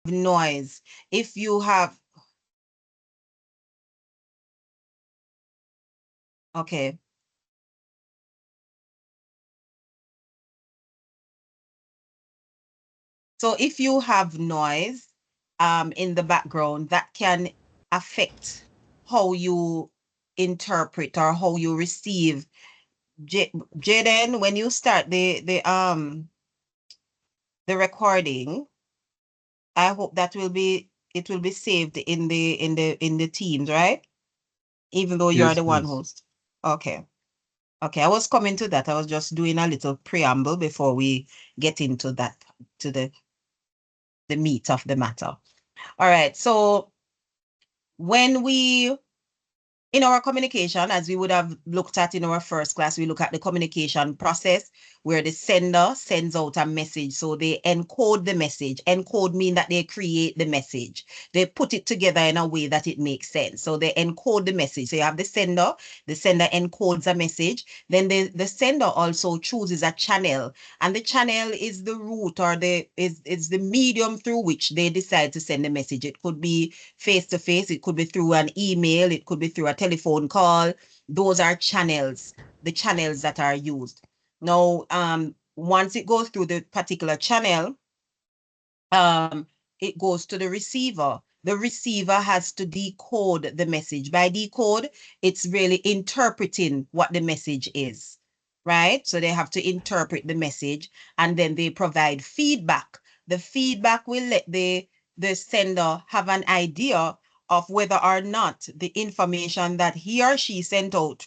noise, if you have, okay. So if you have noise in the background, that can affect how you interpret or how you receive. Jaden, when you start the recording, I hope that it will be saved in the Teams, right? Even though you're Yes, the one please. host. Okay. Okay, I was coming to that. I was just doing a little preamble before we get into that, to the meat of the matter. All right. So when we in our communication, as we would have looked at in our first class, we look at the communication process where the sender sends out a message. So they encode the message. Encode mean that they create the message. They put it together in a way that it makes sense. So they encode the message. So you have the sender encodes a message. Then the sender also chooses a channel. And the channel is the route or is the medium through which they decide to send the message. It could be face to face, it could be through an email, it could be through a telephone call. Those are channels, the channels that are used. Now, once it goes through the particular channel, it goes to the receiver. The receiver has to decode the message. By decode, it's really interpreting what the message is, right? So they have to interpret the message and then they provide feedback. The feedback will let the sender have an idea of whether or not the information that he or she sent out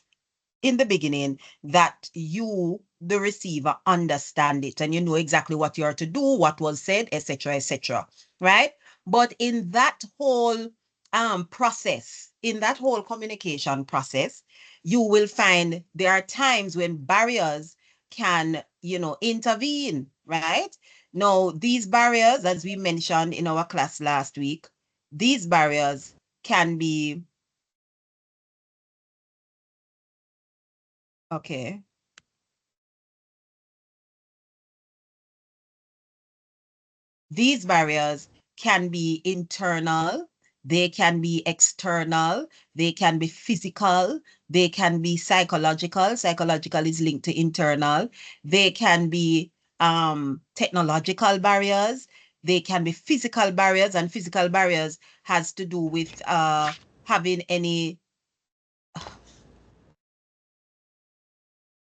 in the beginning, that you, the receiver, understand it and you know exactly what you are to do, what was said, etc., etc. Right? But in that whole process, in that whole communication process, you will find there are times when barriers can, intervene, right? Now, these barriers, as we mentioned in our class last week, these barriers can be, okay. These barriers can be internal, they can be external, they can be physical, they can be psychological. Psychological is linked to internal. They can be technological barriers. They can be physical barriers, and physical barriers has to do with having any,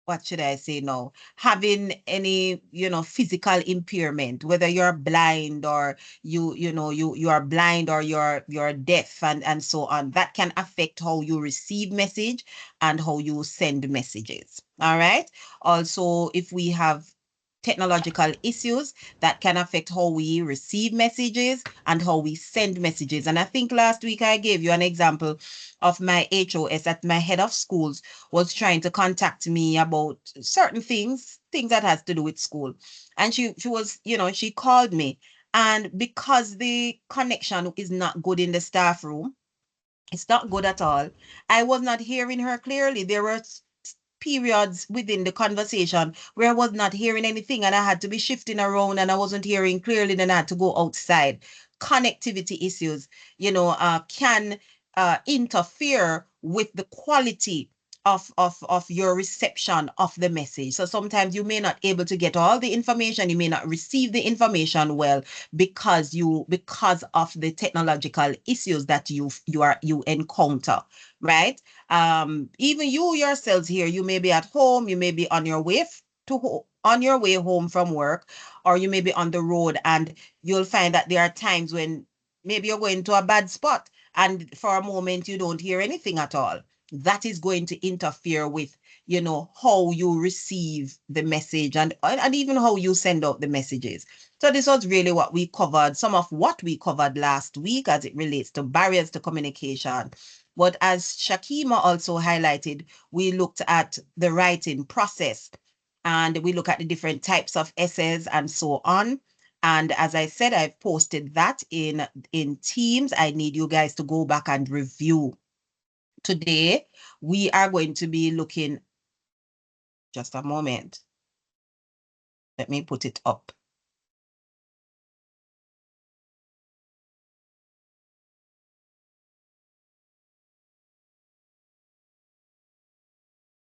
what should I say now? Having any, physical impairment, whether you're blind or you are blind or you're deaf and so on. That can affect how you receive message and how you send messages. All right. Also, if we have technological issues, that can affect how we receive messages and how we send messages. And I think last week I gave you an example of my HOS at my head of schools was trying to contact me about certain things that has to do with school. And she was, she called me. And because the connection is not good in the staff room, it's not good at all. I was not hearing her clearly. There were periods within the conversation where I was not hearing anything and I had to be shifting around and I wasn't hearing clearly, then I had to go outside. Connectivity issues, can interfere with the quality of your reception of the message. So sometimes you may not able to get all the information, you may not receive the information well because of the technological issues that you encounter, right? Even you yourselves here, you may be at home, you may be on your way on your way home from work, or you may be on the road, and you'll find that there are times when maybe you're going to a bad spot, and for a moment you don't hear anything at all. That is going to interfere with, how you receive the message and even how you send out the messages. So this was really what we covered, some of what we covered last week as it relates to barriers to communication. But as Shakima also highlighted, we looked at the writing process and we look at the different types of essays and so on. And as I said, I've posted that in Teams. I need you guys to go back and review. Today, we are going to be looking, just a moment. Let me put it up.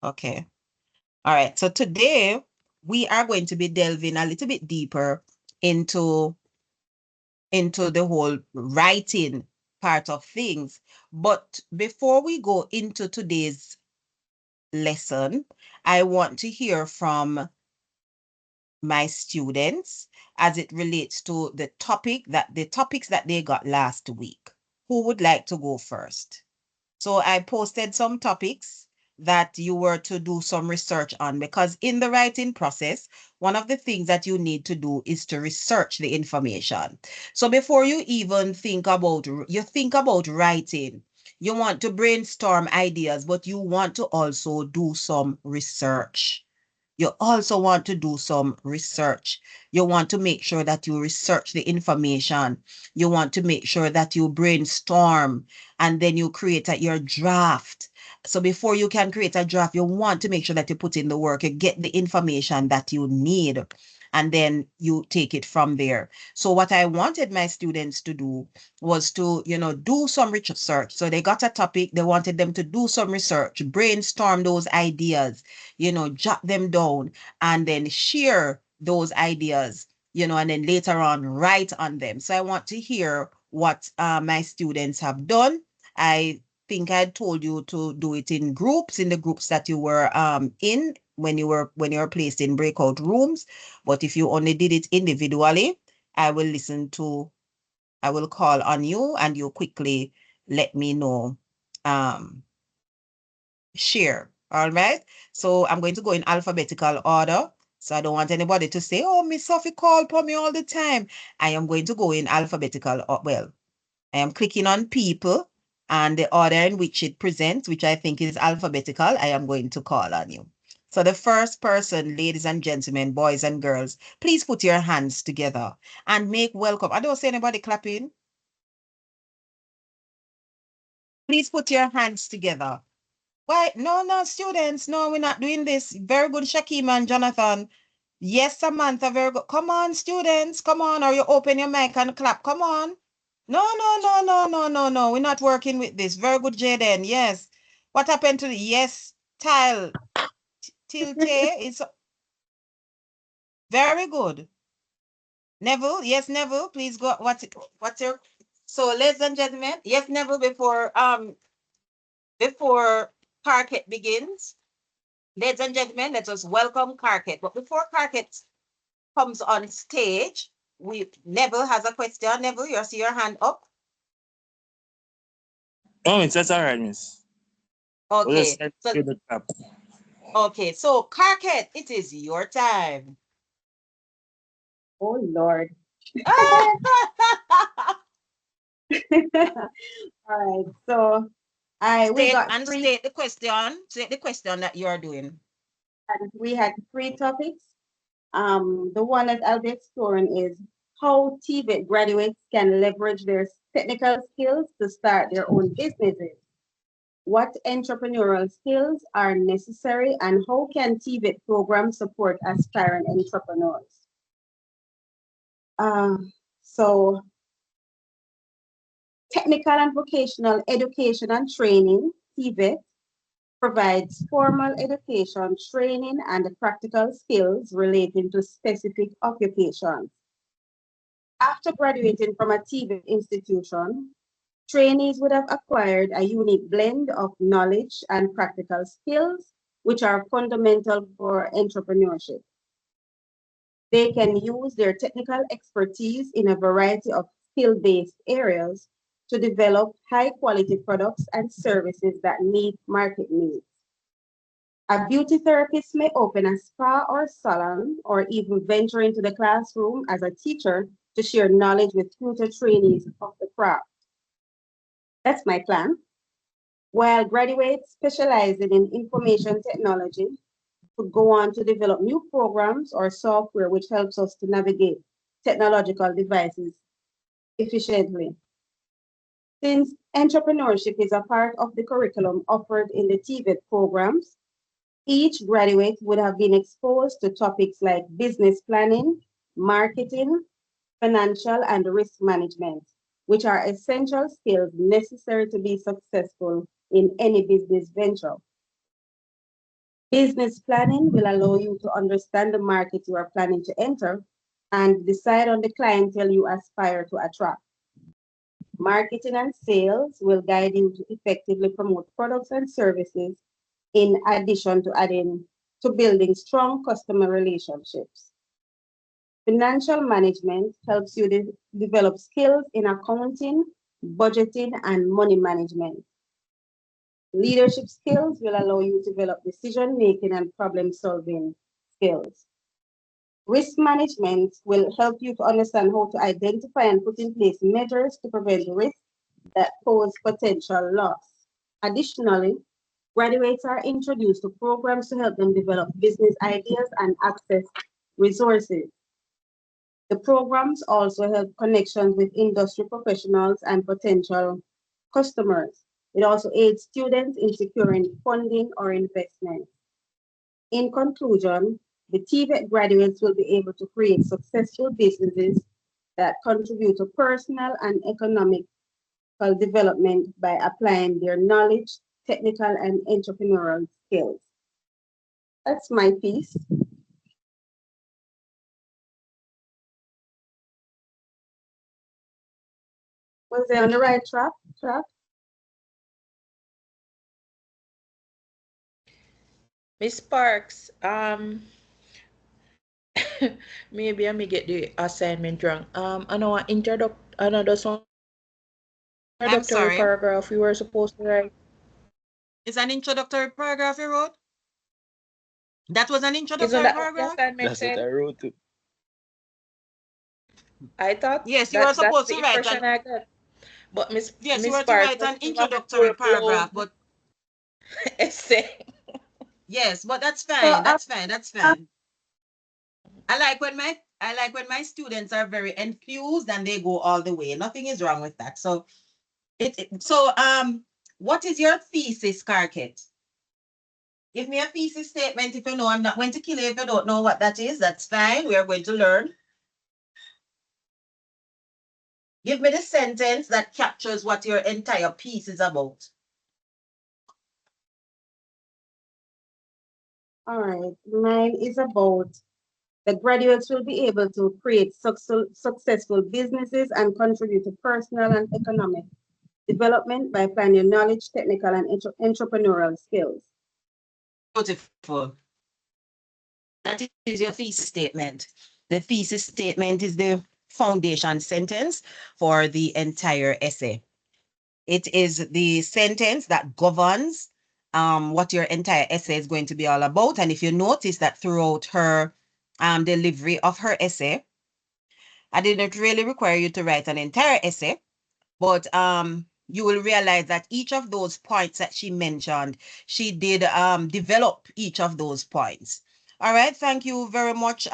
Okay. All right. So today we are going to be delving a little bit deeper into the whole writing part of things. But before we go into today's lesson, I want to hear from my students as it relates to the topics that they got last week. Who would like to go first? So I posted some topics that you were to do some research on, because in the writing process, one of the things that you need to do is to research the information. So before you even think about writing, you want to brainstorm ideas, but you want to also do some research. You also want to do some research. You want to make sure that you research the information. You want to make sure that you brainstorm and then you create your draft. So before you can create a draft, you want to make sure that you put in the work, you get the information that you need, and then you take it from there. So what I wanted my students to do was to, do some research. So they got a topic, they wanted them to do some research, brainstorm those ideas, jot them down, and then share those ideas, and then later on write on them. So I want to hear what my students have done. I think I told you to do it in groups, in the groups that you were in when you were placed in breakout rooms. But if you only did it individually, I will I will call on you and you quickly let me know. Share. All right. So I'm going to go in alphabetical order. So I don't want anybody to say, oh, Miss Sophie called for me all the time. I am going to go in alphabetical. Well, I am clicking on people and the order in which it presents, which I think is alphabetical, I am going to call on you. So the first person, ladies and gentlemen, boys and girls, please put your hands together and make welcome. I don't see anybody clapping. Please put your hands together. Why? No, no, students. No, we're not doing this. Very good, Shakima and Jonathan. Yes, Samantha, very good. Come on, students. Come on, or you open your mic and clap. Come on. No, no, no, no, no, no, no. We're not working with this. Very good, Jaden. Yes. What happened to the yes tile? Tilte is very good. Neville, yes, Neville, please go. What's your so ladies and gentlemen, yes, Neville, before Parquet begins. Ladies and gentlemen, let us welcome Carket. But before Carket comes on stage, Neville has a question. Neville, you see your hand up. Oh, that's all right, miss. We'll just Okay. So do the clap. so Carket, it is your time. Oh Lord. All right. So I we got three State the question. State the question that you are doing. and we had three topics. The one that I'll be exploring is how TVET graduates can leverage their technical skills to start their own businesses. What entrepreneurial skills are necessary and how can TVET programs support aspiring entrepreneurs? Uh, so technical and vocational education and training, TVET, provides formal education, training, and practical skills relating to specific occupations. After graduating from a TVET institution, trainees would have acquired a unique blend of knowledge and practical skills, which are fundamental for entrepreneurship. They can use their technical expertise in a variety of skill based areas to develop high quality products and services that meet market needs. A beauty therapist may open a spa or salon or even venture into the classroom as a teacher to share knowledge with future trainees of the craft. That's my plan. While graduates specializing in information technology could go on to develop new programs or software which helps us to navigate technological devices efficiently. Since entrepreneurship is a part of the curriculum offered in the TVET programs, each graduate would have been exposed to topics like business planning, marketing, financial, and risk management, which are essential skills necessary to be successful in any business venture. Business planning will allow you to understand the market you are planning to enter and decide on the clientele you aspire to attract. Marketing and sales will guide you to effectively promote products and services in addition to adding to building strong customer relationships. Financial management helps you develop skills in accounting, budgeting, and money management. Leadership skills will allow you to develop decision making and problem solving skills. Risk management will help you to understand how to identify and put in place measures to prevent risks that pose potential loss. Additionally, graduates are introduced to programs to help them develop business ideas and access resources. The programs also help connections with industry professionals and potential customers. It also aids students in securing funding or investment. In conclusion, the TVET graduates will be able to create successful businesses that contribute to personal and economic development by applying their knowledge, technical, and entrepreneurial skills. That's my piece. Was I on the right track? Miss Sparks, maybe I may get the assignment wrong. I know another some I'm introductory sorry. paragraph we were supposed to write. It's an introductory paragraph you wrote? That was an Isn't introductory that what the paragraph? assignment That's what I said? wrote too. I thought Yes, you were that's supposed the to write impression an I got. But yes, you Miss were to Sparks, write let's an give a introductory full paragraph, blown but essay. yes, but that's So fine. That's fine. That's fine. I like when my students are very enthused and they go all the way. Nothing is wrong with that. So what is your thesis, Carket? Give me a thesis statement if you know. I'm not going to kill you if you don't know what that is. That's fine. We are going to learn. Give me the sentence that captures what your entire piece is about. all right, mine is about the graduates will be able to create successful businesses and contribute to personal and economic development by applying your knowledge, technical, and entrepreneurial skills. Beautiful. That is your thesis statement. The thesis statement is the foundation sentence for the entire essay. It is the sentence that governs what your entire essay is going to be all about. And if you notice that throughout her delivery of her essay, I didn't really require you to write an entire essay, but you will realize that each of those points that she mentioned, she did develop each of those points. All right, thank you very much,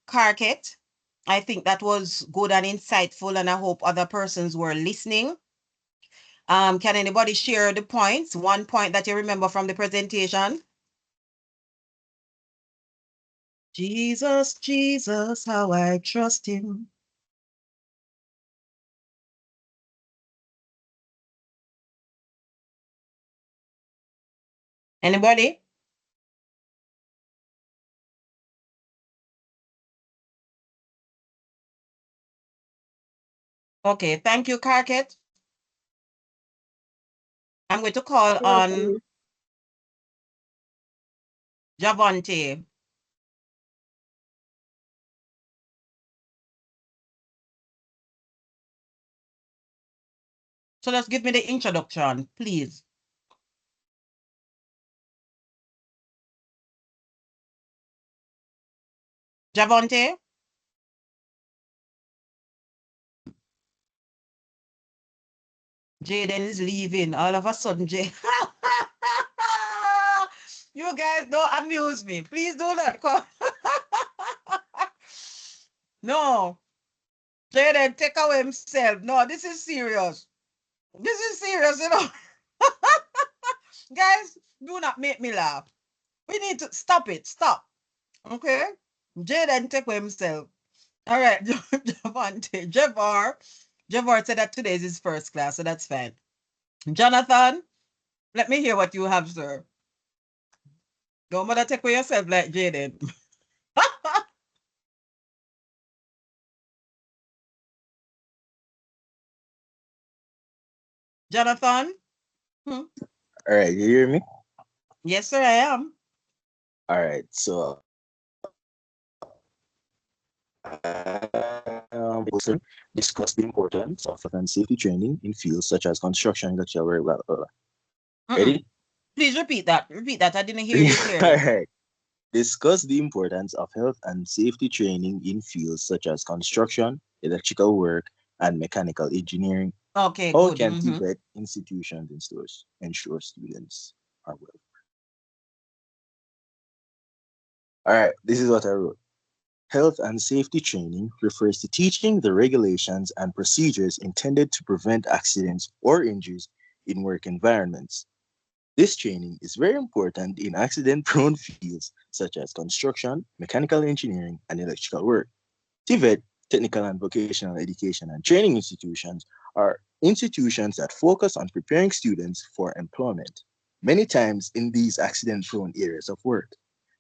Carket. I think that was good and insightful, and I hope other persons were listening. Can anybody share the points? One point that you remember from the presentation? Jesus, Jesus, how I trust him. Anybody? Okay, thank you, Carket. I'm going to call You're on welcome. Javonte. So let's give me the introduction, please. Javonte? Jaden is leaving. All of a sudden, Jaden. You guys don't amuse me. Please do not come. No. Jaden, take away himself. No, this is serious. This is serious, you know. Guys, do not make me laugh. We need to stop it. Stop. Okay? Jaden take away himself. All right, Javante. Javar said that today is his first class, so that's fine. Jonathan, let me hear what you have, sir. Don't bother take for yourself like Jaden. Jonathan? Hmm? All right, you hear me? Yes, sir, I am. All right, so also discuss the importance of health and safety training in fields such as construction that you very well. Ready? Please repeat that. Repeat that. I didn't hear you All clearly. right. Discuss the importance of health and safety training in fields such as construction, electrical work, and mechanical engineering. Okay, How good. can TVET institutions and stores ensure students are well? All right, this is what I wrote. Health and safety training refers to teaching the regulations and procedures intended to prevent accidents or injuries in work environments. This training is very important in accident-prone fields such as construction, mechanical engineering, and electrical work. TVET, technical and vocational education and training institutions, are institutions that focus on preparing students for employment, many times in these accident-prone areas of work.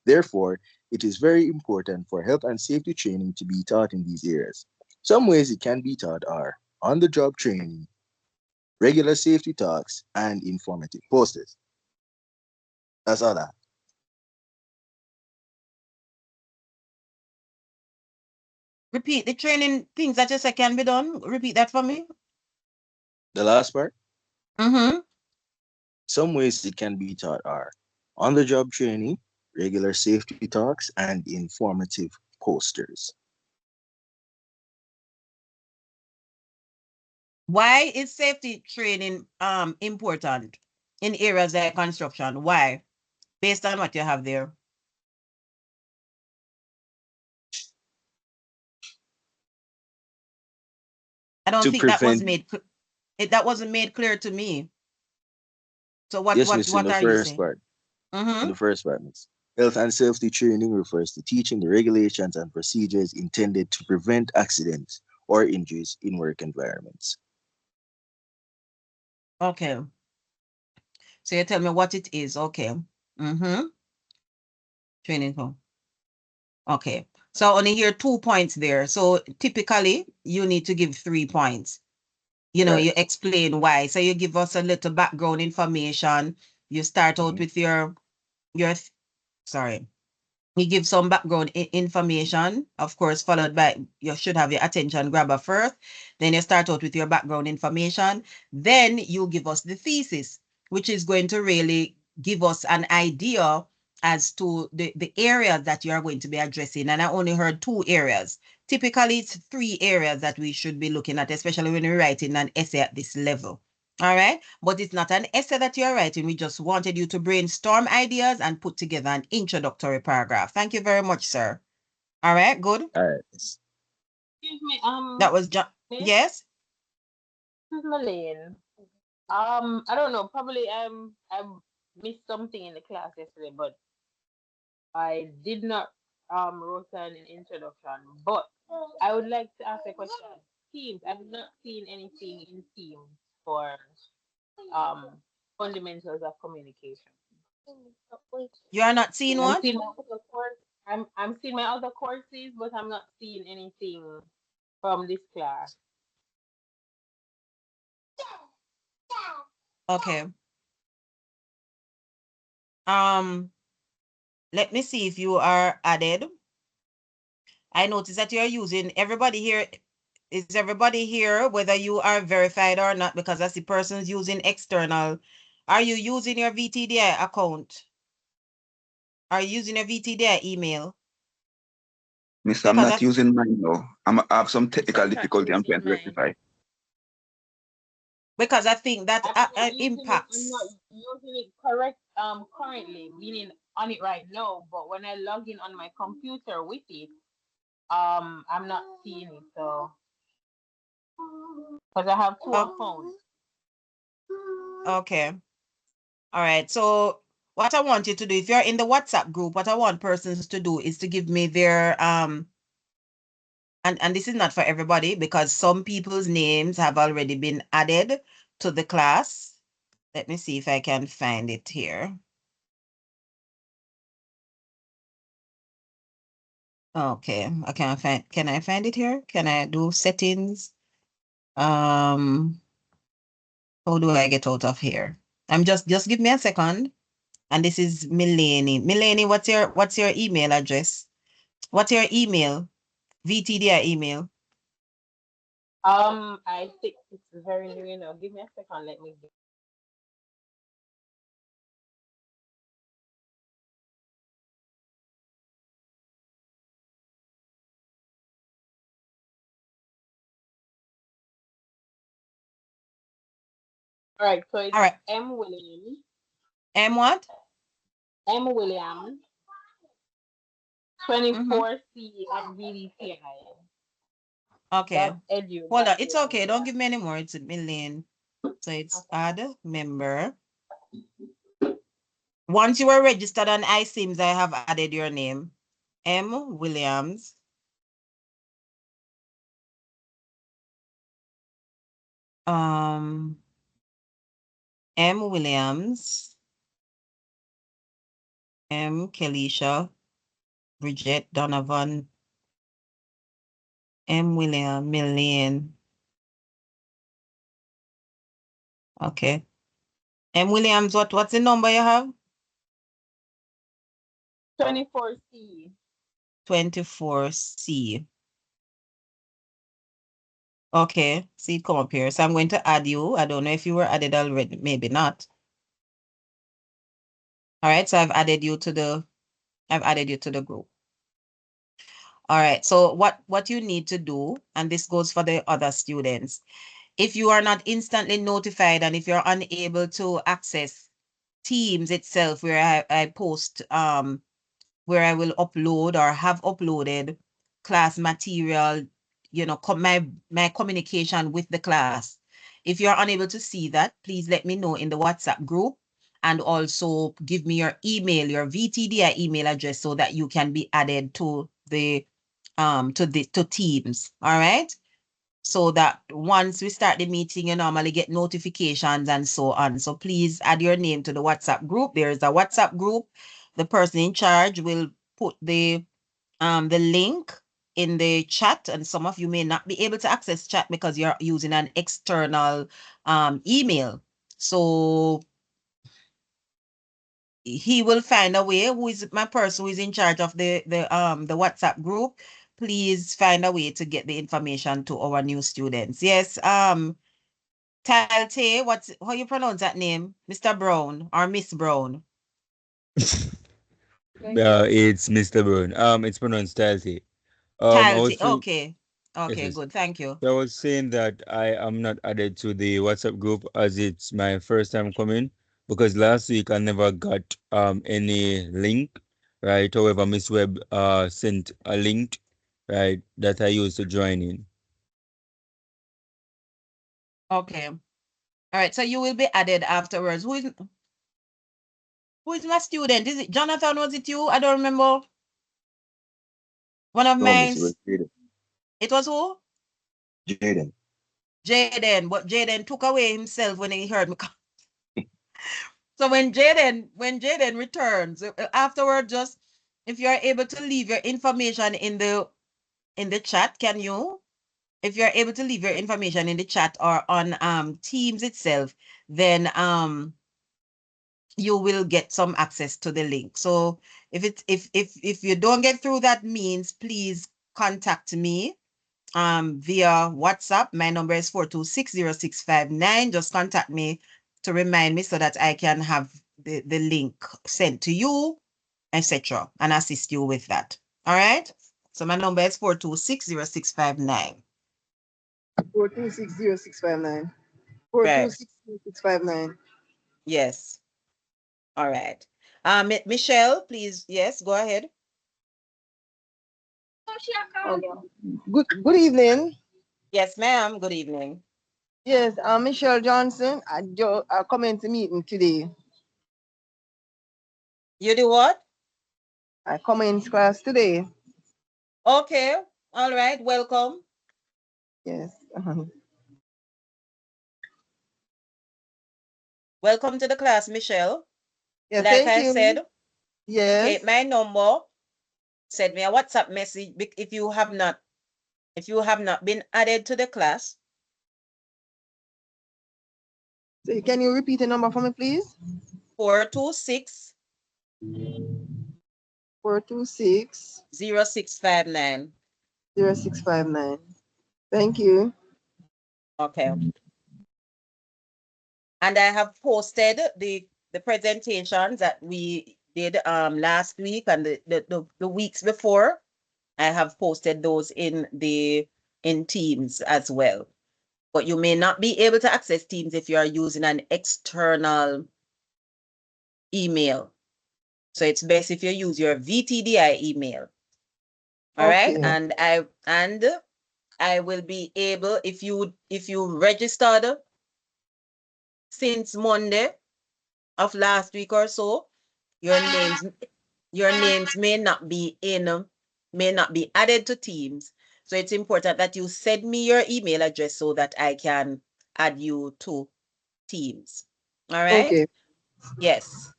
Therefore, it is very important for health and safety training to be taught in these areas. Some ways it can be taught are on-the-job training, regular safety talks, and informative posters. That's all that. Repeat the training things that you say can be done. Repeat that for me. The last part, Mm-hmm. some ways it can be taught are on-the-job training, regular safety talks, and informative posters. Why is safety training important in areas like construction? Why? Based on what you have there. I don't To think that was prevent, made that wasn't made clear to me. So yes, miss, in what the are you first saying? part, in Mm-hmm. the first part, miss. Health and safety training refers to teaching the regulations and procedures intended to prevent accidents or injuries in work environments. Okay. So you tell me what it is. Okay. Mm-hmm. Training home. Okay. So I only hear 2 points there. So typically you need to give 3 points. You know, Right. you explain why. So you give us a little background information. You start out with your sorry. You give some background information, of course, followed by you should have your attention grabber first. Then you start out with your background information. Then you give us the thesis, which is going to really give us an idea as to the areas that you are going to be addressing. And I only heard 2 areas. Typically, it's 3 areas that we should be looking at, especially when we're writing an essay at this level. All right. But it's not an essay that you're writing. We just wanted you to brainstorm ideas and put together an introductory paragraph. Thank you very much, sir. All right. Good. All right. Excuse me, That was John. Miss, Yes. this is Malane. I don't know, probably I missed something in the class yesterday, but I did not wrote an introduction. But I would like to ask a question. Teams, I've not seen anything in Teams for um fundamentals of communication. You are not seeing I'm what? seeing my other course. I'm seeing my other courses, but I'm not seeing anything from this class. Okay. Um, let me see if you are added. I notice that you're using everybody here. Is everybody here, whether you are verified or not, because I see persons using external. Are you using your VTDI account? Are you using your VTDI email? Mister, I'm Because not using mine now. I have some technical Not difficulty I'm trying using to mine. rectify. I think that I'm not using it. I'm not impacts. using it correct. Currently, meaning on it right now. But when I log in on my computer with it, I'm not seeing it. So because I have 2 Oh, accounts. okay. All right. So what I want you to do, if you're in the WhatsApp group, what I want persons to do is to give me their and this is not for everybody because some people's names have already been added to the class. Let me see if I can find it here. Okay, I can't find. Can I find it here? Can I do settings? How do I get out of here? I'm just give me a second. And this is Milani. Milani, what's your email address? What's your email? VTDI email. I think it's very new, you know. Give me a second, let me get. All right, so it's All right. M William, M what? M William, Mm-hmm. 24C at VDTI. Okay. Dot edu. Hold Dot on. It's okay. edu. Don't give me any more. It's a million. So it's add member. Once you are registered on iSIMS, I have added your name. M Williams. M Williams. M Kelisha. Bridget Donovan. M William Million. Okay. M Williams, what's the number you have? 24C. 24C. Okay, see it come up here. So I'm going to add you. I don't know if you were added already, maybe not. All right, so I've added you to the group. All right, so what you need to do, and this goes for the other students, if you are not instantly notified and if you're unable to access Teams itself, where I post where I will upload or have uploaded class material, my communication with the class. If you're unable to see that, please let me know in the WhatsApp group, and also give me your email, your VTDI email address, so that you can be added to Teams. All right. So that once we start the meeting, you normally get notifications and so on. So please add your name to the WhatsApp group. There is a WhatsApp group. The person in charge will put the link in the chat, and some of you may not be able to access chat because you're using an external email. So he will find a way. Who is my person who is in charge of the WhatsApp group? Please find a way to get the information to our new students. Yes, Talte, how you pronounce that name? Mr. Brown or Miss Brown? It's Mr. Brown. It's pronounced Talty. I Talte, was saying, okay. yes, Okay, yes. good. Thank you. So I was saying that I am not added to the WhatsApp group as it's my first time coming, because last week I never got any link, right? However, Miss Webb sent a link, right, that I used to join in. Okay. All right. So you will be added afterwards. Who is my student? Is it Jonathan? Was it you? I don't remember. One of No, Miss mine. Jaden. It was who? Jaden. Jaden. But Jaden took away himself when he heard me. So when Jaden returns afterward, just if you're able to leave your information in the chat, can you? If you're able to leave your information in the chat or on Teams itself, then you will get some access to the link. So if you don't get through that means, please contact me via WhatsApp. My number is 4260659. Just contact me to remind me so that I can have the link sent to you, etc., and assist you with that. All right. So my number is 4260659. 4260659. 4260659. Yes. All right. Michelle, please. Yes, go ahead. Okay. Good evening. Yes, ma'am. Good evening. Yes, I'm Michelle Johnson. I come into meeting today. You do what? I come in class today. Okay. All right. Welcome. Yes. Welcome to the class, Michelle. Yeah, Like thank I you. said, Yes. take my number Send me a WhatsApp message if you have not been added to the class. So can you repeat the number for me, please? 426 426 0659. 0659. Thank you. Okay. And I have posted the presentations that we did last week and the weeks before. I have posted those in Teams as well. But you may not be able to access Teams if you are using an external email. So it's best if you use your VTDI email. All right. Okay. And I will be able, if you registered since Monday of last week or so, your names may not be added to Teams. So it's important that you send me your email address so that I can add you to Teams. All right? Okay. Yes.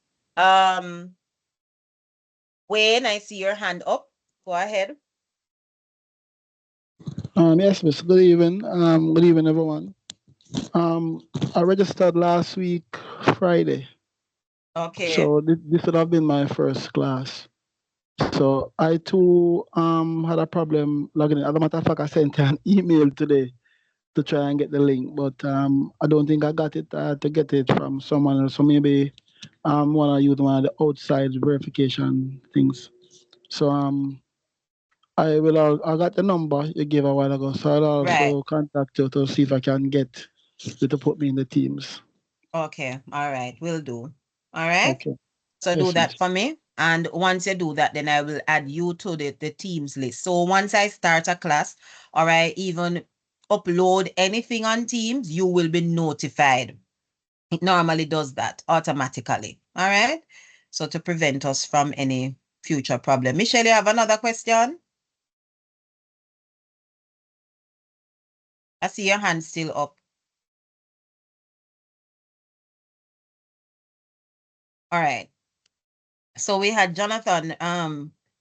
Wayne, I see your hand up. Go ahead. Yes, Miss. Good evening. Good evening, everyone. I registered last week, Friday. Okay. So this would have been my first class. So I too had a problem logging in. As a matter of fact, I sent an email today to try and get the link, but I don't think I got it to get it from someone else. So maybe wanna use one of the outside verification things. So I got the number you gave a while ago, so I'll also contact you to see if I can get you to put me in the Teams. Okay. All right. Will do. All right. Okay. So Yes, do that miss. for me. And once you do that, then I will add you to the Teams list. So once I start a class or I even upload anything on Teams, you will be notified. It normally does that automatically. All right. So to prevent us from any future problem. Michelle, you have another question? I see your hand still up. All right. So we had Jonathan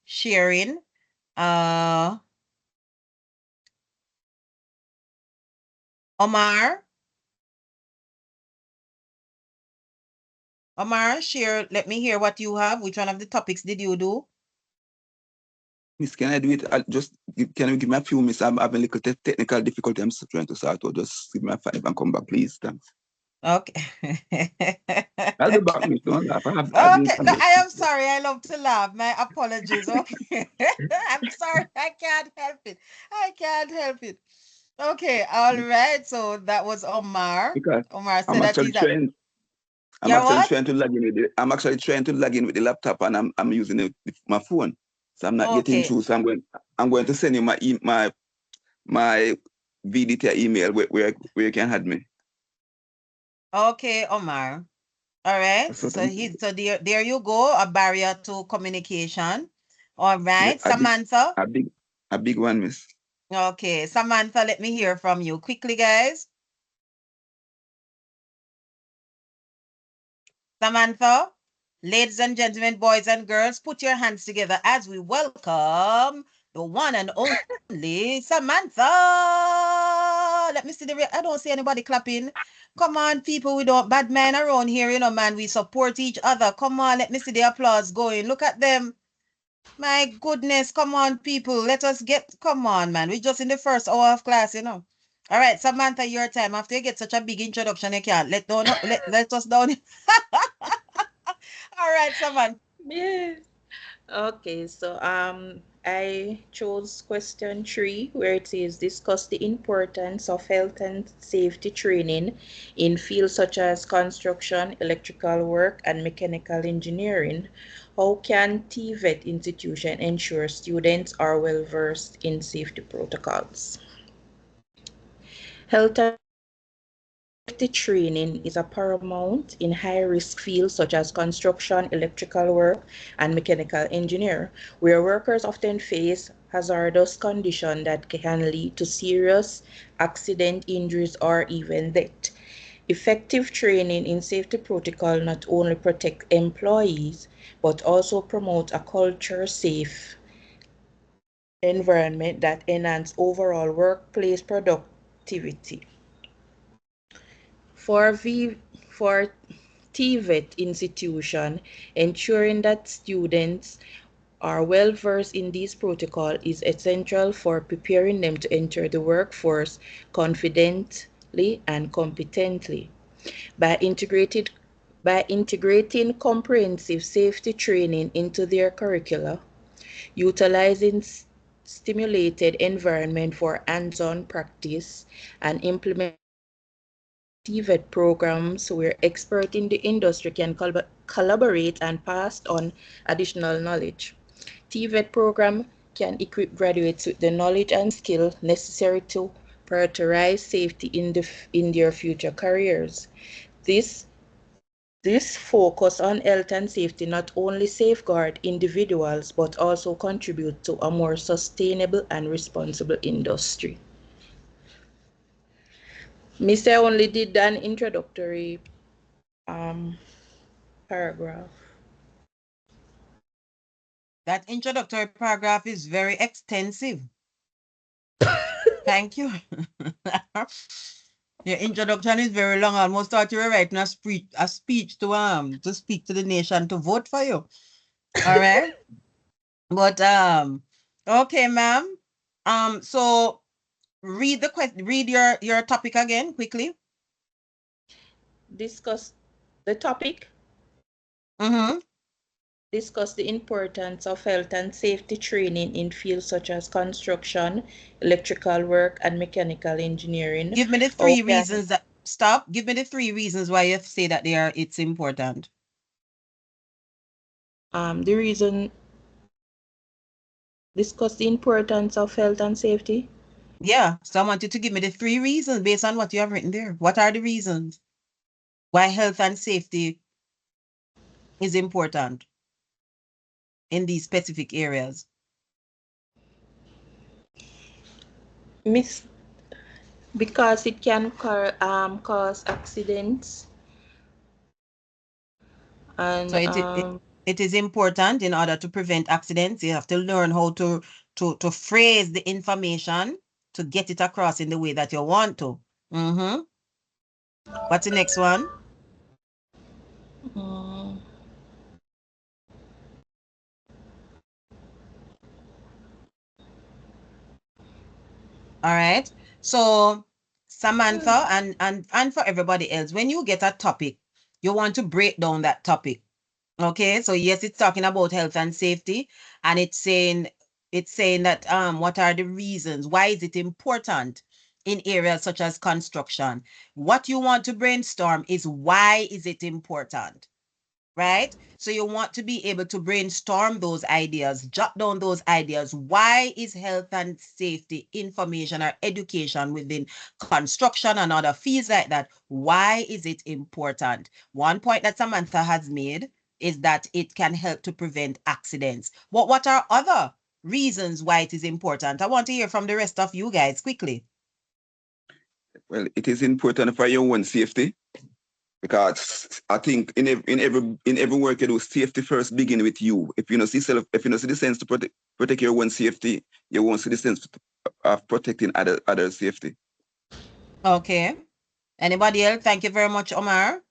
sharing. Omar, share. Let me hear what you have. Which one of the topics did you do? Miss, can I do it? Can you give me a few minutes? I'm having a little technical difficulty. I'm still trying to sort out. Just give me a 5 and come back, please. Thanks. Okay. I'll be back, Miss. Don't laugh. Okay. No, I am sorry. I love to laugh. My apologies. Okay. I'm sorry. I can't help it. I can't help it. Okay. All right. So that was Omar. Because Omar said I'm that actually he's at. trying. I'm You're actually what? trying to log in with it. I'm actually trying to log in with the laptop, and I'm using it with my phone, so I'm not getting Okay. through. So I'm going to send you my VDT email where you can add me. Okay, Omar. All right. So So thank you. there you go. A barrier to communication. All right. Yeah, Samantha. a big one, Miss. Okay. Samantha, let me hear from you quickly, guys. Samantha, ladies and gentlemen, boys and girls, put your hands together as we welcome the one and only Samantha. Let me see I don't see anybody clapping. Come on, people, we don't bad men around here, you know, man. We support each other. Come on, let me see the applause going. Look at them. My goodness, come on, people. Come on, man. We're just in the first hour of class, you know. All right, Samantha, your time. After you get such a big introduction, you can't let us down. All right, Samantha. Yes. Okay, so I chose question 3 where it says discuss the importance of health and safety training in fields such as construction, electrical work, and mechanical engineering. How can TVET institution ensure students are well versed in safety protocols? Health and safety training is a paramount in high-risk fields such as construction, electrical work, and mechanical engineer, where workers often face hazardous conditions that can lead to serious accident, injuries, or even death. Effective training in safety protocol not only protect employees, but also promote a culture safe environment that enhance overall workplace productivity. For TVET institution, ensuring that students are well versed in these protocols is essential for preparing them to enter the workforce confidently and competently. By integrating comprehensive safety training into their curricula, utilizing stimulated environment for hands-on practice, and implementing TVET programs where experts in the industry can collaborate and pass on additional knowledge. TVET program can equip graduates with the knowledge and skill necessary to prioritize safety in their future careers. This focus on health and safety not only safeguard individuals but also contribute to a more sustainable and responsible industry. Miss, I only did an introductory paragraph. That introductory paragraph is very extensive. Thank you. Your introduction is very long. I almost thought you were writing a speech to speak to the nation to vote for you. All right. But okay, ma'am. So read your topic again quickly. Discuss the topic. Discuss the importance of health and safety training in fields such as construction, electrical work, and mechanical engineering. Give me the three reasons that stop. Give me the three reasons why you say that it's important. The reason. Discuss the importance of health and safety. Yeah, so I want you to give me the three reasons based on what you have written there. What are the reasons why health and safety is important in these specific areas? Miss, because it can cause accidents. And so it is important in order to prevent accidents. You have to learn how to phrase the information to get it across in the way that you want to. What's the next one? All right. So Samantha and for everybody else, when you get a topic, you want to break down that topic. Okay. So yes, it's talking about health and safety, and it's saying that what are the reasons? Why is it important in areas such as construction? What you want to brainstorm is why is it important? Right? So you want to be able to brainstorm those ideas, jot down those ideas. Why is health and safety information or education within construction and other fields like that? Why is it important? One point that Samantha has made is that it can help to prevent accidents. What are other reasons why it is important? I want to hear from the rest of you guys quickly. Well, it is important for your own safety. Because I think in every work you do, safety first begin with you. If you don't see the sense to protect your own safety, you won't see the sense of protecting other safety. Okay. Anybody else? Thank you very much, Omar.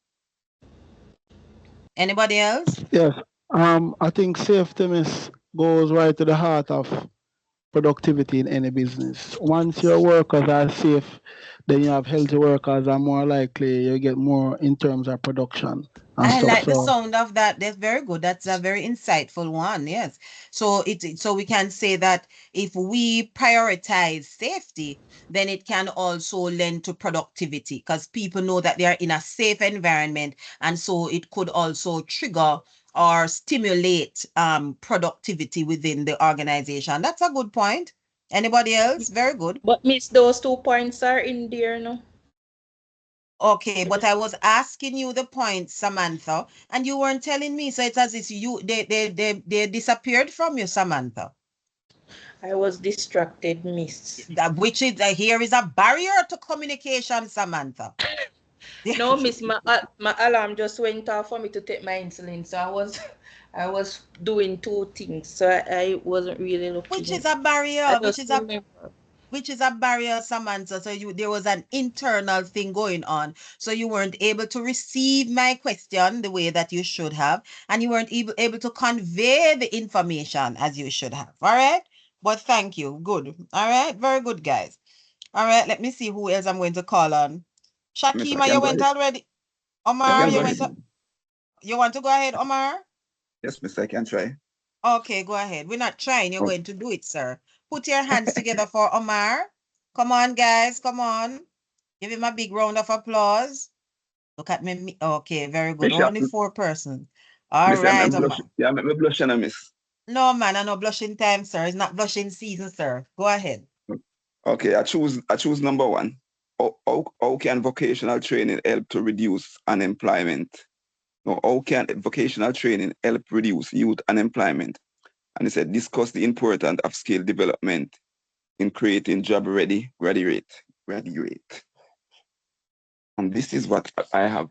Anybody else? Yes. I think safety goes right to the heart of productivity in any business. Once your workers are safe, then you have healthy workers are more likely you get more in terms of production. I like the sound of that. That's very good. That's a very insightful one. Yes. So we can say that if we prioritize safety, then it can also lend to productivity because people know that they are in a safe environment. And so it could also trigger or stimulate productivity within the organization. That's a good point. Anybody else? Very good. But Miss, those 2 points are in there, no? Okay, but I was asking you the point, Samantha, and you weren't telling me. So it's as if they disappeared from you, Samantha. I was distracted, Miss. Which is here is a barrier to communication, Samantha. No, Miss, my alarm just went off for me to take my insulin, so I was doing two things, so I wasn't really looking. Which is a barrier, I which just is a remember. which is a barrier, Samantha. So there was an internal thing going on. So you weren't able to receive my question the way that you should have, and you weren't able to convey the information as you should have. All right. But thank you. Good. All right. Very good, guys. All right. Let me see who else I'm going to call on. Miss, I Shakima, can you go went ahead. already. I Omar, can you go went. ahead. You want to go ahead, Omar? Yes, Miss, I can try. Okay, go ahead. We're not trying. You're Oh, going to do it, sir. Put your hands together for Omar. Come on, guys. Come on. Give him a big round of applause. Look at me. Okay, very good. Miss, Only 4 persons. All Miss, right, I'm blush. Omar. Yeah, I'm blushing, Miss. No, man, I know blushing time, sir. It's not blushing season, sir. Go ahead. Okay, I choose number one. How can vocational training help to reduce unemployment? No, how can vocational training help reduce youth unemployment? And he said, discuss the importance of skill development in creating job-ready graduate. And this is what I have.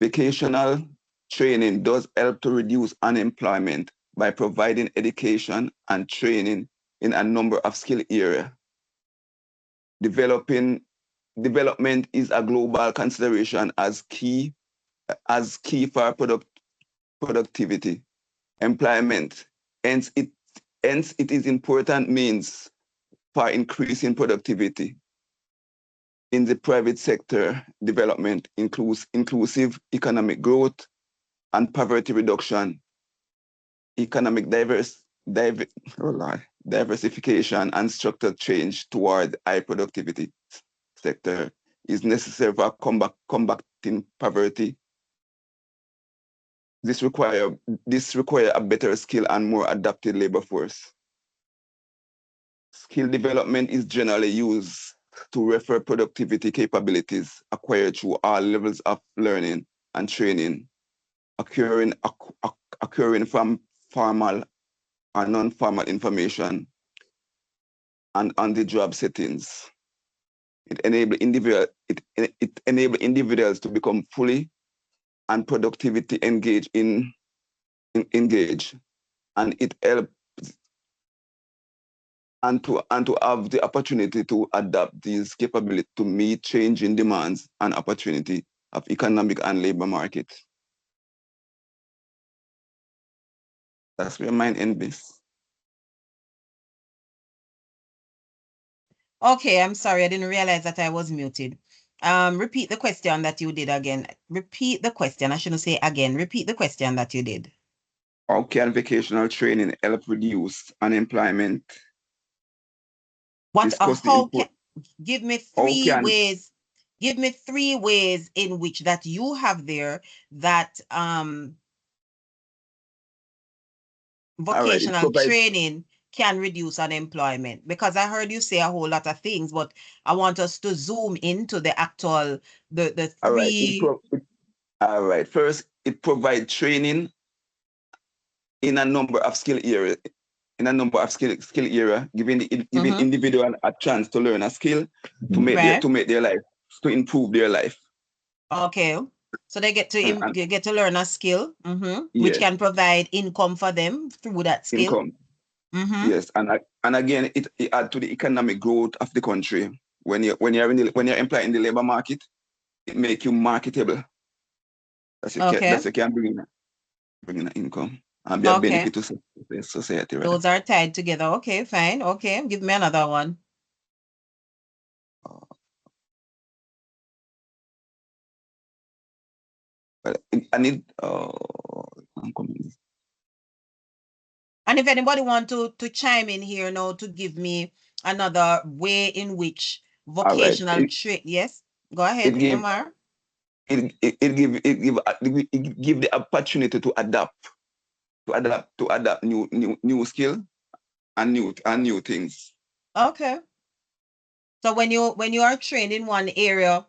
Vocational training does help to reduce unemployment by providing education and training in a number of skill areas. Development is a global consideration as key for productivity, employment. Hence, it is important means for increasing productivity in the private sector. Development includes inclusive economic growth and poverty reduction, economic diversification, and structural change toward high productivity sector is necessary for combating poverty. This require a better skill and more adapted labor force. Skill development is generally used to refer productivity capabilities acquired through all levels of learning and training, occurring from formal and non-formal information and on-the-job settings. It enables individuals to become fully and productivity engaged, and it helps and to have the opportunity to adapt these capabilities to meet changing demands and opportunity of economic and labor market. That's where mine ends, Miss. Okay, I'm sorry. I didn't realize that I was muted. Repeat the question that you did again. Repeat the question. I shouldn't say again. Repeat the question that you did. How can vocational training help reduce unemployment? What Discuss the how import. can give me How 3 can ways. Give me 3 ways in which that you have there that all right? It vocational provides. training can reduce unemployment, because I heard you say a whole lot of things, but I want us to zoom into the actual the All right. 3. All right. First, it provides training in a number of skill areas. Giving individual a chance to learn a skill to make their life, to improve their life. Okay. So they get to learn a skill, which Yes, can provide income for them through that skill. income. Yes, and again, it add to the economic growth of the country. When you're employed in the labor market, it make you marketable. That's you can bring in income and be a benefit to society. Right? Those are tied together. Okay, fine. Okay, give me another one. But I need. And if anybody want to chime in here now to give me another way in which vocational trade. Yes, go ahead, Omar. It give the opportunity to adapt new skill and new things. Okay. So when you are trained in one area,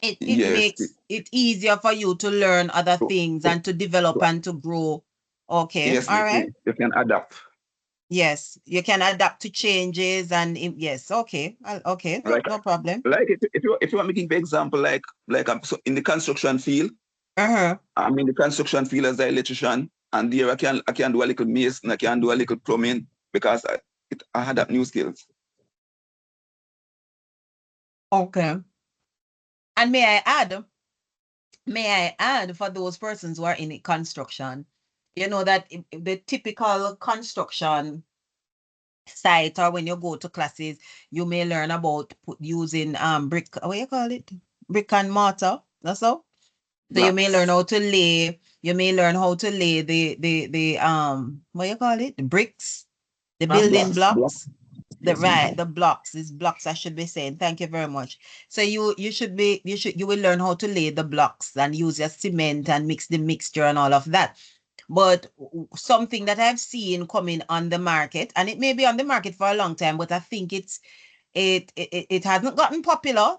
it makes it easier for you to learn other things and to develop and to grow. Okay. Yes, all right. You can adapt. Yes, you can adapt to changes and yes. Okay. Okay. No problem. Like if you want me to give an example, like I'm in the construction field. I'm in the construction field as an electrician. And there I can do a little mason, I can do a little plumbing because I had that new skills. Okay. And may I add for those persons who are in construction, you know that the typical construction site or when you go to classes, you may learn about using brick, what you call it? Brick and mortar. That's all. So you may learn Blocks. how to lay, you may learn how to lay the what you call it? The bricks, the building Blocks. blocks. Yes, ma'am. The blocks, these blocks I should be saying. Thank you very much. So you will learn how to lay the blocks and use your cement and mix the mixture and all of that. But something that I've seen coming on the market, and it may be on the market for a long time, but I think it hasn't gotten popular.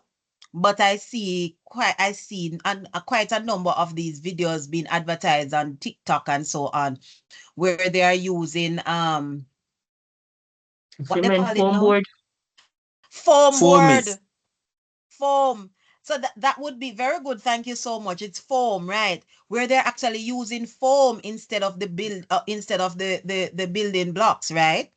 But I see quite a number of these videos being advertised on TikTok and so on, where they are using what they Cement call it foam now? board. Foam Foam board. is Foam. So that would be very good. Thank you so much. It's foam, right? Where they're actually using foam instead of the building blocks, right?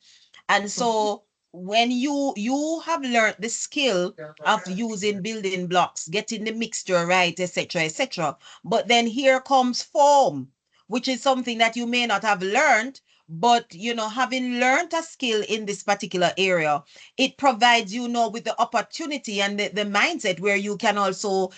And so when you have learned the skill of using building blocks, getting the mixture right, etc., etc., but then here comes foam, which is something that you may not have learned, but having learned a skill in this particular area, it provides with the opportunity and the mindset where you can also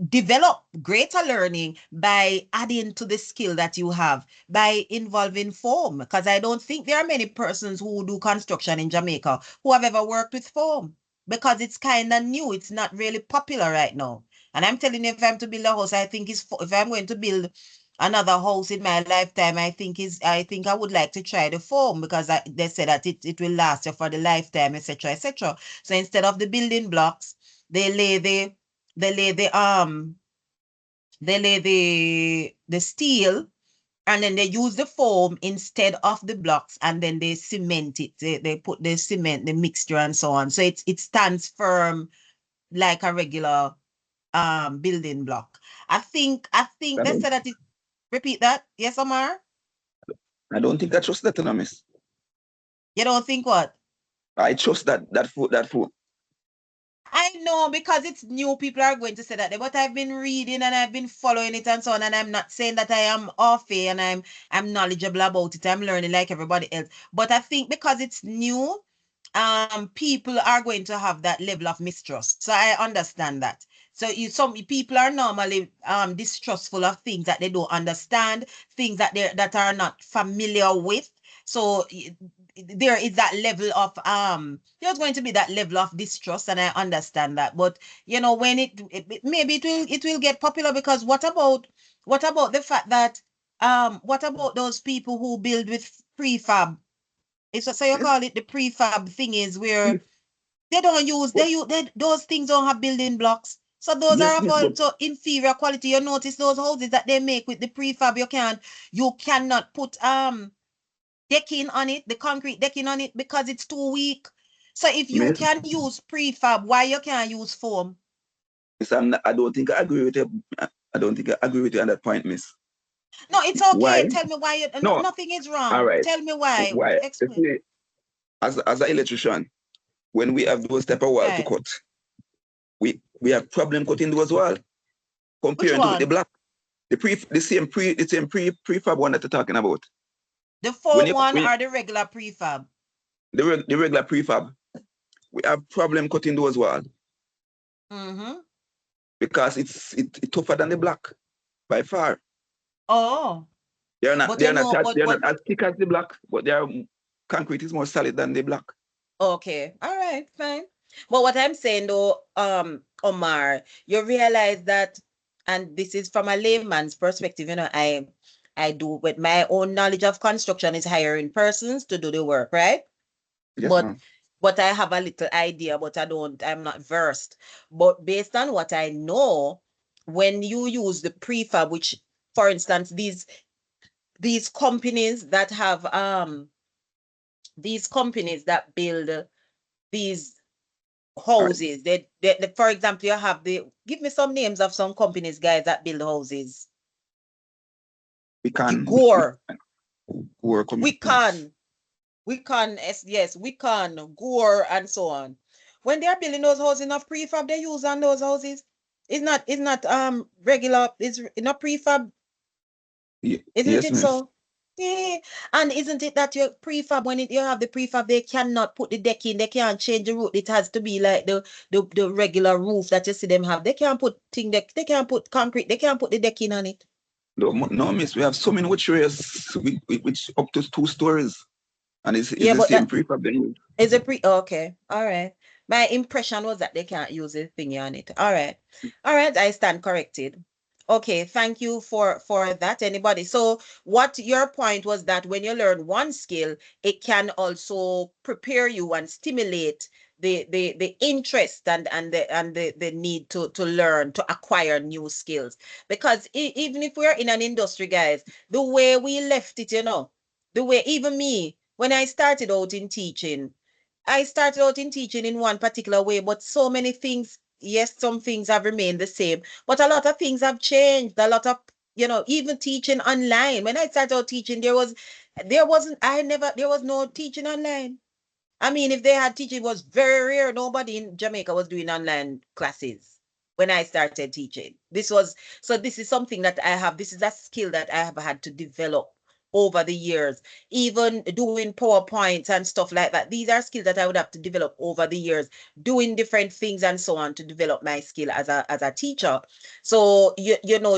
develop greater learning by adding to the skill that you have by involving foam, because I don't think there are many persons who do construction in Jamaica who have ever worked with foam, because it's kind of new. It's not really popular right now. And I'm telling you, if I'm to build a house, I think if I'm going to build another house in my lifetime, I think I would like to try the foam, because they say that it will last you for the lifetime, etc., etc. So instead of the building blocks, they lay the they lay the they lay the steel, and then they use the foam instead of the blocks, and then they cement it. They put the cement, the mixture, and so on. So it stands firm like a regular building block. I think I they don't, said that it. Repeat that. Yes, Omar? I don't think I trust that, miss. You don't think what? I trust that food. I know, because it's new, people are going to say that, but I've been reading and I've been following it and so on, and I'm not saying that I am off it and I'm knowledgeable about it. I'm learning like everybody else. But I think because it's new, people are going to have that level of mistrust. So I understand that. So some people are normally distrustful of things that they don't understand, things that are not familiar with. So there is that level of there's going to be that level of distrust, and I understand that. But when maybe it will get popular, because what about the fact that what about those people who build with prefab? So you Yes, call it the prefab thing, is where yes, they don't use but those things don't have building blocks. So those yes, are miss, but so inferior quality. You notice those houses that they make with the prefab, you cannot put decking on it, the concrete decking on it, because it's too weak. So if you miss, can use prefab, why you can't use foam? I don't think I agree with you. I don't think I agree with you on that point, miss. No, it's Why? okay. Tell me why No, nothing is all wrong. right. Tell me why. Why? You Explain. see, as an electrician, when we have those type of wall to Right. cut, we have problem cutting those wall Which comparing to the one? block. The same prefab one that you're talking about. The When foam you one when or the regular prefab? the regular prefab, we have problem cutting those walls Mm-hmm. because it tougher than the block by far. Oh, but They're not as thick as the block, but their concrete is more solid than the block. okay. All right, fine. But what I'm saying though, Omar, you realize that, and this is from a layman's perspective, I do with my own knowledge of construction is hiring persons to do the work, right? Yes, But ma'am. I have a little idea, but I'm not versed. But based on what I know, when you use the prefab, which, for instance, these companies that have these companies that build these All right. houses, for example, you have give me some names of some companies, guys, that build houses. We can. Gore. Gore commitments. Yes, we can, Gore, and so on. When they are building those houses, enough prefab they use on those houses. It's not regular, it's not prefab, isn't Yes, it miss. so? Yeah. And isn't it that your prefab, when you have the prefab, they cannot put the deck in, they can't change the roof. It has to be like the regular roof that you see them have. They can't put they can't put concrete, they can't put the deck in on it. No, miss. We have so many which areas which up to 2 stories. And it's Yeah, the but same prefab they use. is it okay. All right. My impression was that they can't use the thingy on it. All right. All right. I stand corrected. Okay. Thank you for that. Anybody? So what your point was that when you learn one skill, it can also prepare you and stimulate the interest and the need to learn, to acquire new skills. Because even if we're in an industry, guys, the way we left it, the way even me, when I started out in teaching, I started out in teaching in one particular way, but so many things, yes, some things have remained the same, but a lot of things have changed. A lot of, even teaching online. When I started out teaching, there was no teaching online. I mean, if they had teaching, it was very rare. Nobody in Jamaica was doing online classes when I started teaching. This is something that this is a skill that I have had to develop over the years. Even doing PowerPoints and stuff like that. These are skills that I would have to develop over the years, doing different things and so on to develop my skill as a teacher. So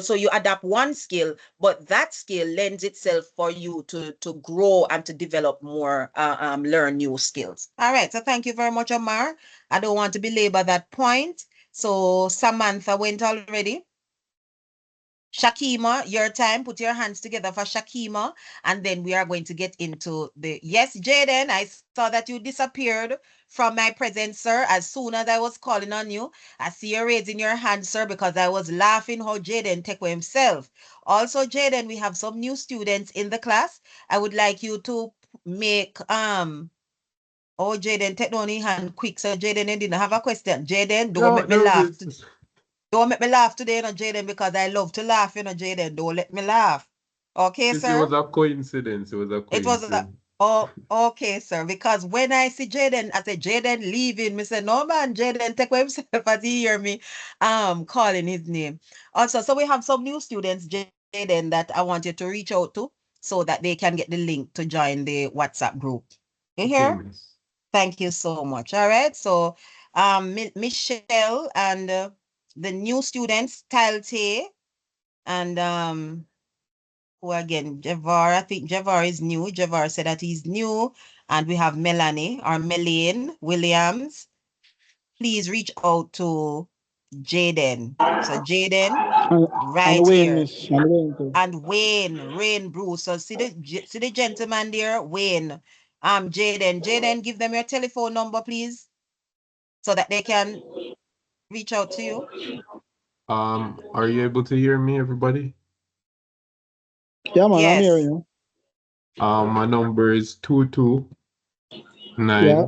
so you adapt one skill, but that skill lends itself for you to grow and to develop more, learn new skills. All right. So thank you very much, Omar. I don't want to belabor that point. So Samantha went already. Shakima, your time. Put your hands together for Shakima. And then we are going to get into yes, Jaden, I saw that you disappeared from my presence, sir. As soon as I was calling on you, I see you raising your hand, sir, because I was laughing how Jaden take away himself. Also, Jaden, we have some new students in the class. I would like you to make, Jaden, take down your hand quick. So Jaden, you didn't have a question. Jaden, don't make me laugh. Don't make me laugh today, Jaden, because I love to laugh, Jaden. Don't let me laugh. Okay, sir? It was a coincidence. It was okay, sir. Because when I see Jaden, I say, Jaden leaving. Me say, no, man, Jaden take away himself as he hear me calling his name. Also, so we have some new students, Jaden, that I want you to reach out to so that they can get the link to join the WhatsApp group. You hear? Thank you so much. All right. So Michelle and the new students, Talte and who again, Javar. I think Javar is new. Javar said that he's new. And we have Melanie or Melaine Williams. Please reach out to Jaden. So Jaden, right and Wayne, here. miss. And Wayne too. And Wayne Bruce. So see the gentleman there, Wayne. Jaden, give them your telephone number, please, so that they can reach out to you. Are you able to hear me, everybody? Yeah, man, I'm hearing Yes. you. My number is 229 Yeah.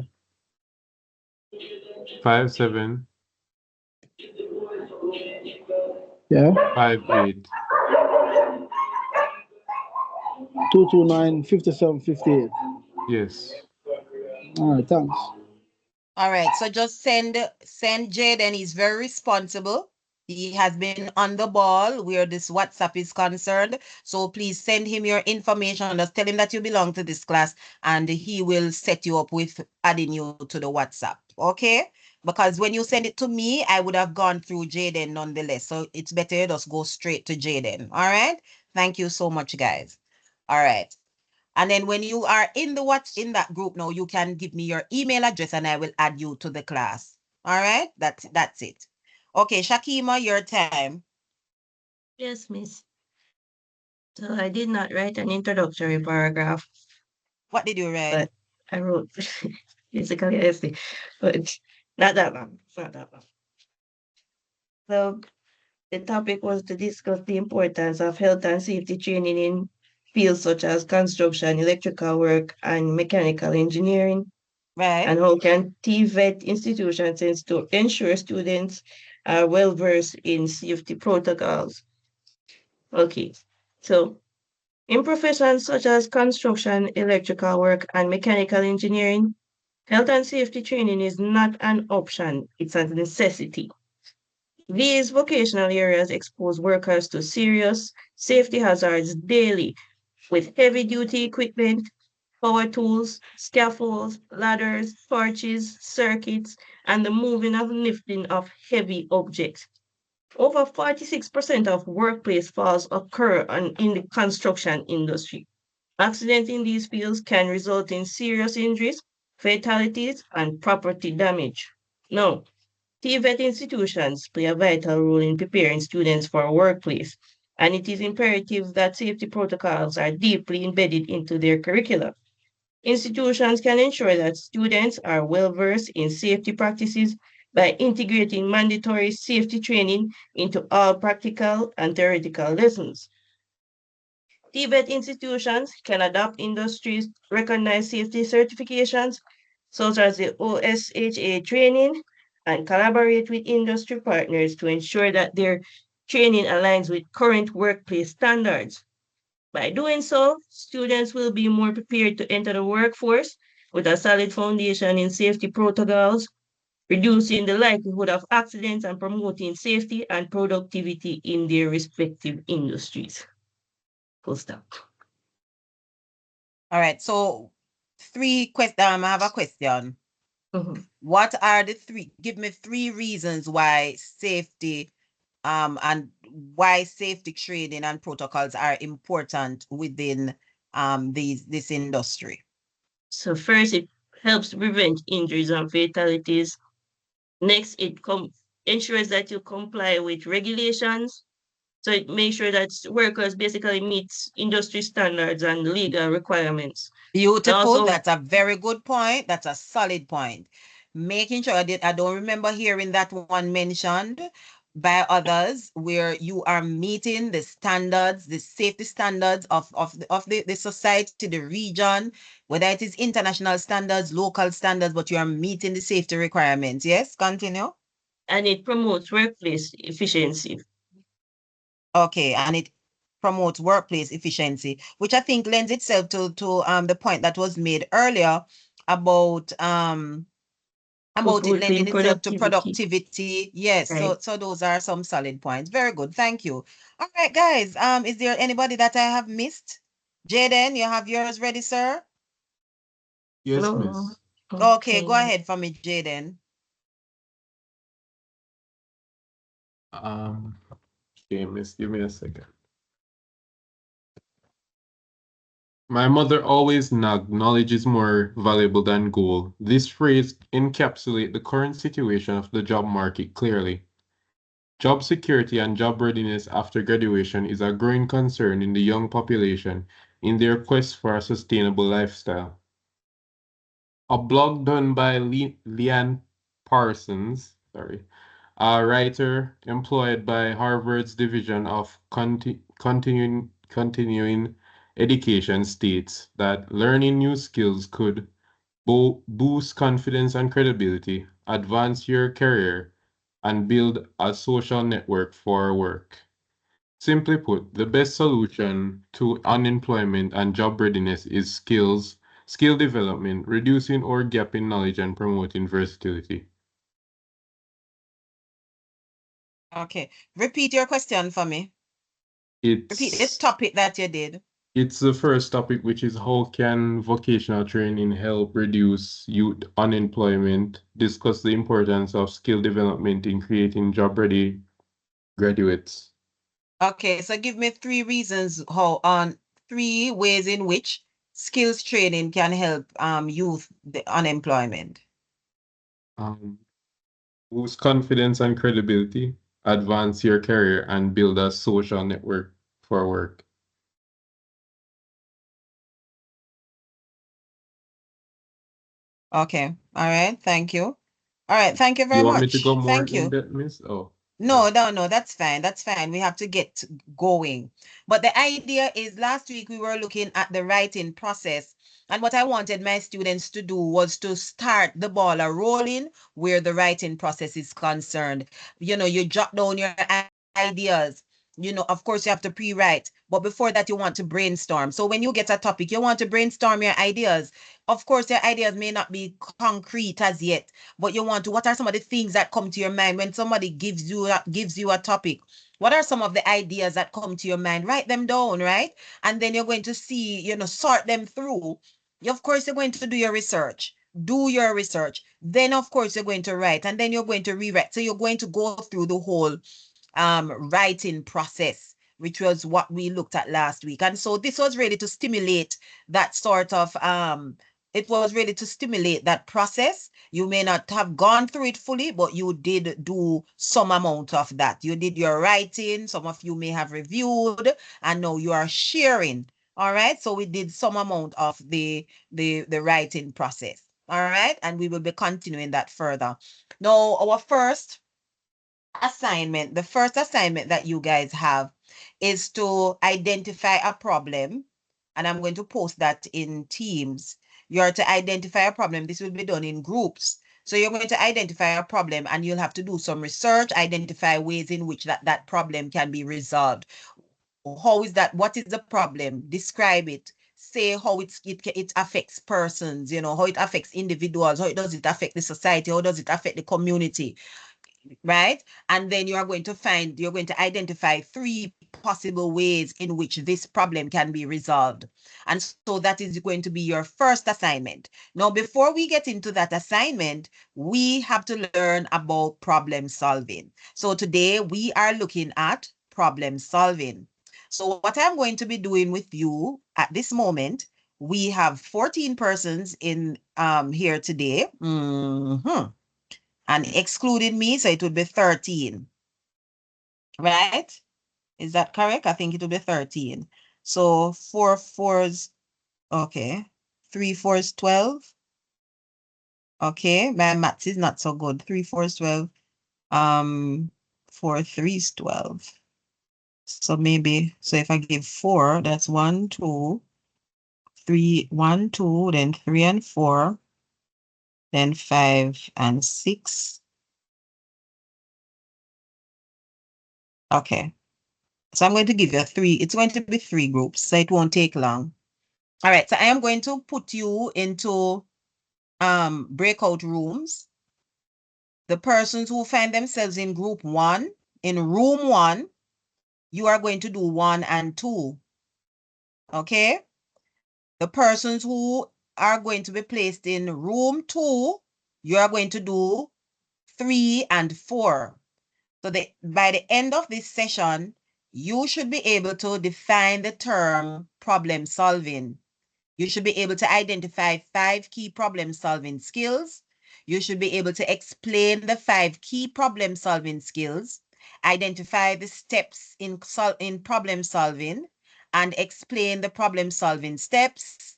57 Yeah. 58. 229 57 58. Yes. All right, thanks. All right. So just send Jaden. He's very responsible. He has been on the ball where this WhatsApp is concerned. So please send him your information. Just tell him that you belong to this class and he will set you up with adding you to the WhatsApp. Okay? Because when you send it to me, I would have gone through Jaden nonetheless. So it's better you just go straight to Jaden. All right? Thank you so much, guys. All right. And then when you are in that group now, you can give me your email address and I will add you to the class. All right? That's it. Okay, Shakima, your time. Yes, miss. So I did not write an introductory paragraph, What did you write? but I wrote basically essay, but not that long. It's not that long. So the topic was to discuss the importance of health and safety training in fields such as construction, electrical work, and mechanical engineering. Right. And how can TVET institutions ensure students are well versed in safety protocols? Okay, so In professions such as construction, electrical work, and mechanical engineering, health and safety training is not an option, it's a necessity. These vocational areas expose workers to serious safety hazards daily with heavy duty equipment, power tools, scaffolds, ladders, torches, circuits, and the moving and lifting of heavy objects. Over 46% of workplace falls occur in the construction industry. Accidents in these fields can result in serious injuries, fatalities, and property damage. Now, TVET institutions play a vital role in preparing students for a workplace, and it is imperative that safety protocols are deeply embedded into their curricula. Institutions can ensure that students are well versed in safety practices by integrating mandatory safety training into all practical and theoretical lessons. TVET institutions can adopt industries recognized safety certifications, such as the OSHA training, and collaborate with industry partners to ensure that their training aligns with current workplace standards. By doing so, students will be more prepared to enter the workforce with a solid foundation in safety protocols, reducing the likelihood of accidents and promoting safety and productivity in their respective industries. Full stop. All right. So I have a question. Mhm. What are give me 3 reasons why safety and why safety training and protocols are important within this industry. So first, it helps prevent injuries and fatalities. Next, it ensures that you comply with regulations. So it makes sure that workers basically meet industry standards and legal requirements. Beautiful. Also, That's a very good point. That's a solid point. Making sure I don't remember hearing that one mentioned by others where you are meeting the standards, the safety standards of the society, the region, whether it is international standards, local standards, but you are meeting the safety requirements. Yes, continue. and it promotes workplace efficiency. Okay, and it promotes workplace efficiency, which I think lends itself to the point that was made earlier about it lending itself to productivity. Yes, Right. so those are some solid points. Very good, thank you. All right, guys. Is there anybody that I have missed? Jaden, you have yours ready, sir? Yes, No. miss. Okay, go ahead for me, Jaden. Okay, miss, give me a second. My mother always nagged, knowledge is more valuable than gold. This phrase encapsulates the current situation of the job market clearly. Job security and job readiness after graduation is a growing concern in the young population in their quest for a sustainable lifestyle. A blog done by Leanne Parsons, a writer employed by Harvard's Division of Continuing Education, states that learning new skills could boost confidence and credibility, advance your career, and build a social network for work. Simply put, the best solution to unemployment and job readiness is skill development, reducing our gap in knowledge and promoting versatility. Okay, repeat your question for me. Repeat this It's topic that you did. it's the first topic, which is how can vocational training help reduce youth unemployment, discuss the importance of skill development in creating job-ready graduates. Okay, so give me 3 reasons how on 3 ways in which skills training can help youth the unemployment. Um, Boost confidence and credibility, advance your career, and build a social network for work. Okay, all right, thank you. All right, thank you very You want me to go much. more Thank in you. depth, miss? Oh, No, that's fine. That's fine. We have to get going. But the idea is last week we were looking at the writing process. And what I wanted my students to do was to start the ball a rolling where the writing process is concerned. You jot down your ideas. you know, of course you have to pre-write, but before that you want to brainstorm. So when you get a topic, you want to brainstorm your ideas. Of course, your ideas may not be concrete as yet, but you want to, what are some of the things that come to your mind when somebody gives you a topic? What are some of the ideas that come to your mind? Write them down, right? And then you're going to see, you know, sort them through. Of course, you're going to do your research. Do your research. Then, of course, you're going to write, and then you're going to rewrite. So you're going to go through the whole writing process, which was what we looked at last week. And so this was really to stimulate that sort of it was really to stimulate that process. You may not have gone through it fully, but you did do some amount of that. You did your writing. Some of you may have reviewed, and now you are sharing. All right. So we did some amount of the writing process. All right. And we will be continuing that further. Now, our first assignment, the first assignment that you guys have is to identify a problem. And I'm going to post that in Teams. You're to identify a problem. This will be done in groups. So you're going to identify a problem and you'll have to do some research, identify ways in which that problem can be resolved. How is that? What is the problem? Describe it. Say how it affects persons, you know, how it affects individuals, how does it affect the society, how does it affect the community, right? And then you're going to identify 3 possible ways in which this problem can be resolved. And so that is going to be your first assignment. Now, before we get into that assignment, we have to learn about problem solving. So today we are looking at problem solving. So what I'm going to be doing with you at this moment, we have 14 persons in here today. And excluding me, so it would be 13. Right? Is that correct? I think it would be 13. So 4 4s, okay. 3 4s, 12. Okay, my maths is not so good. 3 4s, 12. 4 3s, 12. So maybe, so if I give 4, that's 1, 2, 3, 1, 2, then 3 and 4, then 5 and 6. Okay. So I'm going to give you 3. It's going to be 3 groups, so it won't take long. All right, so I am going to put you into breakout rooms. The persons who find themselves in group 1, in room 1, you are going to do 1 and 2. Okay? The persons who are going to be placed in room 2, you are going to do 3 and 4. So by the end of this session, you should be able to define the term problem solving. You should be able to identify 5 key problem solving skills. You should be able to explain the 5 key problem solving skills, identify the steps in problem solving, and explain the problem solving steps.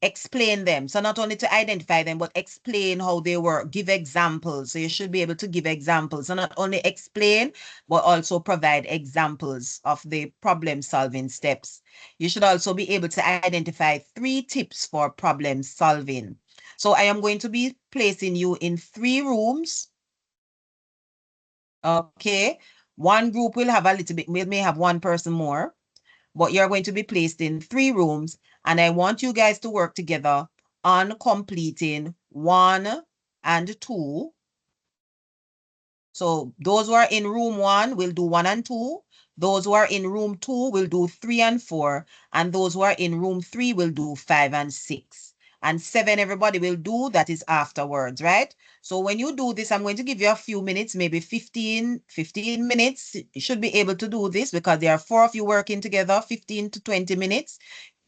Explain them. So not only to identify them, but explain how they work, give examples. So you should be able to give examples. So not only explain, but also provide examples of the problem solving steps. You should also be able to identify 3 tips for problem solving. So I am going to be placing you in 3 rooms. Okay. One group will have a little bit, may have 1 person more, but you're going to be placed in 3 rooms. And I want you guys to work together on completing 1 and 2. So those who are in room 1 will do 1 and 2. Those who are in room 2 will do 3 and 4. And those who are in room 3 will do 5 and 6. And 7 everybody will do, that is afterwards, right? So when you do this, I'm going to give you a few minutes, maybe 15 minutes. You should be able to do this because there are 4 of you working together, 15 to 20 minutes.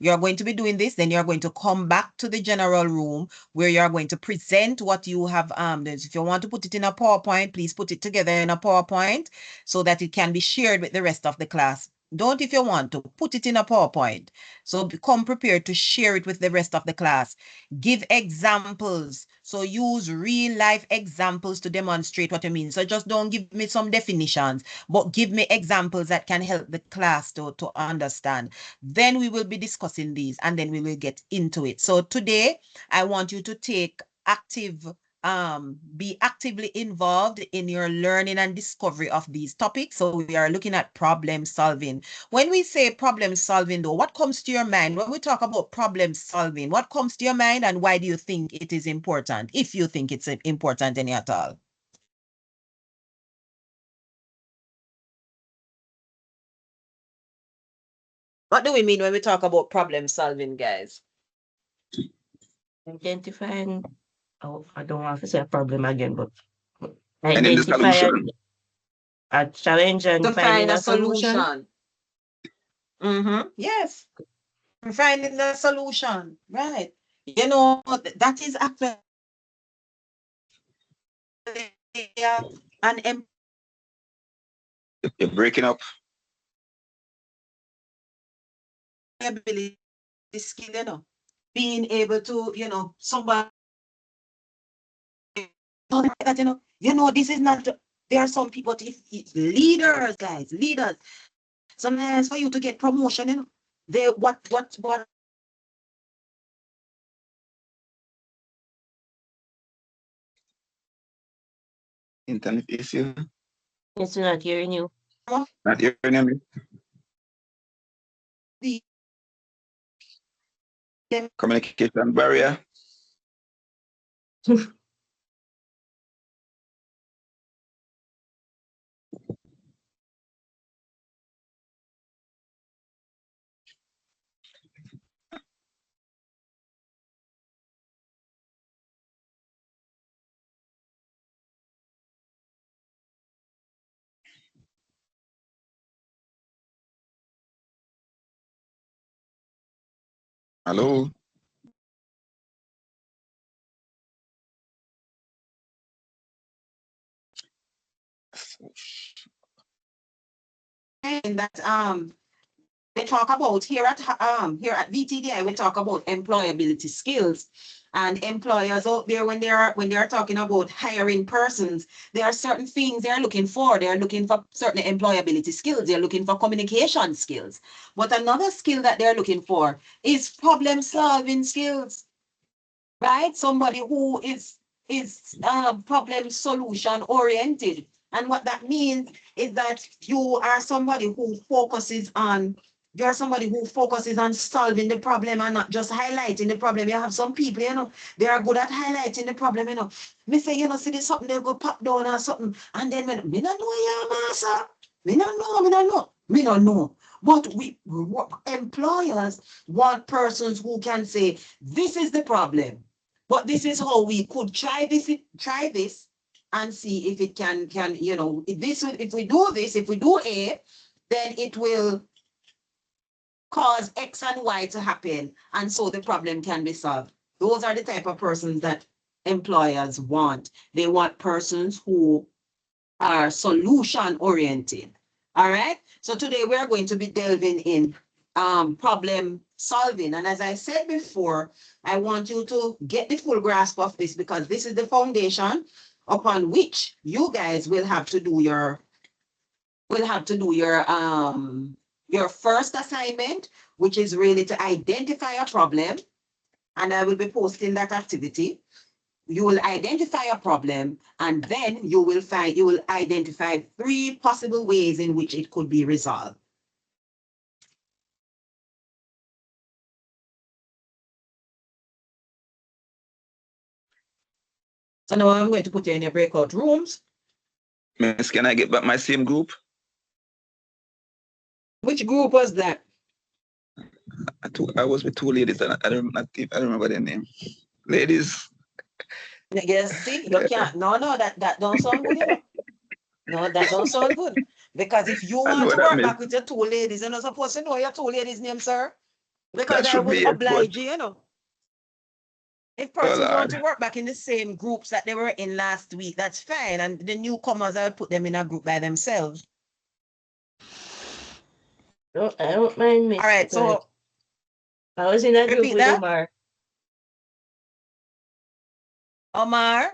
You're going to be doing this, then you're going to come back to the general room where you're going to present what you have. If you want to put it in a PowerPoint, please put it together in a PowerPoint so that it can be shared with the rest of the class. Don't, if you want to, put it in a PowerPoint. So become prepared to share it with the rest of the class. Give examples. So use real life examples to demonstrate what you mean. So just don't give me some definitions, but give me examples that can help the class to understand. Then we will be discussing these and then we will get into it. So today I want you to take active be actively involved in your learning and discovery of these topics. So we are looking at problem solving. When we say problem solving, though, what comes to your mind when we talk about problem solving? What comes to your mind, and why do you think it is important, if you think it's important any at all? What do we mean when we talk about problem solving, guys? Identifying, oh, I don't want to say a problem again, but And in the identify solution. a challenge and To finding find a a solution. solution. Yes. Finding the solution. Right. You know, that is actually an You're breaking up. ability skill, you know, being able to, you know, somebody that, you know, this is not, there are some people, it's leaders, guys, leaders. Sometimes for you to get promotion, you know, they, what, Internet issue. It's not hearing you. Not hearing me. the Communication barrier. Hello. and that they talk about here at VTDI, we talk about employability skills. And employers out there, when they are talking about hiring persons, there are certain things they're looking for. They're looking for certain employability skills. They're looking for communication skills. But another skill that they're looking for is problem solving skills, right? Somebody who is problem solution oriented. And what that means is that you are somebody who focuses on you're somebody who focuses on solving the problem and not just highlighting the problem. You have some people, you know, they are good at highlighting the problem, you know. Me say, you know, see this something, they go pop down or something. And then me don't know your master. Me don't know. Me don't know. But employers want persons who can say, this is the problem. But this is how we could try this and see if it can, you know, if we do this, if we do A, then it will cause X and Y to happen. And so the problem can be solved. Those are the type of persons that employers want. They want persons who are solution oriented. All right. So today we're going to be delving in problem solving. And as I said before, I want you to get the full grasp of this, because this is the foundation upon which you guys will have to do your first assignment, which is really to identify a problem. And I will be posting that activity. You will identify a problem, and then you will identify 3 possible ways in which it could be resolved. So now I'm going to put you in your breakout rooms. Miss, can I get back my same group? Which group was that? I was with 2 ladies, and I don't remember their name. Ladies. Yes, see, you can't. No, that don't sound good, you know. No, that don't sound good. Because if you want to work back with your 2 ladies, you're not supposed to know your 2 ladies' names, sir. Because I will oblige you, you know. If persons want to work back in the same groups that they were in last week, that's fine. And the newcomers, I'll put them in a group by themselves. No, I don't mind, Miss. All right, so I was in a group with Omar. Omar?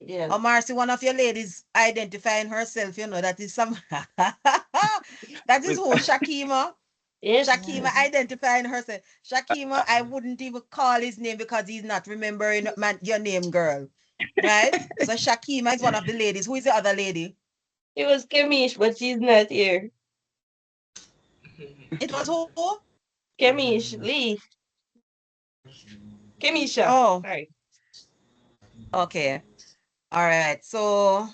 Yeah. Omar, see one of your ladies identifying herself, you know, that is some that is who, Shakima. Yes. Shakima identifying herself. Shakima, I wouldn't even call his name because he's not remembering your name, girl. right? So Shakima is one of the ladies. Who is the other lady? It was Kemish, but she's not here. It was who? Kemish, Lee. Kemisha. Oh, Sorry. okay. All right. So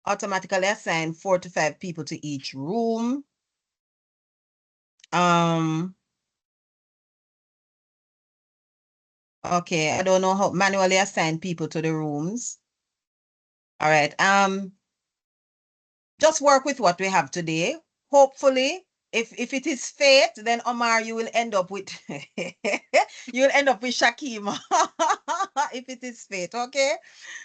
automatically assign 4 to 5 people to each room. Okay, I don't know how manually assign people to the rooms. All right. Just work with what we have today. Hopefully, if it is fate, then Omar, you will end up with you'll end up with Shakima. If it is fate, okay?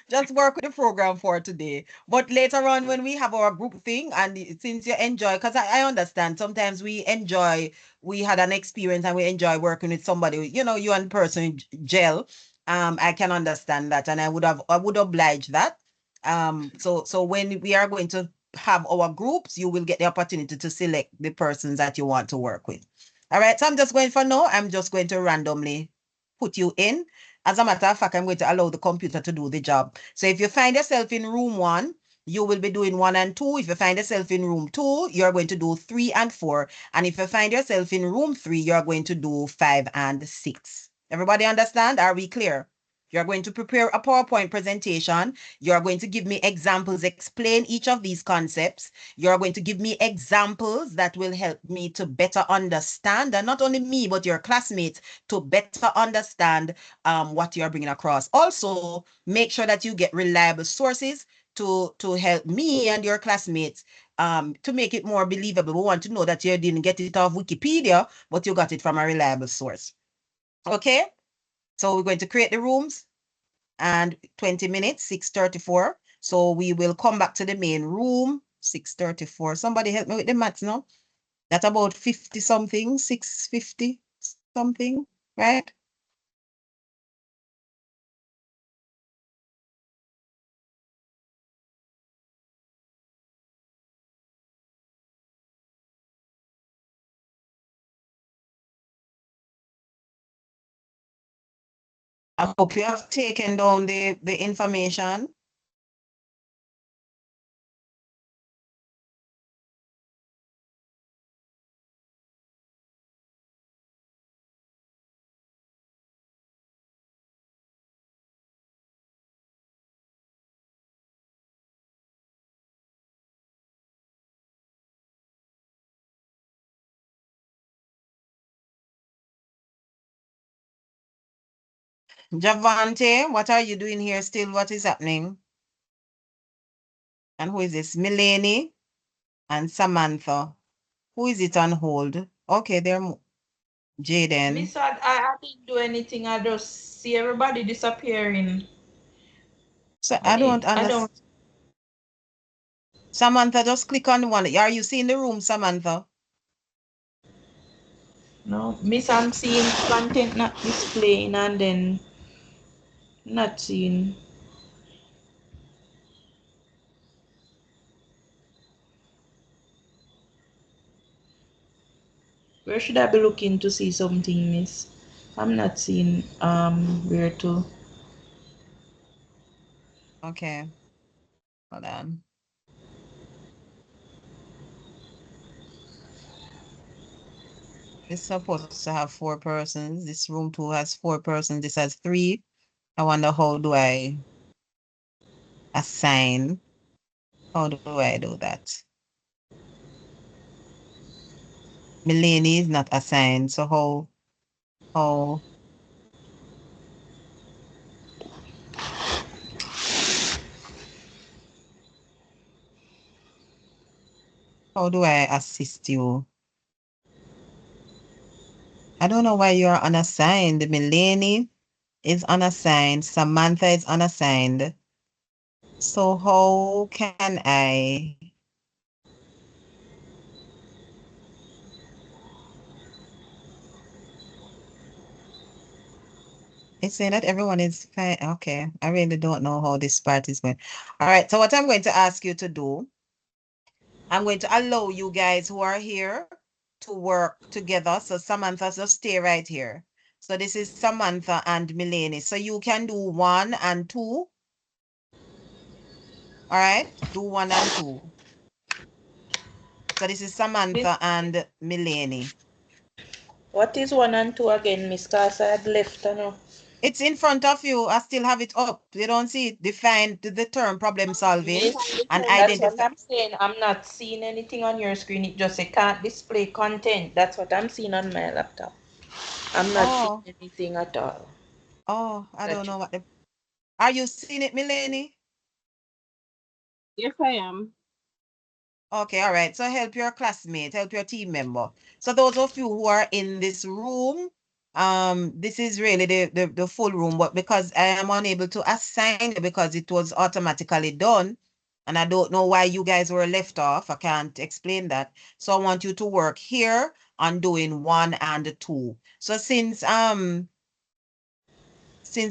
Just work with the program for today. But later on, when we have our group thing, and since you enjoy, because I understand sometimes we had an experience and we enjoy working with somebody, you and person gel. I can understand that, and I would oblige that. So when we are going to have our groups, you will get the opportunity to select the persons that you want to work with. All right, so I'm just going for now. I'm just going to randomly put you in. As a matter of fact, I'm going to allow the computer to do the job. So if you find yourself in room 1, you will be doing 1 and 2. If you find yourself in room 2, you're going to do 3 and 4. And if you find yourself in room 3, you're going to do 5 and 6. Everybody understand? Are we clear? You're going to prepare a PowerPoint presentation. You're going to give me examples, explain each of these concepts. You're going to give me examples that will help me to better understand, and not only me, but your classmates to better understand what you're bringing across. Also, make sure that you get reliable sources to help me and your classmates to make it more believable. We want to know that you didn't get it off Wikipedia, but you got it from a reliable source. Okay? So we're going to create the rooms and 20 minutes, 6:34. So we will come back to the main room, 6:34. Somebody help me with the maths now. That's about 50 something, 650 something, right? I hope you have taken down the information. Javante, what are you doing here still? What is happening? And who is this? Milani and Samantha. Who is it on hold? Okay, they're Jaden. Miss, I didn't do anything. I just see everybody disappearing. So I don't I understand. don't. Samantha, just click on the one. Are you seeing the room, Samantha? No, Miss, I'm seeing content not displaying and then not seeing. Where should I be looking to see something, Miss? I'm not seeing where to. Okay, hold on. It's supposed to have 4 persons. This room 2 has 4 persons. This has 3. I wonder how do I assign? How do I do that? Milani is not assigned. So how how do I assist you? I don't know why you're unassigned. Milani is unassigned. Samantha is unassigned. So how can I? It's saying that everyone is fine. Okay, I really don't know how this part is going. All right, so what I'm going to ask you to do, I'm going to allow you guys who are here to work together. So Samantha, just stay right here. So this is Samantha and Milene. So you can do 1 and 2. All right, do 1 and 2. So this is Samantha and Milene. What is 1 and 2 again, Miss? Cause I had left, I know. It's in front of you. I still have it up. You don't see it. Define the term problem solving and That's what identify. I'm saying. I'm not seeing anything on your screen. It just say can't display content. That's what I'm seeing on my laptop. I'm not Oh, seeing anything at all. oh, I That don't you- know what the. Are you seeing it, Milene? Yes, I am. Okay, all right. So help your classmate, help your team member. So those of you who are in this room, this is really the full room, but because I am unable to assign it because it was automatically done, and I don't know why you guys were left off. I can't explain that. So I want you to work here on doing 1 and 2. So since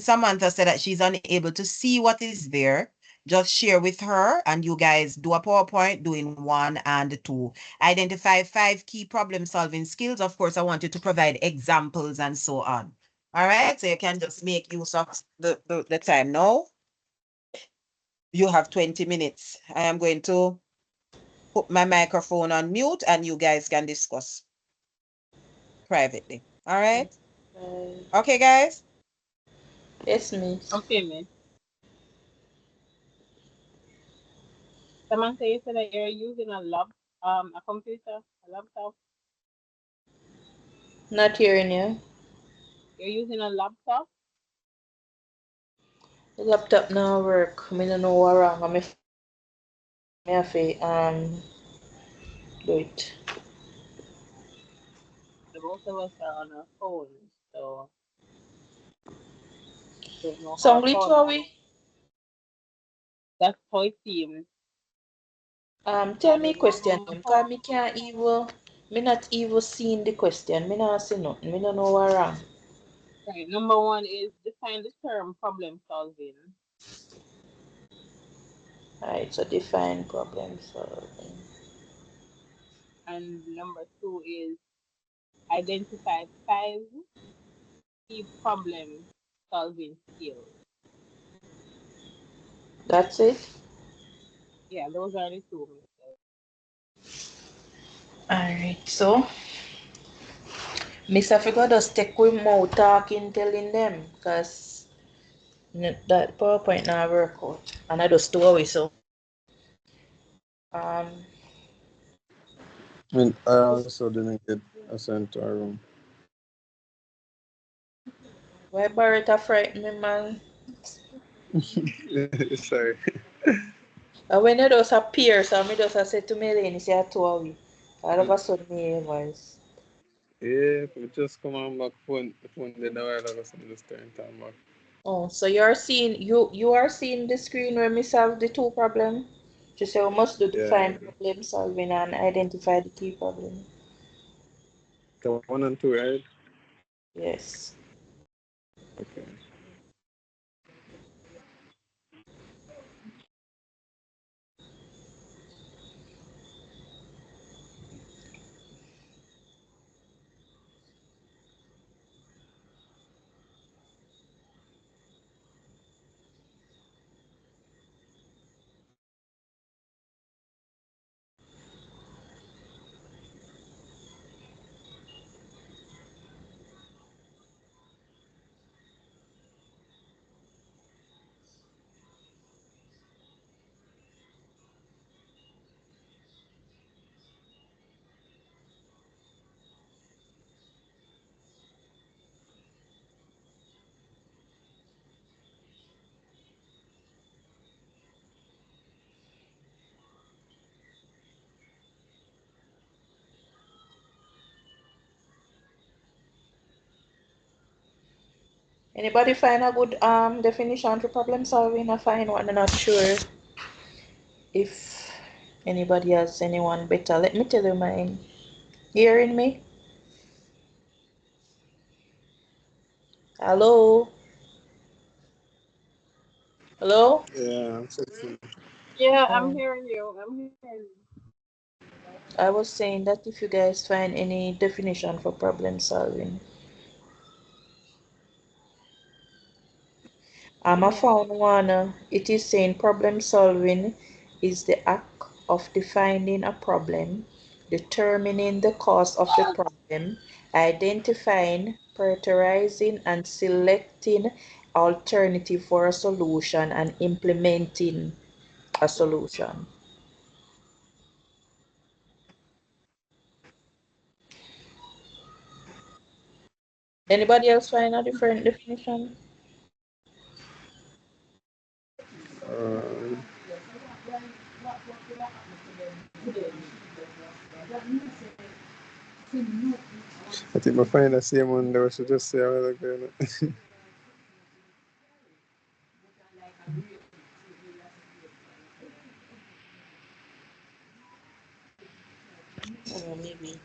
Samantha said that she's unable to see what is there, just share with her and you guys do a PowerPoint doing 1 and 2. Identify 5 key problem solving skills. Of course, I want you to provide examples and so on. All right, so you can just make use of the time now. You have 20 minutes. I am going to put my microphone on mute and you guys can discuss privately. All right? Okay, guys? Yes, Miss. Okay, miss. Samantha, you said that you're using a computer, a laptop. Not hearing you. You're using a laptop. The laptop now work. I don't know what wrong. I have to do it. The both of us are on our phones, so don't know how Some a glitch, phone. are we? That's how it seems. Tell I me don't know question, how a cause phone. me can't even, me not even seeing the question. Me not see nothing. Me don't know what wrong. Right. Number one is define the term problem solving. Alright, so define problem solving. And number two is identify 5 key problem solving skills. That's it? Yeah, those are the two, Mr. Alright, so Miss Africa just take with mouth talking telling them, cause that PowerPoint not work out. And I just throw away, so um I also didn't get assigned to our room. why Barretta frighten me, man? Sorry. And when it just appear, so me just say to Melanie, say I throw away. All of a sudden me hear voice. Yeah, we just come on back phone did a while ago, so I'm just turn time back. Oh, so you're seeing you are seeing the screen where me solve the two problem? Just say we must do Yeah. define problem solving and identify the key problem. The 1 and 2, right? Yes. Okay. Anybody find a good definition for problem solving? I find one. I'm not sure if anybody has anyone better. Let me tell you mine. Hearing me? Hello? Hello? Yeah, I'm checking. Yeah, I'm Um, hearing you. I'm hearing you. I was saying that if you guys find any definition for problem solving. I found one. It is saying problem solving is the act of defining a problem, determining the cause of the problem, identifying, prioritizing, and selecting alternative for a solution, and implementing a solution. Anybody else find a different definition? Um, I think I find the same one that we should just say a while ago. Oh, maybe.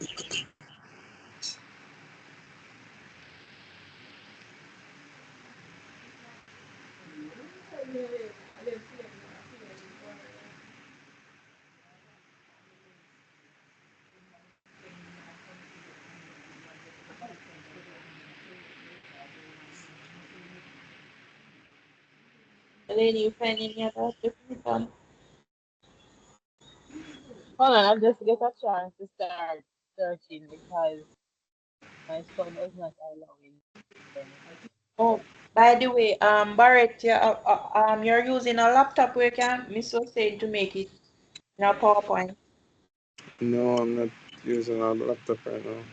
Elaine, you find any other definition? Hold on, I'll just get a chance to start searching because my son was not allowing me. Oh, by the way, Barrett, you're using a laptop where you can, Miss was saying to make it in a PowerPoint. No, I'm not using a laptop right now.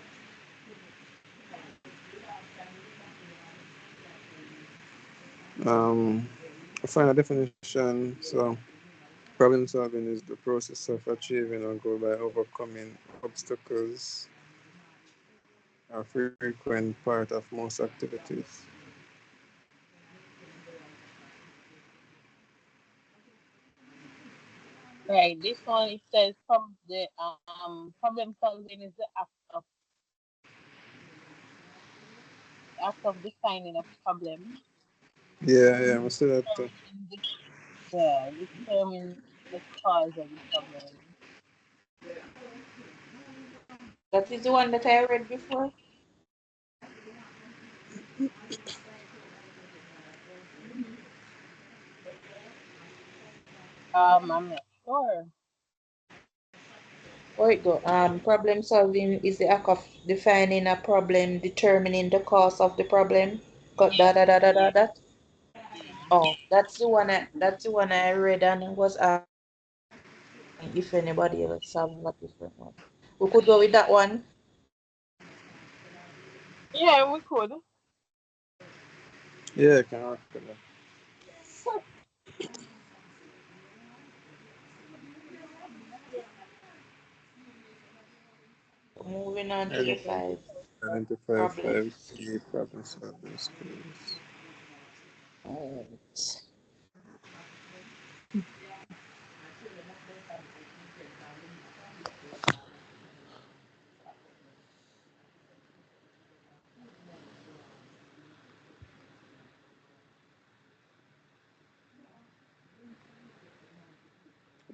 I find a definition. So, problem solving is the process of achieving a goal by overcoming obstacles, a frequent part of most activities. Right, this one it says problem solving is the act of defining a problem, Yeah, I see that too. determining the, yeah, determining the cause of the problem. That is the one that I read before. I'm not sure. Where it go? Problem solving is the act of defining a problem, determining the cause of the problem. Got Yeah, yeah, that. yeah. Oh, that's the one I read and was asking if anybody else have a different one. We could go with that one. Yeah, we could. Yeah, I can work with that. Moving on to the Identify five identify five problems. key problem solving skills. Alright.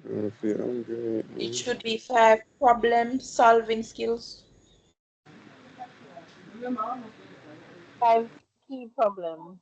Don't feel hungry right It now. should be five problem solving skills. Five key problems.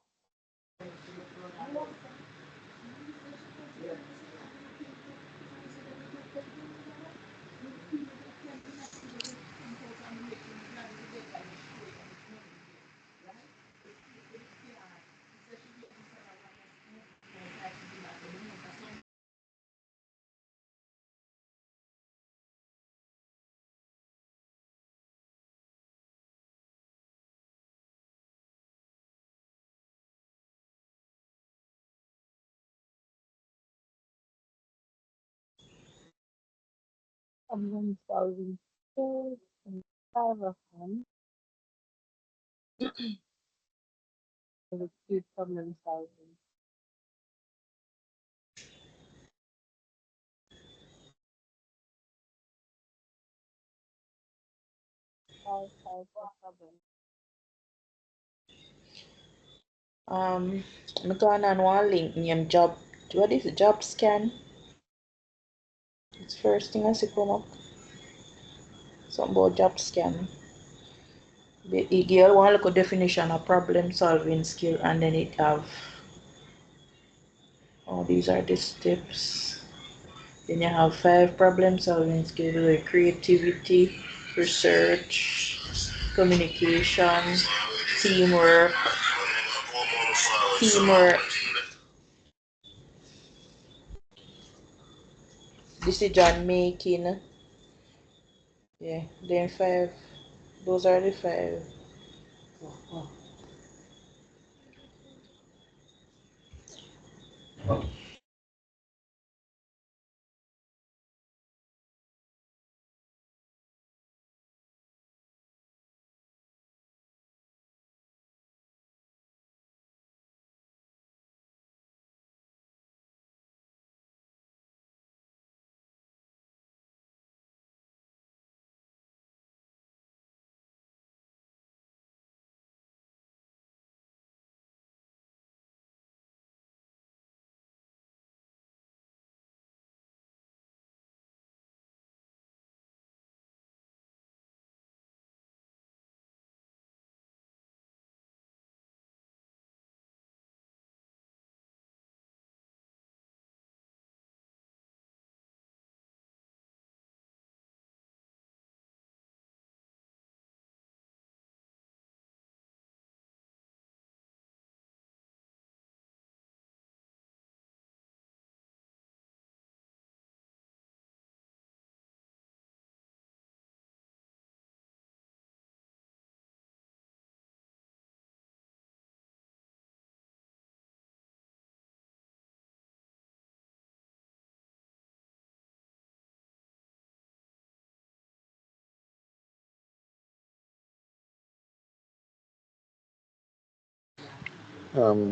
Problem solving skills. And five of them. The key problem solving. Five types of problems. I'm going on one link named job. What is it? Job scan? It's first thing I see come up. Something about job scan. It give one look definition of problem solving skill and then it have Oh, these are the steps. Then you have 5 problem solving skills like creativity, research, communication, teamwork, teamwork, decision making. Yeah, then 5. Those are the 5.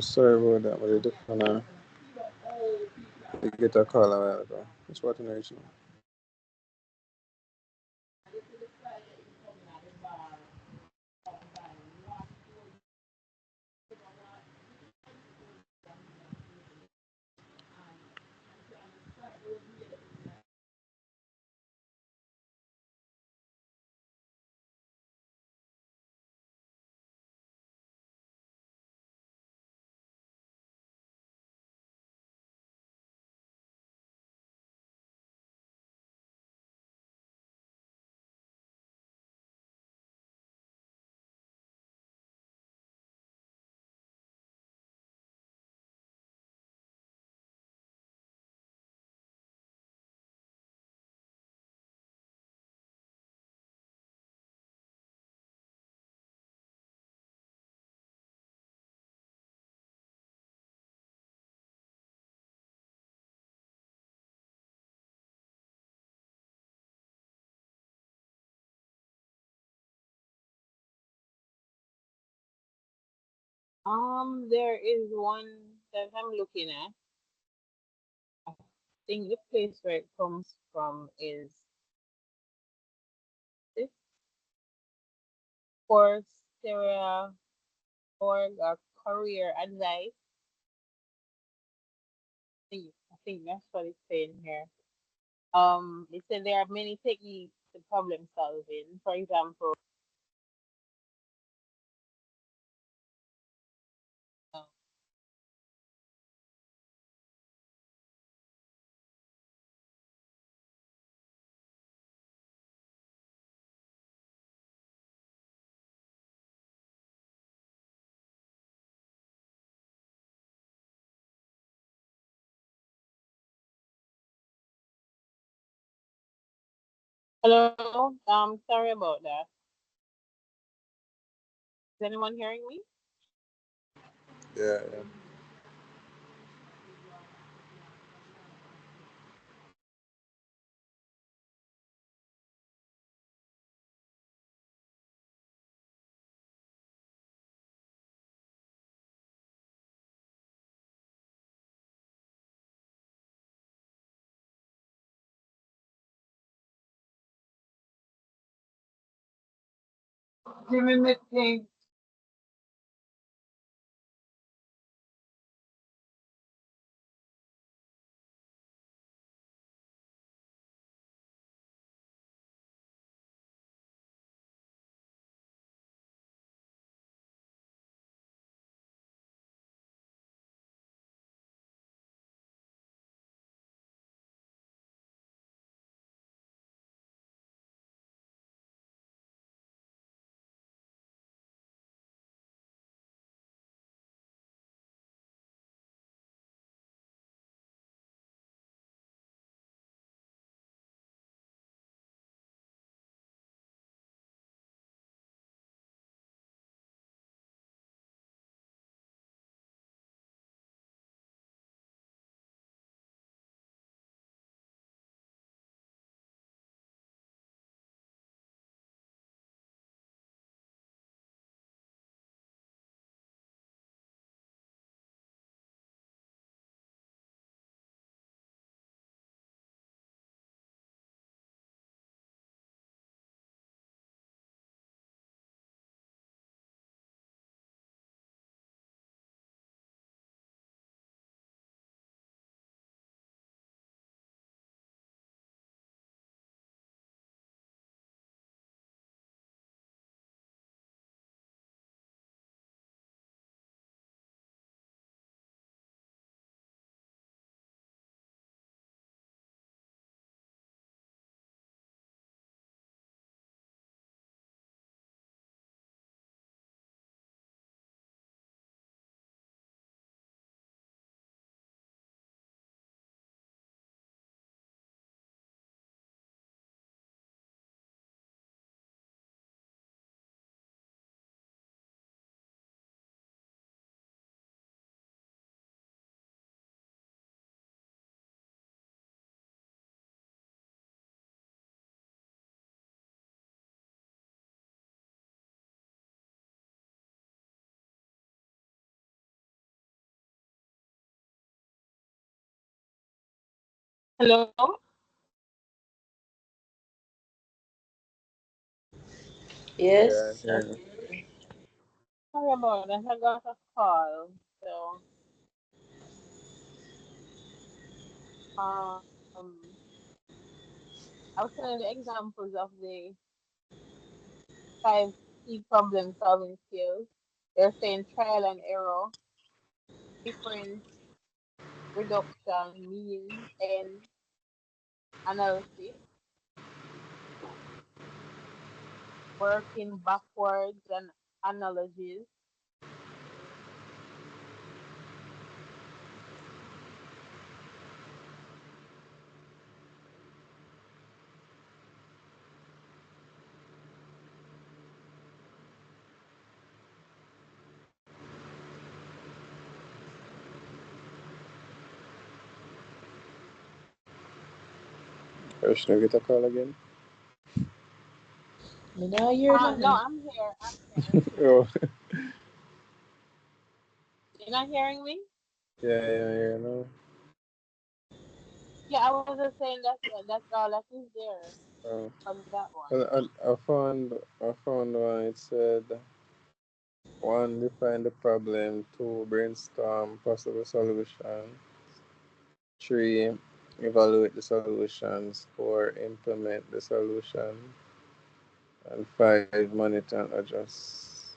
Sorry about that, but I just wanna get a call a while ago. Just want to know you. There is one that I'm looking at. I think the place where it comes from is this Coursera org or career advice. I think that's what it's saying here. It said there are many techniques to problem solving. For example, uh, hello. Sorry about that. Is anyone hearing me? Yeah, yeah. Give me the thing. Hello? Yes. Yeah. Okay. Sorry about that. I got a call. So, um, I was telling the examples of the 5 key problem solving skills. They're saying trial and error, difference, reduction, mean, and analysis, working backwards and analogies. Should I get a call again? Me now hear No, nothing. I'm here. I'm here. Oh, You're not hearing me? yeah, no. Yeah, I was just saying that's all that is there Oh. on that one. Well, I found one. It said, one, define the problem. Two, brainstorm possible solution. Three, evaluate the solutions. Four, implement the solution. And five, monitor and adjust.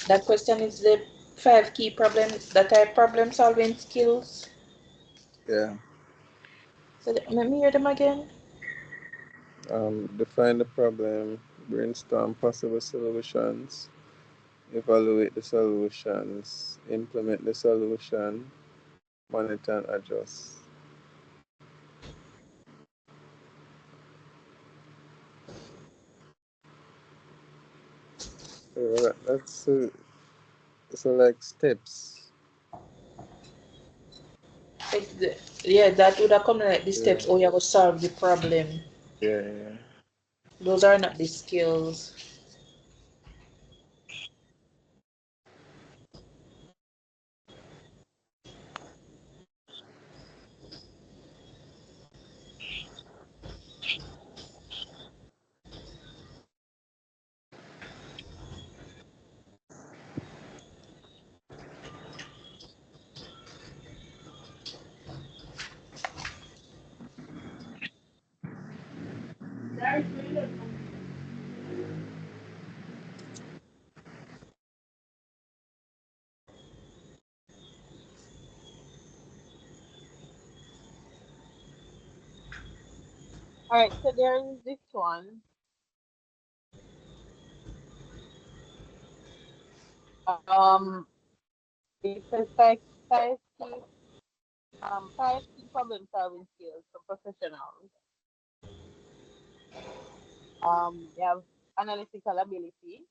That question is the 5 key problems that are problem solving skills. Yeah. So let me hear them again. Define the problem. Brainstorm possible solutions. Evaluate the solutions. Implement the solution. Monitor and adjust. That's so like steps. Yeah, that would have come like the Yeah, steps. Oh, you have to solve the problem. yeah. Those are not the skills. All right, so there is this one. Um, it says five key problem solving skills for professionals. They have analytical ability,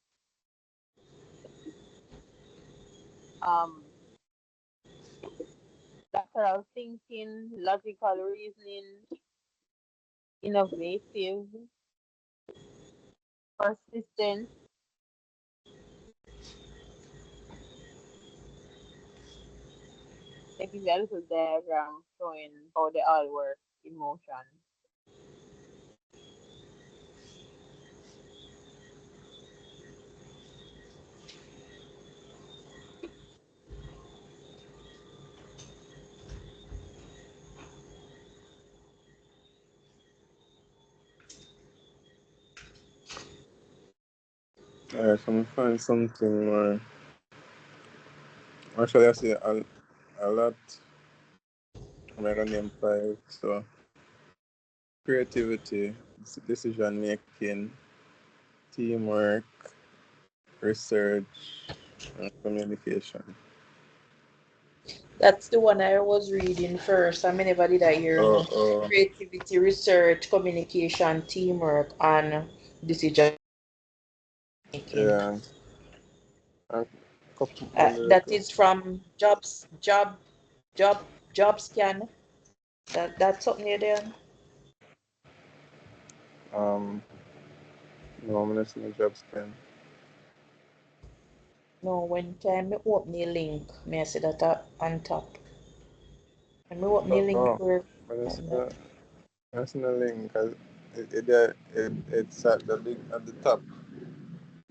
um, lateral thinking, logical reasoning, innovative, persistent. They give you a little diagram showing how they all work in motion. Alright, so I'm gonna find something more. Actually, I see a lot. I'm gonna name five. So, creativity, decision making, teamwork, research, and communication. That's the one I was reading first. I mean, never did I hear Oh, no oh, creativity, research, communication, teamwork, and decision making. yeah. A couple under That is from job, job scan. That's something you there. um No, I'm not seeing job scan. No, when time me open the link, me I see that on top. When me open the link Oh, for but open that. that's not link because it's at the link at the top.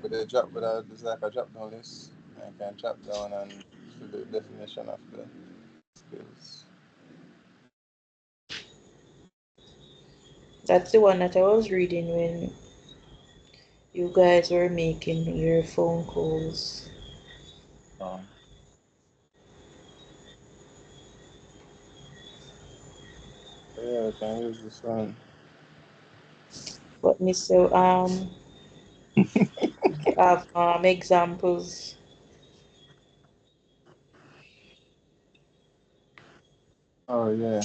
But they drop, it's like a drop down list. I can drop down and see the definition of the skills. That's the one that I was reading when you guys were making your phone calls. Um, yeah, I can use this one. But me so have examples. Oh yeah.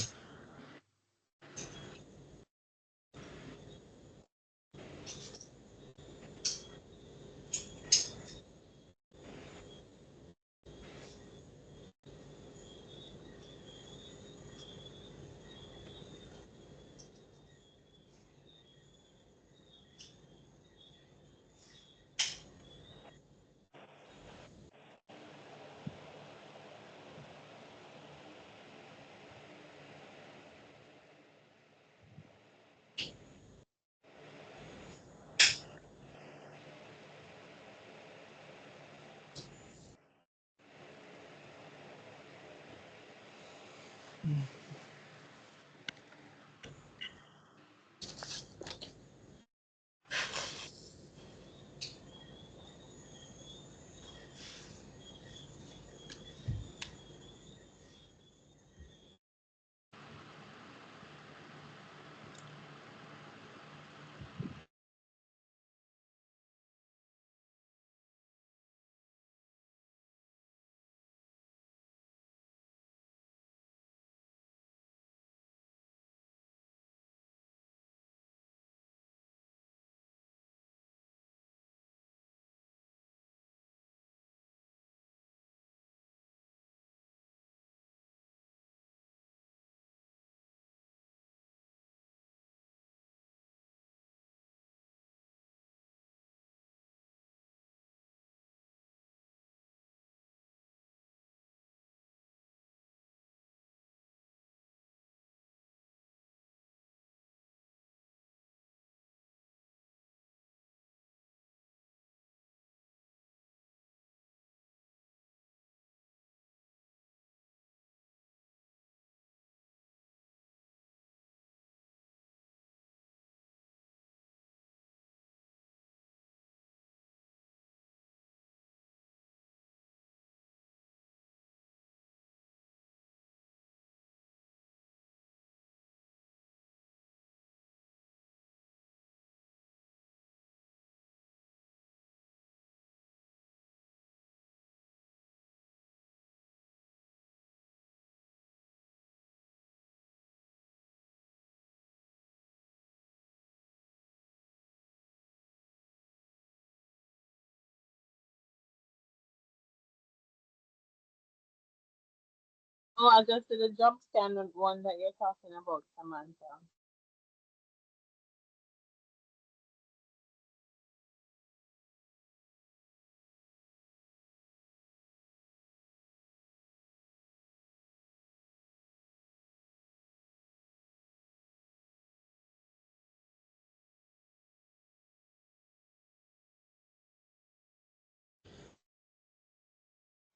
Oh, I just did a job scan one that you're talking about, Samantha.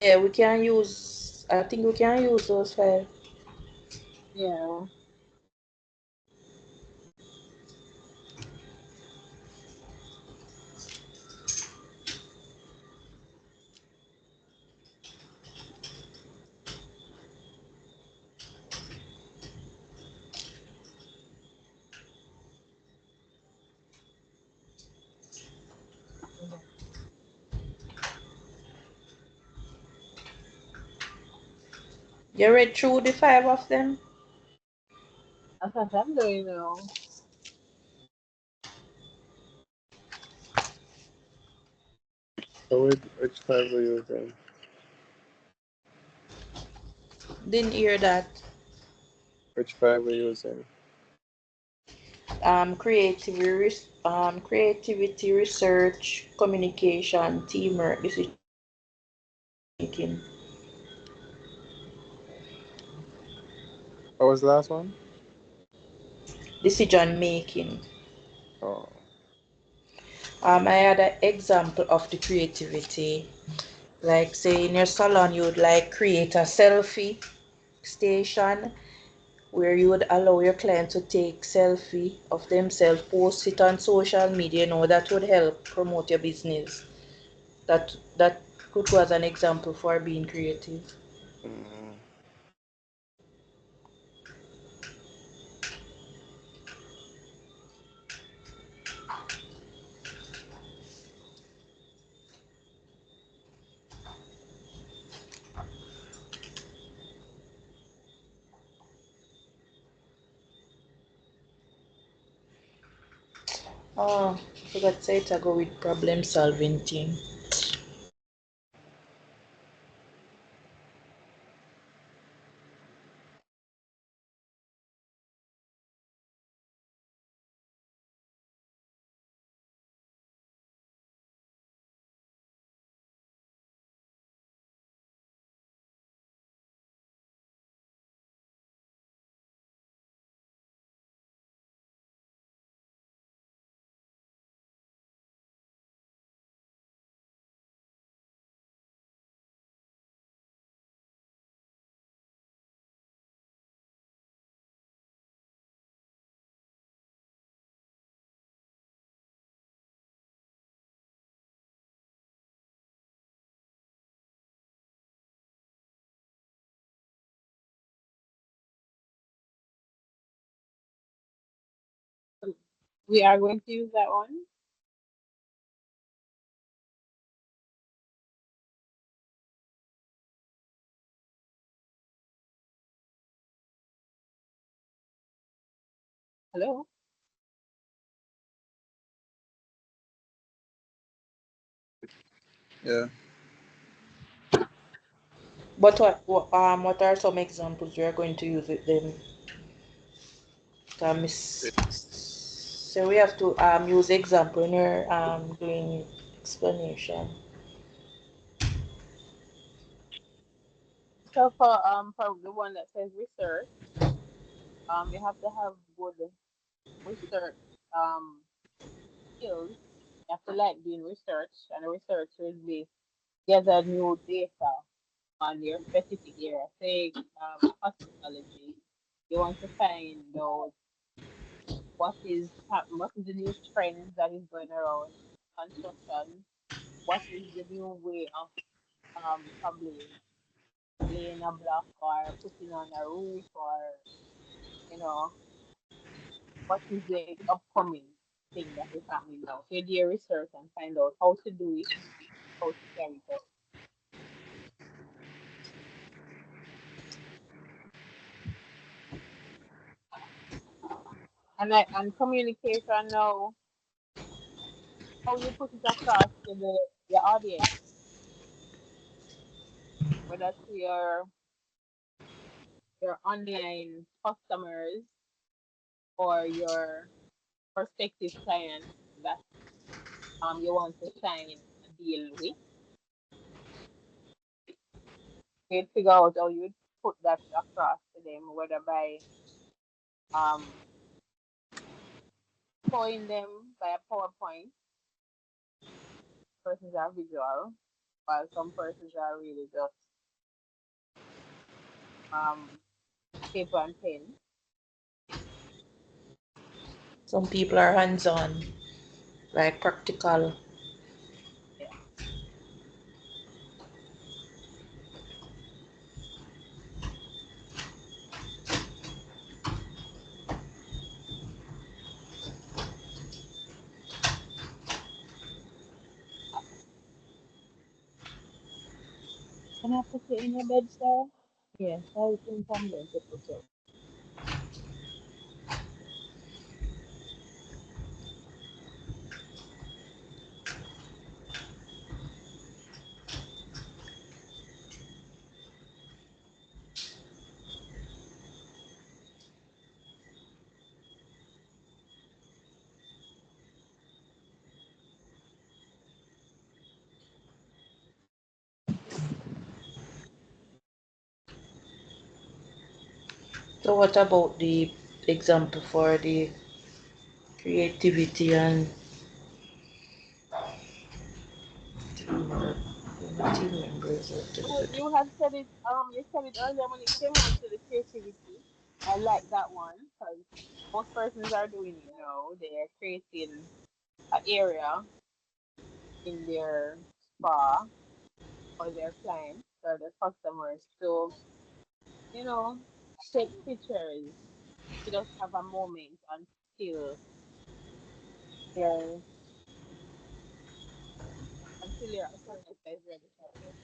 Yeah, we can use. I think we can use those files. Yeah. You read through the 5 of them? That's what I'm doing now. So which type are you using? Didn't hear that. Which five are you using? creativity, research, communication, teamwork, decision making. What was the last one? Decision making. Oh, I had an example of the creativity. Like say in your salon, you would like create a selfie station where you would allow your client to take selfie of themselves, post it on social media, that would help promote your business. That could go as an example for being creative. mm, Oh, I forgot to say it, I go with problem solving thing. We are going to use that one. Hello? yeah. But what are some examples we are going to use with them? So we have to use example in your doing explanation. So for the one that says research, you have to have good research skills. You have to like doing research, and the research will be gather new data on your specific area. Say hospitality. You want to find out what is the new trend that is going around construction. What is the new way of probably laying a block or putting on a roof, or you know what is the upcoming thing that is happening now. So you do your research and find out how to do it, how to carry it out. And communication now, how you put it across to the audience, whether to your online customers or your prospective clients that you want to sign a deal with. You'd figure out how you'd put that across to them, whether by um showing them by a PowerPoint. Persons are visual, while some persons are really just um paper and pen. Some people are hands-on, like practical. Yeah. Can I put it in your bed, sir? Yes, I think I'm going to put it. So what about the example for the creativity and teamwork? Team members. Well, you had said it. You said it earlier when it came on to the creativity. I like that one because most persons are doing it now. They are creating an area in their spa for their clients or their customers to, you know, take pictures to just have a moment until their until your appointment is ready for them.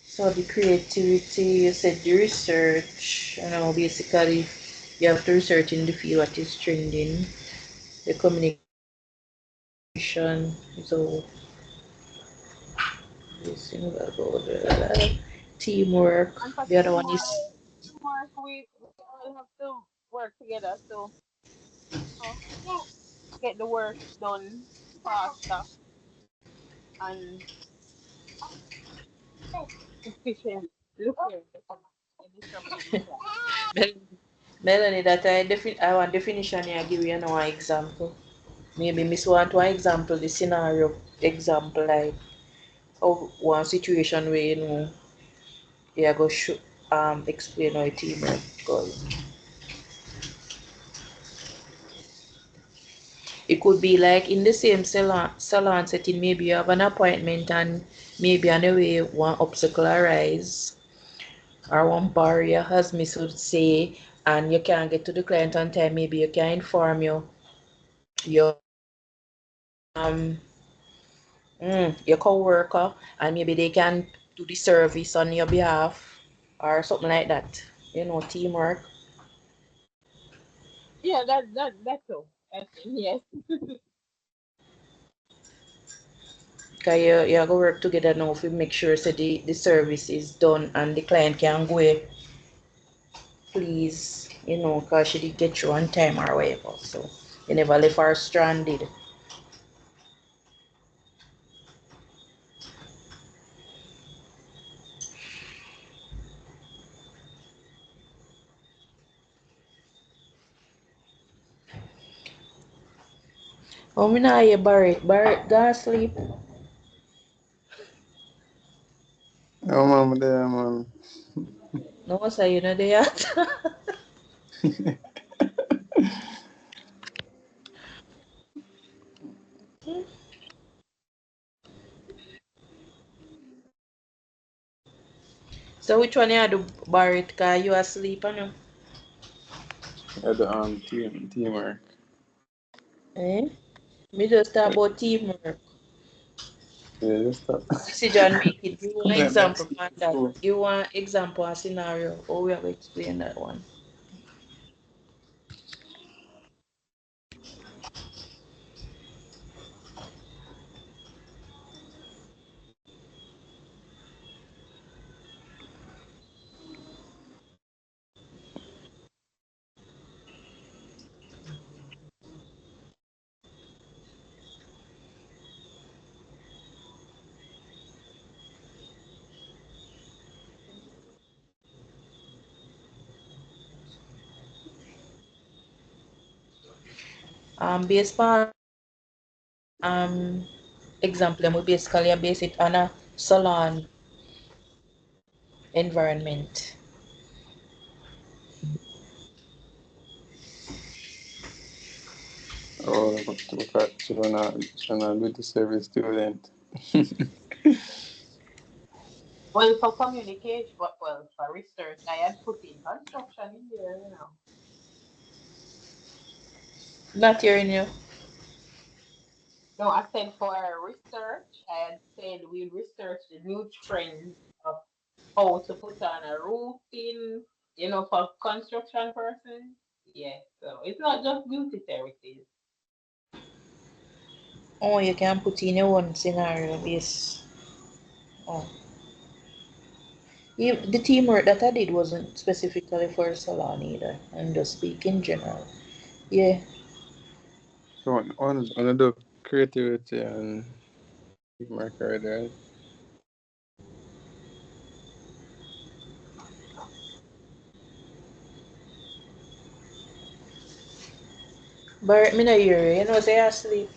So the creativity, you said the research, basically you have to research in the field what is trending, the communication, so this thing about teamwork. And for The other one is teamwork, we all have to work together to uh, get the work done faster and efficient. Look here, the disruption is like. Melanie, that I want definition I give you now an example. Maybe Miss want one example, the scenario example like how one situation where you go explain how teamwork goes. It could be like in the same salon setting, maybe you have an appointment and maybe on the way one obstacle arise or one barrier, as Miss would say, and you can't get to the client on time, maybe you can inform um your co-worker and maybe they can do the service on your behalf or something like that. Teamwork. Yeah, that's all. That's yes. Cause you go work together now to make sure so the service is done and the client can go please, cause she did get you on time or whatever. So you never left her stranded. Oh, me nah hear Barrett. Barrett, go sleep. Oh, mama, there, man. No, say you know they yet. So which one you do, Barrett? Cause you asleep, I know. Yeah, the teamwork. Eh? Me just talk about teamwork. Yeah, just stop. Decision making. Give one Let me example explain on it that. too. Give one example and scenario. How we have to explain that one. Based on example, we basically base it on a salon environment. Oh, because she wanna do the service student. Well, for communication, well, for research, I had put in construction in there. Not hearing you. No, I said for research, I had said we research the new trends of how to put on a roofing, for construction person. Yeah, so it's not just beauty therapies. Oh, you can put in your own scenario base. Oh. The teamwork that I did wasn't specifically for salon either. I'm just speaking general. Yeah. So on the creativity and teamwork right there. But me no hear you. You know, say asleep.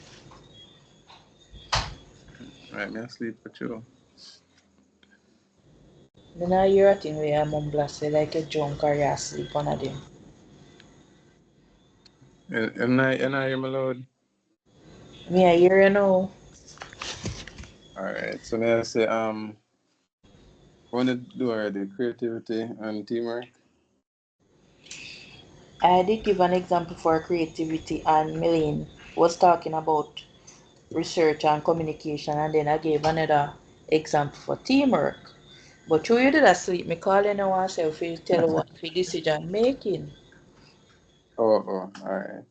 Right, me asleep for you. Me no hear a thing where you mumble say like you drunk or you asleep one of them. And I hear my loud. Me I hear you now. All right. So may I say what to do already? Creativity and teamwork. I did give an example for creativity and Milene was talking about research and communication and then I gave another example for teamwork. But you did asleep, me call you now and say if you tell you what for decision making. All right.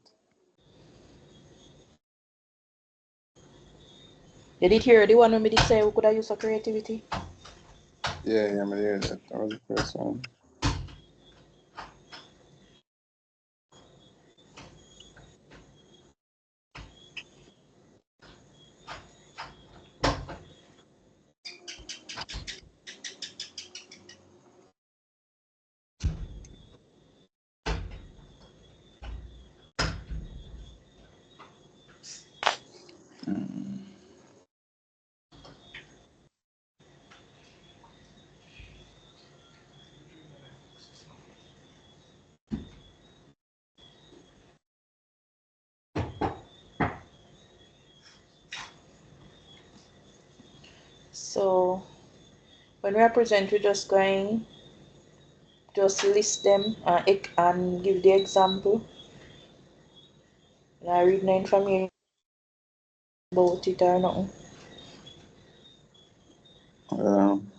You did hear the one when me did say we could have used for creativity? Yeah, I hear that. That was the first one. So when we are present, we're just going just list them and give the example. And I read no information about it or nothing. Um,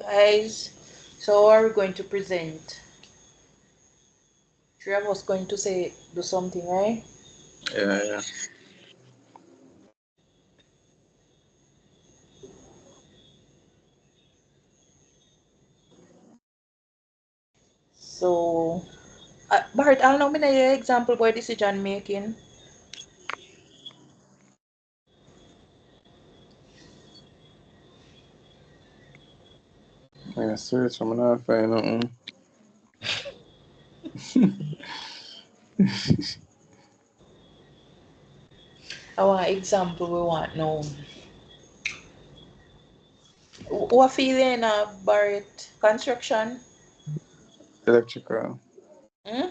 Guys, so are we going to present? Three of us going to say do something, right? Yeah. So, Bart, I'll know me an example boy decision making. Yeah, search from not find nothing. I want example we want now. What feeling Bart construction? Electrical. Hmm?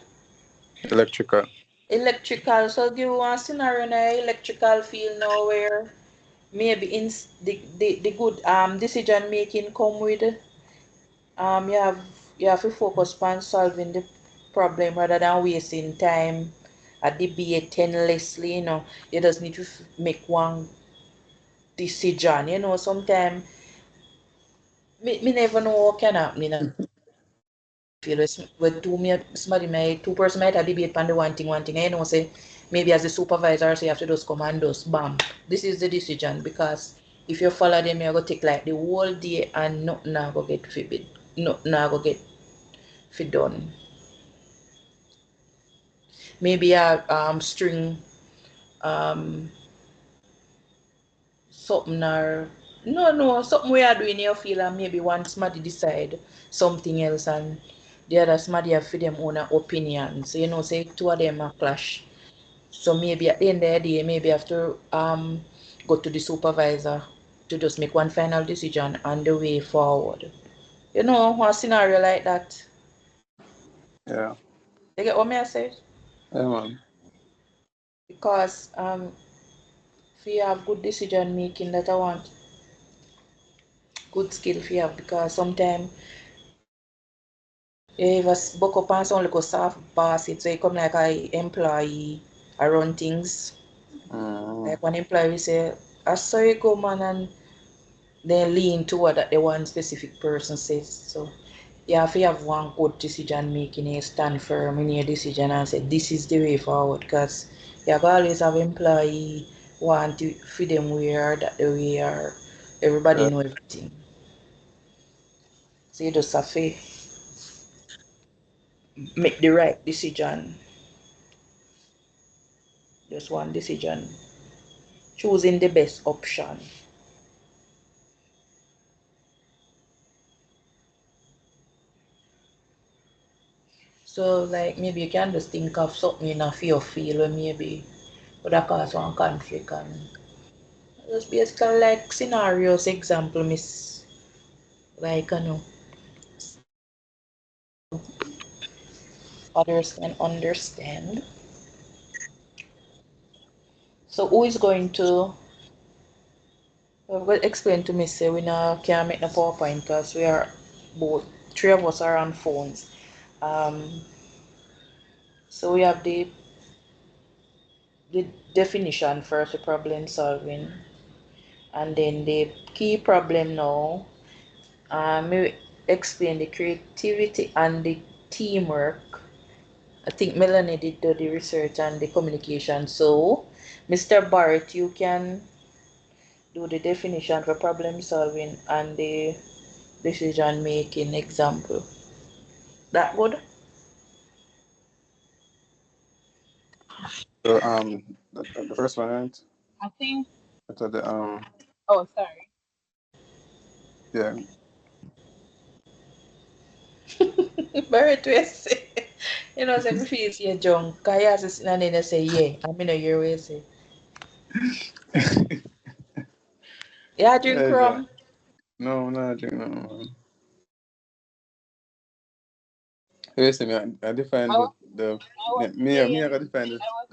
Electrical. Electrical. So give one scenario now, electrical field now where maybe in the good decision making come with you have to focus on solving the problem rather than wasting time at debate endlessly, you just need to make one decision, sometimes me never know what can happen in a field with two person might have debate on the one thing, and say maybe as a supervisor so you have to just come and just bam. This is the decision because if you follow them you're gonna take like the whole day and nothing now go get fit nothing now go get fit done. Maybe a string um something or no something we are doing you feel and maybe one somebody decide something else and the other somebody have for them own opinion, so say two of them are clash, so maybe at the end of the day maybe have to go to the supervisor to just make one final decision on the way forward, one scenario like that. Yeah. You get what me I say? Yeah, man. Because if you have good decision making that I want good skill for you have because sometimes you ever buck up on someone like a soft boss it so you come like a employee around things. Like one employee will say, I saw you go man and then lean toward that the one specific person says. So you have to have one good decision making, you stand firm in your decision and say this is the way forward because you have always have employee want to feed them where that the way are everybody Yeah. know everything. So you just have to make the right decision. Just one decision. Choosing the best option. So like maybe you can just think of something in a fear feel where maybe would have cause one conflict and just basically like scenarios example miss like others can understand. So who is going to explain to me say we now can't make the PowerPoint because we are both three of us are on phones. Um so we have the definition first the problem solving and then the key problem now. Me explain the creativity and the teamwork. I think Melanie did do the research and the communication. So, Mr. Barrett, you can do the definition for problem solving and the decision making example. That good? So the first one, right? I think. I thought the Oh, sorry. yeah. Barrett, we say, say me feel say junk. Cause you have to sit and then say yeah. I mean, your way say. Yeah, drink Yeah, John. rum. No, I'm not drink no, man. Listen, I define I was, the I was me I saying, gotta define I was,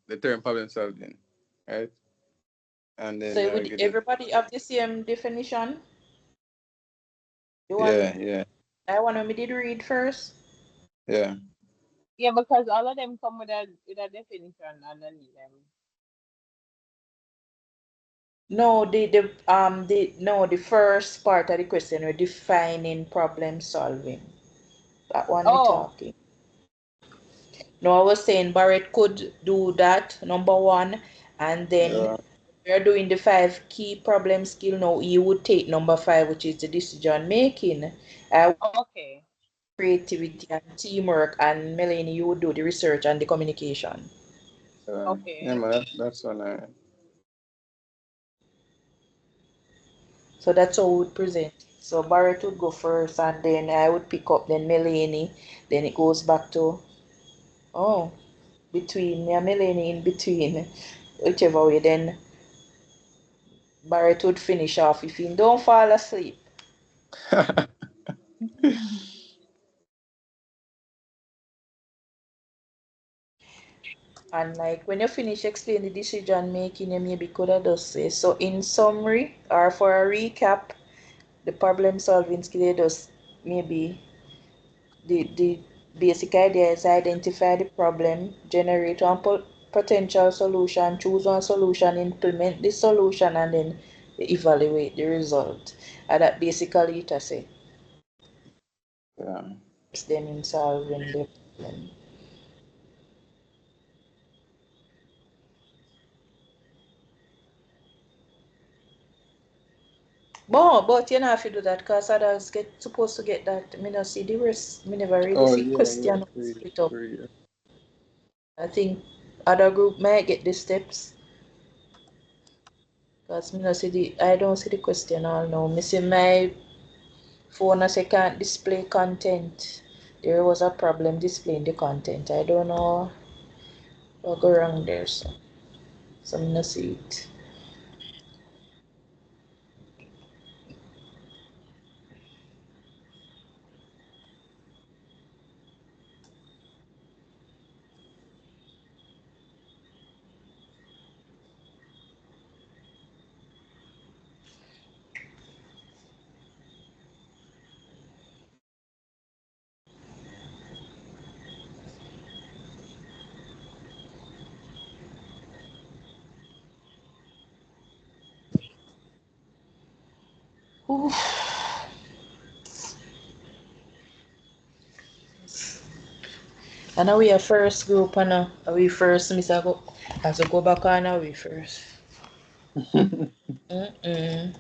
the term problem solving, right? And then So I would get it. everybody have the same definition? The one Yeah. I want me did read first. Yeah. yeah, because all of them come with a definition underneath them. No, the first part of the question, we're defining problem solving. That one we're Oh, talking. No, I was saying Barrett could do that, number one, and then Yeah. we're doing the five key problem skill. Now he would take number five, which is the decision making. I would okay. creativity and teamwork, and Melanie, you would do the research and the communication. Yeah, Okay. man, that's one. So that's how we would present. So Barrett would go first, and then I would pick up, then Melanie, then it goes back to, oh, between me and Melanie in between, whichever way, then Barrett would finish off if he don't fall asleep. And like when you finish explaining the decision making, you maybe could have just say, so in summary or for a recap, the problem solving skill you just maybe the basic idea is identify the problem, generate one potential solution, choose one solution, implement the solution, and then evaluate the result. And that basically it I say Yeah. it's them in solving the problem. But you know if you do that because others get supposed to get that. Me not see the rest. Me never really Oh see yeah, question free, split up. free. I think other group might get the steps because me not see the I don't see the question all now. Me see my phone as I can't display content. There was a problem displaying the content. I don't know what go wrong there, so me not see it. Oof. And now we are first group and we first miss a go as I go back on we first. Mm-mm.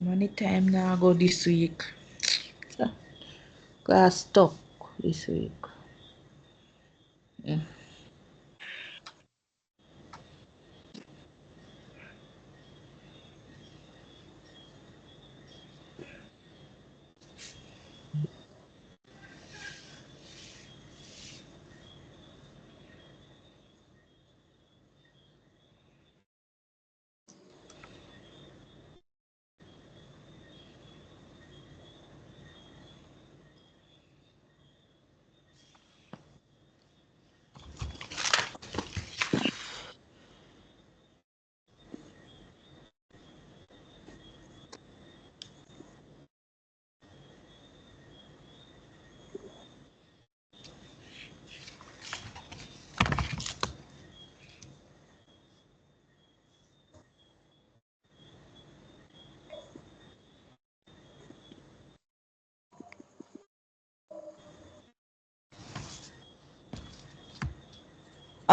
Money time now go this week. Got stuck this week. Mm.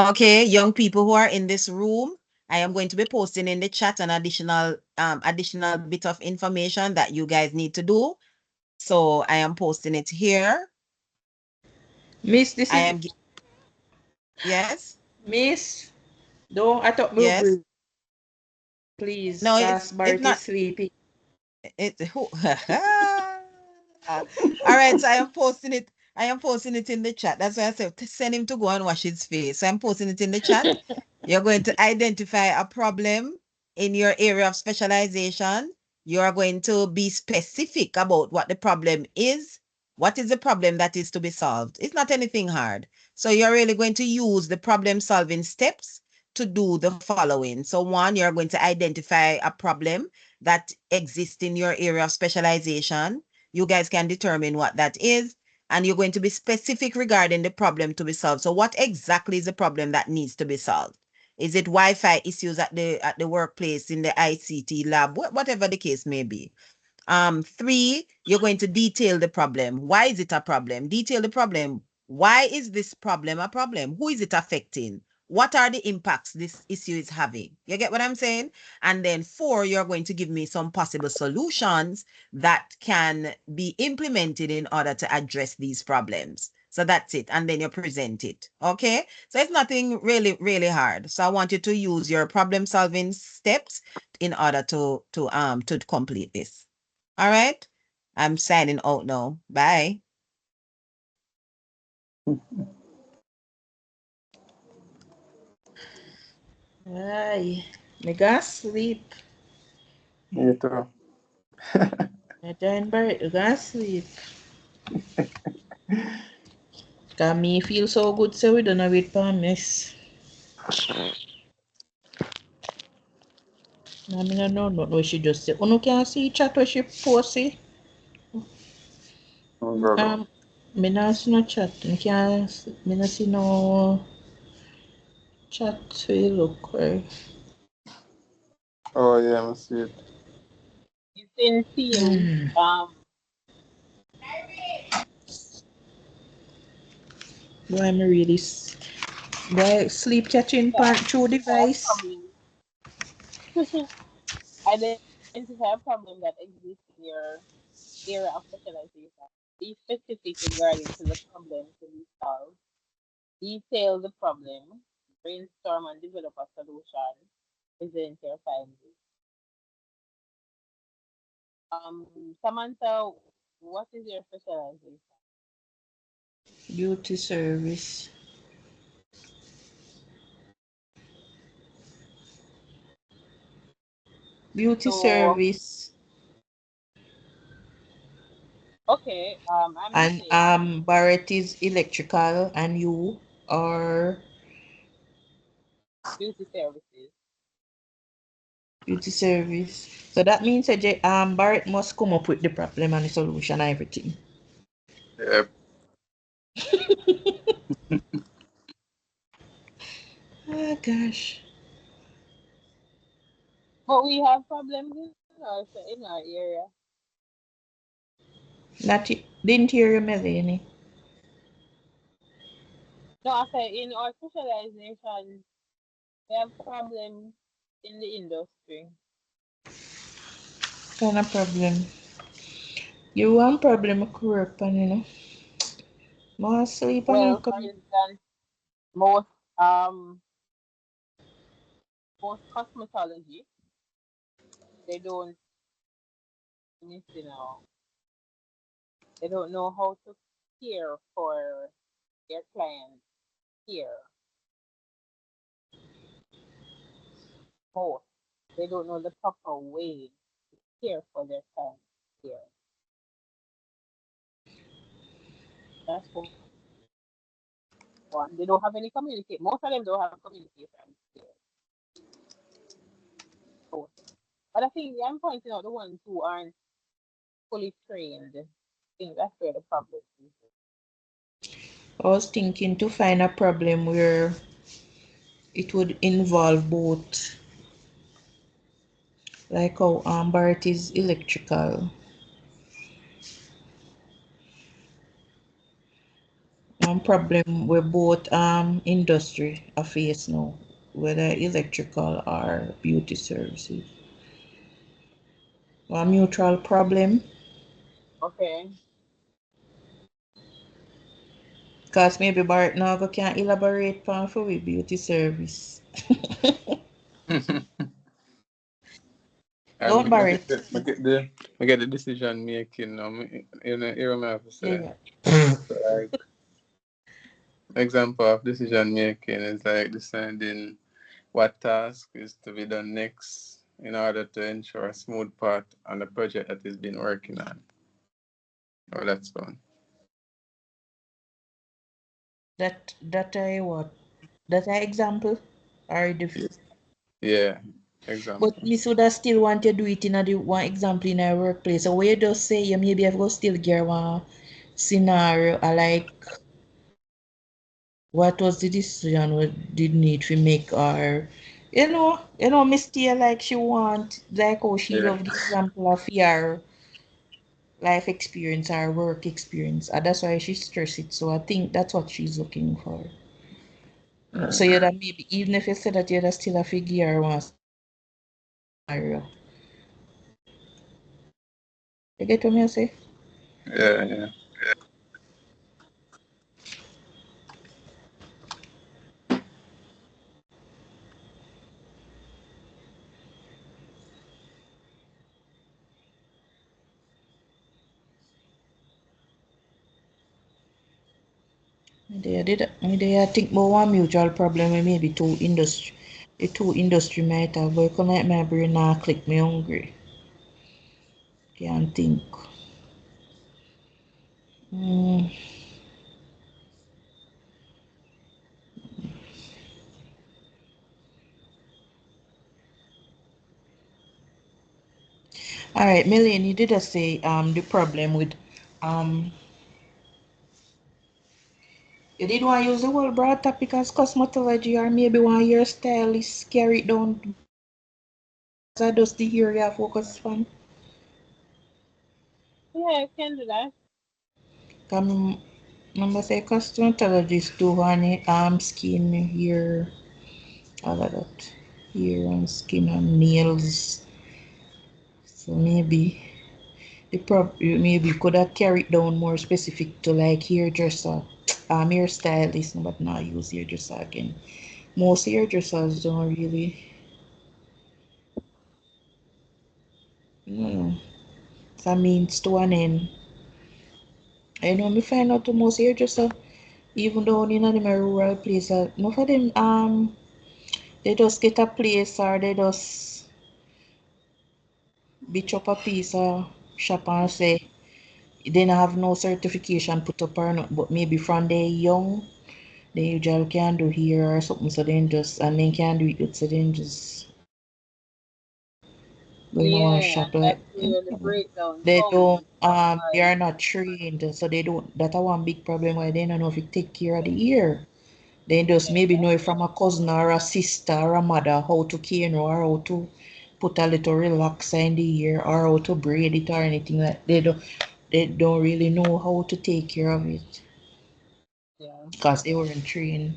Okay, young people who are in this room, I am going to be posting in the chat an additional bit of information that you guys need to do. So I am posting it here. Miss, this I is am yes. Miss. Don't I thought Yes. please, No, cause it's Bart is not. sleepy. Who? All right, so I am posting it. I am posting it in the chat. That's why I said send him to go and wash his face. So I'm posting it in the chat. You're going to identify a problem in your area of specialization. You are going to be specific about what the problem is. What is the problem that is to be solved? It's not anything hard. So you're really going to use the problem solving steps to do the following. So one, you're going to identify a problem that exists in your area of specialization. You guys can determine what that is, and you're going to be specific regarding the problem to be solved. So what exactly is the problem that needs to be solved? Is it Wi-Fi issues at the workplace, in the ICT lab, whatever the case may be? Three, you're going to detail the problem. Why is it a problem? Detail the problem. Why is this problem a problem? Who is it affecting? What are the impacts this issue is having? You get what I'm saying? And then four, you're going to give me some possible solutions that can be implemented in order to address these problems. So that's it. And then you present it. Okay. So it's nothing really, really hard. So I want you to use your problem solving steps in order to complete this. All right. I'm signing out now. Bye. Ay, me go sleep. Me too. Me join Bart, you go sleep. Cause me feel so good, so we don't know wait for miss. I mean, I don't know what she just said. Uno can see chat what she posted. Oh, brother. Me not see no chat. Me not see no chat. So you look right. Oh, yeah, I see it. It's in Teams. Boy, I'm really boy sleep catching part through device. Identify a problem that exists in your area of specialization. Be specific regarding to the problem to be solved. Detail the problem. Brainstorm and develop a solution. Present your findings. Samantha, what is your specialization? Beauty service. Beauty So, service. okay, I'm And saying Barrett is electrical and you are beauty services. beauty service. So that means that Barrett must come up with the problem and the solution and everything. Yep. Oh gosh. But we have problems in our area. Didn't hear you, Melanie. No, I said in our specialization, we have problems in the industry. Kind of problem. You want problem correct, you know. More sleep and Well, for come. instance, most um most cosmetology, they don't you know they don't know how to care for their clients here. Most they don't know the proper way to care for their clients here. That's one. They don't have any communication. Most of them don't have communication skills. So, but I think I'm pointing out the ones who aren't fully trained. I think that's where the problem is. I was thinking to find a problem where it would involve both, like how Barrett is electrical problem where both industry are face now, whether electrical or beauty services. A mutual problem, Okay. because maybe Bart now can elaborate on for we beauty service. Don't And Barrett. I get the decision making now. You know, hear what I have to say. Yeah. So, like, example of decision making is like deciding what task is to be done next in order to ensure a smooth path on the project that is being working on. Oh, that's fun. That I what? That I example or different. Yeah, example. But Miss Woulda still want to do it in a the one example in our workplace. So where you just say you maybe have to still get one scenario like what was the decision we did need to make or Miss Tia like she want like how she Yeah. love the example of her life experience or work experience. And that's why she stress it. So I think that's what she's looking for. So yeah, that maybe even if you say that you're still a figure one scenario. You get what me I say? Yeah, yeah. They I think about one mutual problem with maybe the two industry might have, but connect my brain now click me hungry. Can't think. Mm. All right, Melanie, you did say the problem with um you did want to use the whole broad topic as cosmetology or maybe one hairstylist carry it down as just the area focus from. Yeah, I can do that. Come remember say cosmetologist do one skin, hair, all of that. Hair and skin and nails. So maybe could have carried down more specific to like hairdresser, hairstylist, but not use hairdresser again. Most hairdressers don't really, no, it's a means to an end. Me find out the most hairdresser, even though in a rural place, enough of them they just get a place or they just bitch up a piece of shop and say they don't have no certification put up or not, but maybe from they young they usually can do here or something, so then just and then can do it, so then just go in one Yeah, shop and that's like where the breakdown they don't comes they because are not trained, so they don't that are one big problem why they don't know if you take care of the ear. They just yeah, maybe know that's it from a cousin or a sister or a mother how to cane or how to put a little relaxer in the ear or how to braid it or anything like they don't really know how to take care of it yeah. because they weren't trained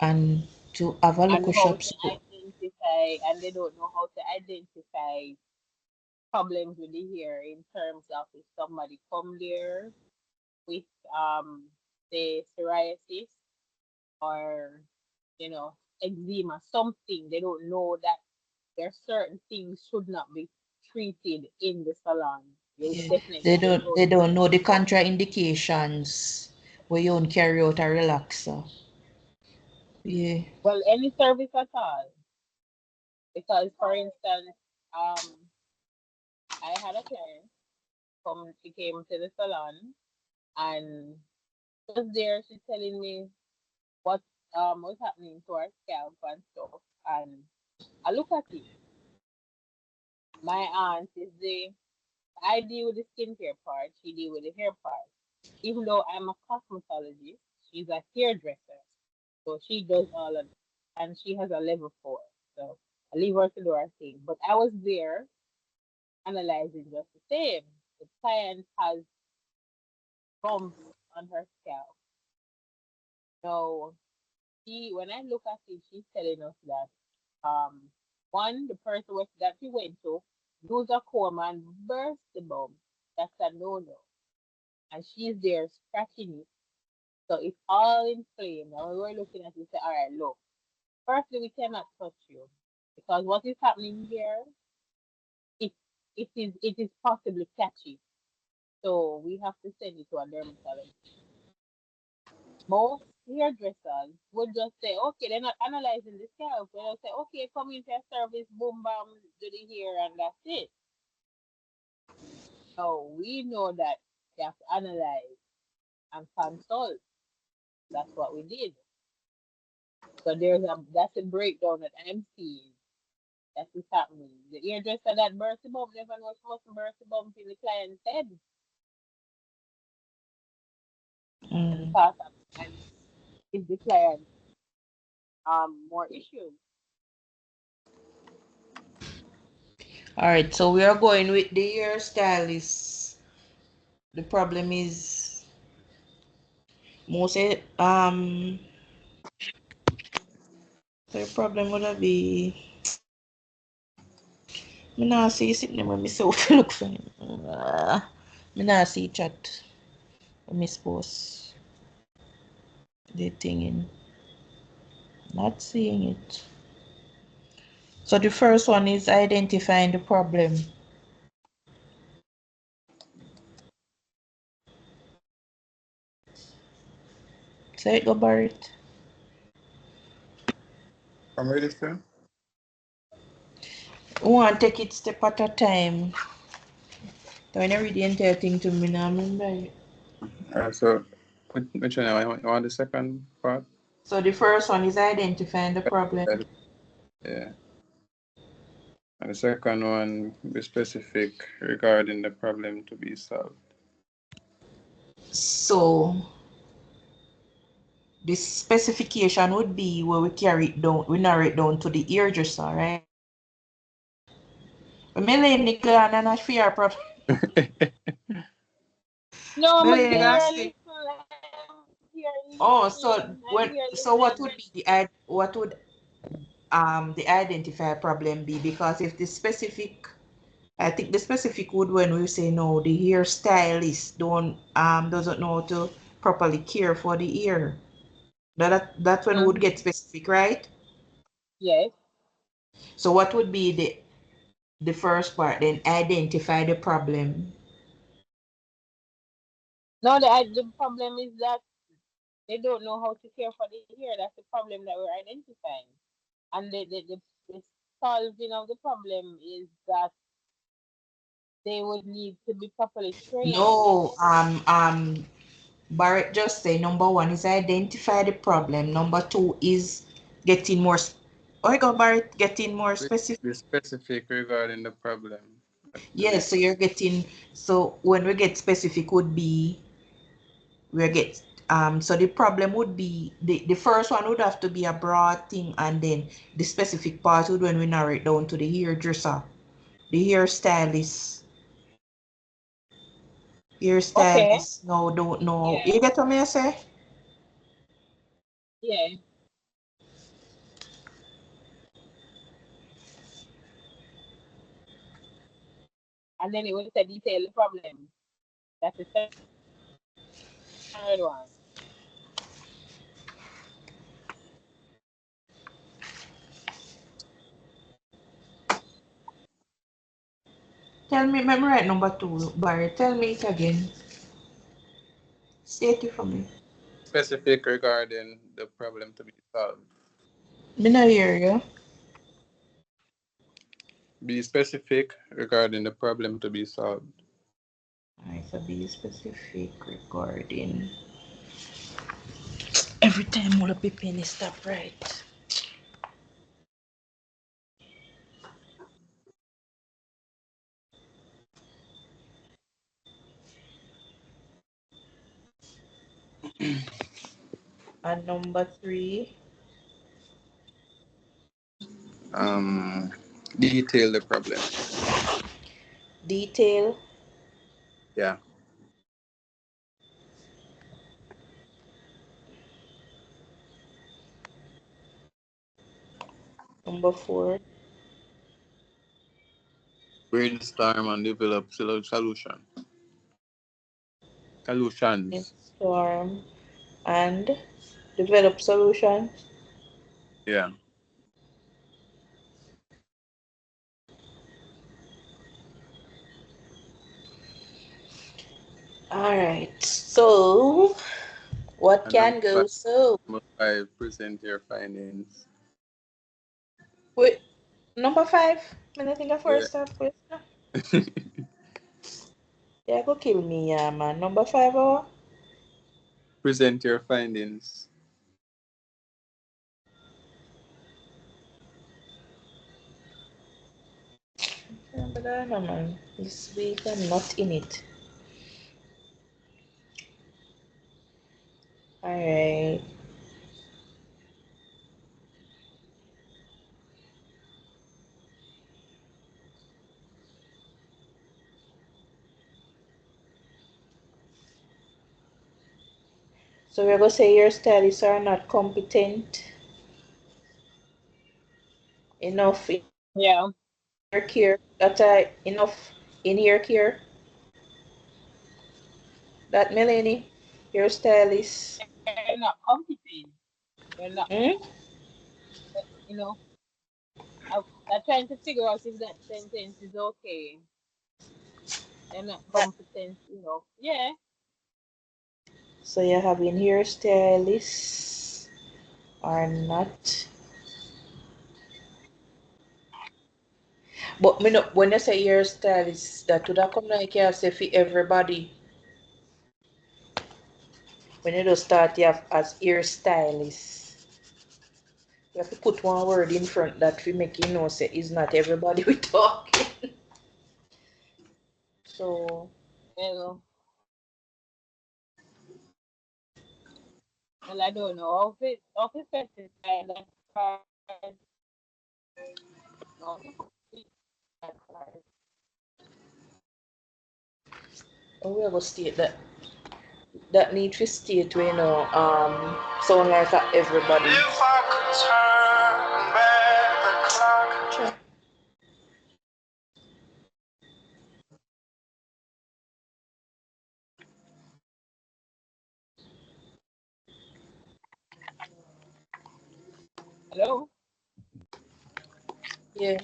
and to have a And local how shop to so identify, and they don't know how to identify problems with the hair in terms of if somebody come there with say psoriasis or eczema, something they don't know that there are certain things should not be treated in the salon. You yeah, definitely they don't don't know they the don't know the procedure. contraindications where you don't carry out a relaxer. Yeah. Well, any service at all, because for instance, I had a client come. She came to the salon and was there. She's telling me what was happening to her scalp and stuff. And I look at it. My aunt is the I deal with the skincare part. She deal with the hair part. Even though I'm a cosmetologist, she's a hairdresser. So she does all of it. And she has a level 4. So I leave her to do her thing. But I was there analyzing just the same. The client has bumps on her scalp. Now, when I look at it, she's telling us that one, the person that she went to use a comb and burst the bulb. That's a no-no. And she's there scratching it. So it's all inflamed. And we were looking at it, say, all right, look, firstly, we cannot touch you because what is happening here, it it is possibly catchy. So we have to send it to a dermatologist. Most hairdressers would just say, okay, they're not analyzing the scalp. They'll say, okay, come into your service, boom, bam, do the hair, and that's it. So we know that they have to analyze and consult. That's what we did. So that's a breakdown that I'm seeing. That is happening. The hairdresser that burst the bump never know supposed to burst the bump in the client's head. And because of, and give the client more issues. All right, so we are going with the hairstylist. The problem is most the problem would be me not see sitting when me self look for him. Me not see chat. Me suppose the thing in not seeing it. So the first one is identifying the problem. So it go Barrett. I'm ready, sir. We want to take it step at a time. When I read the entire thing to me now, I remember it. So, which one? You want the second part? So the first one is identifying the problem. Yeah. And the second one, be specific regarding the problem to be solved. So the specification would be where we carry it down, we narrow it down to the hairdresser, right? But me lay nickel and not fear problem. No, Me but lay here, listen. Oh, so what would be what would the identifier problem be? Because if the specific, I think the specific would when we say no, the hairstylist doesn't know how to properly care for the ear. That's when we would get specific, right? Yes. So what would be the first part then? Identify the problem. No, the problem is that they don't know how to care for the hair. That's the problem that we're identifying. And the solving of the problem is that they would need to be properly trained. No, Barrett just say number one is identify the problem. Number two is getting more. Oh, go Barrett, getting more specific. Be specific regarding the problem. Yes, so you're getting. So when we get specific, would be we get. So the problem would be the first one would have to be a broad thing, and then the specific part would when we narrow it down to the hairdresser, the hairstylist. Hairstylist. No, don't know. Yeah. You get what me say? Yeah. And then it will say detail the problem. That's the third one. Tell me, memorize number two, Barry. Tell me it again. State it for me. Specific regarding the problem to be solved. Me not hear you. Be specific regarding the problem to be solved. Alright, so be specific regarding. Every time all the pen is stop right. And number three. Detail the problem. Detail. Yeah. Number 4. Brainstorm and develop solutions. Brainstorm and develop solutions. Yeah. All right. So, what And can go so? number 5, present your findings. Wait, number 5. When I think of Yeah. first start question. Yeah, go kill me, yeah, man. Number 5 or? Present your findings. But I don't know, man. This week I'm not in it. All right. So we're gonna say your studies are not competent enough in Yeah. your care. That are enough in your care. That Melanie, your stylist. They're not competent. They're not, Hmm? you know, I'm trying to figure out if that sentence is okay. They're not competent enough. Yeah. So you're having hairstylists or not. But me no, when you say hairstylist, that would have come like you say for everybody. When you just start you have as hairstylist. You have to put one word in front that we make you know say it's not everybody we talking. So Well, well, I don't know. Of it specify that part. No, that part. we are gonna state that that need to state we know sound like a everybody. If I could turn back the clock. Sure. Hello? Yeah.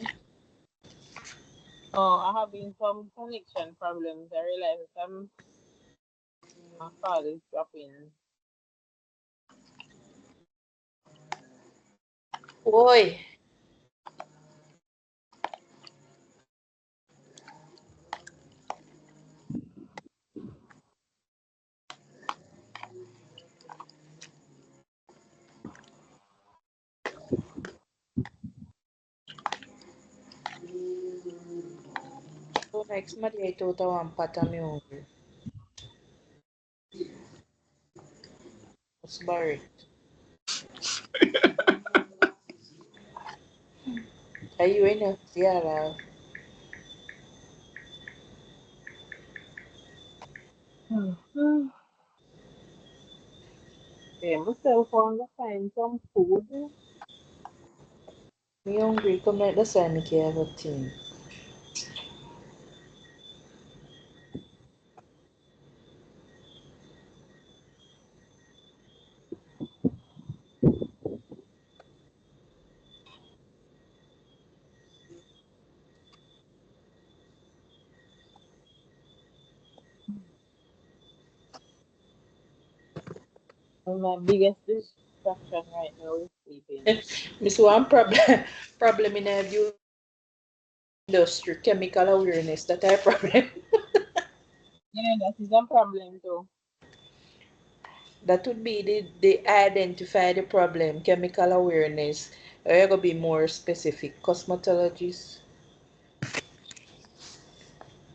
Oh, I having some connection problems. I realize my call is dropping. Boy. So next Monday I thought I want pat me hungry. What's Barry? Are you in a yeah? Okay, myself want to find some food. Me hungry, come like that's why me care have a thing. And my biggest distraction right now is sleeping. Miss one problem problem in the industry, chemical awareness, that I problem. Yeah, that is a problem too. That would be the identify the problem, chemical awareness. You're gonna be more specific. Cosmetologist.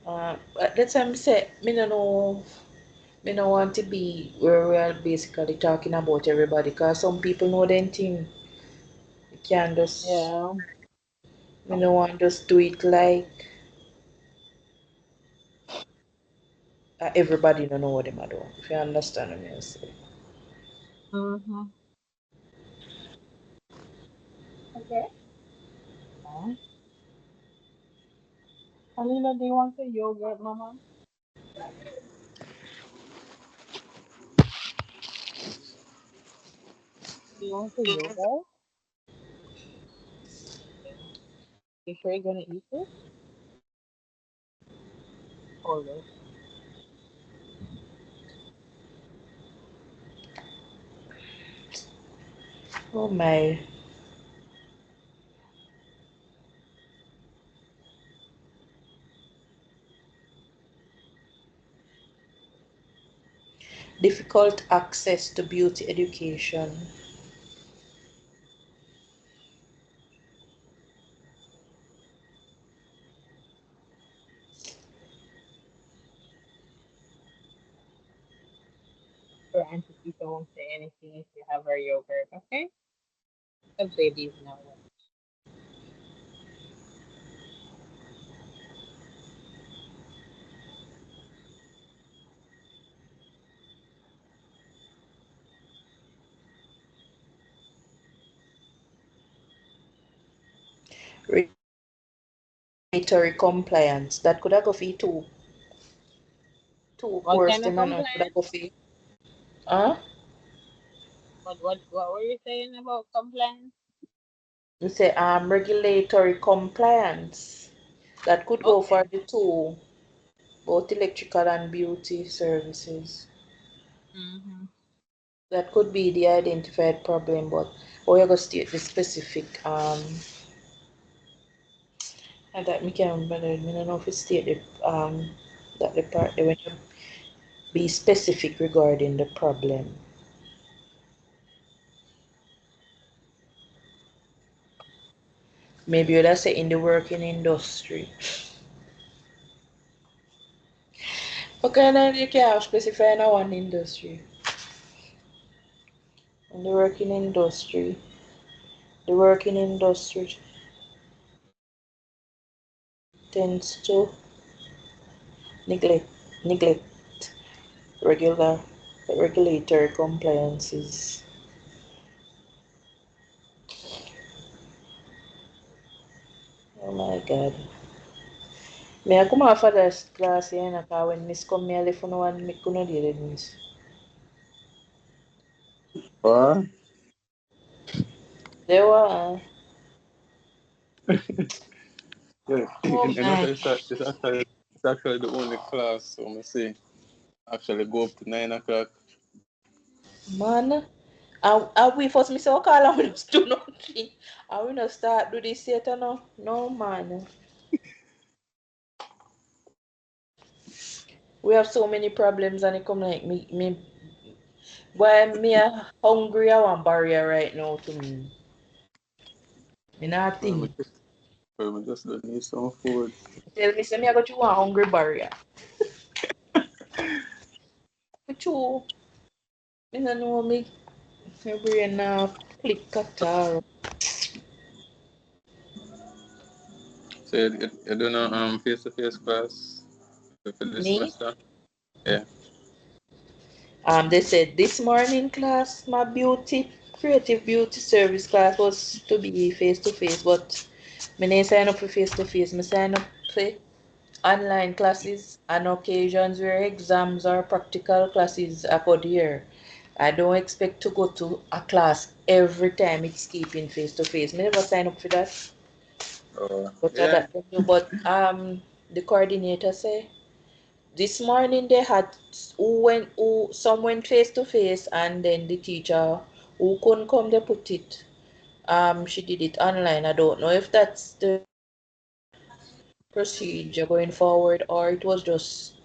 But that's what I'm saying. Me no know. Me no want to be where we are basically talking about everybody, because some people know them thing. You can't just. Yeah. Me no want just do it like everybody don't know what them are doing. If you understand what I'm saying. Mm-hmm. Okay. Alina, do you want the yogurt, Mama? Do you want the yogurt? You sure you're gonna eat it? Hold it. Oh my. Difficult access to beauty education. Your Auntie Tita won't say anything if you have her yogurt, okay? The babies know. Regulatory compliance. That could have go for two What course kind of them and could have complaint? go for huh? What were you saying about complaint? You say regulatory compliance. That could go for Okay. the two, both electrical and beauty services. Mm-hmm. That could be the identified problem, but we're gonna state the specific and that me can't remember. I don't know if it state the that the part they want to be specific regarding the problem. Maybe you'd say in the working industry. Okay, then you can specify in one industry. In the working industry. The working industry tends to neglect regular regulatory compliances. Oh my God. Me I come off of that class here, because when Miss come me, I left on one, me couldn't deal with Miss. What? They were, Yeah, oh you know, so my, it's actually the only class, so I say, actually go up to 9 o'clock. man. And we first, me say, okay, I will just do nothing. I will not start do this yet, no. No, man. We have so many problems and it come like why me a hungry, I want barrier right now to me. Me not Well, think. we just don't need some food. Tell me, say me I got you one hungry barrier. But you, me no know me. My brain now click at all. So you do no face-to-face class for this Me? semester? Yeah. They said this morning class, my creative beauty service class was to be face to face, but me didn't sign up for face to face. Me sign up for online classes on occasions where exams or practical classes are put here. I don't expect to go to a class every time it's keeping face to face. Me never sign up for that. But Yeah. the coordinator say this morning they had some went face to face and then the teacher who couldn't come they put it she did it online. I don't know if that's the procedure going forward or it was just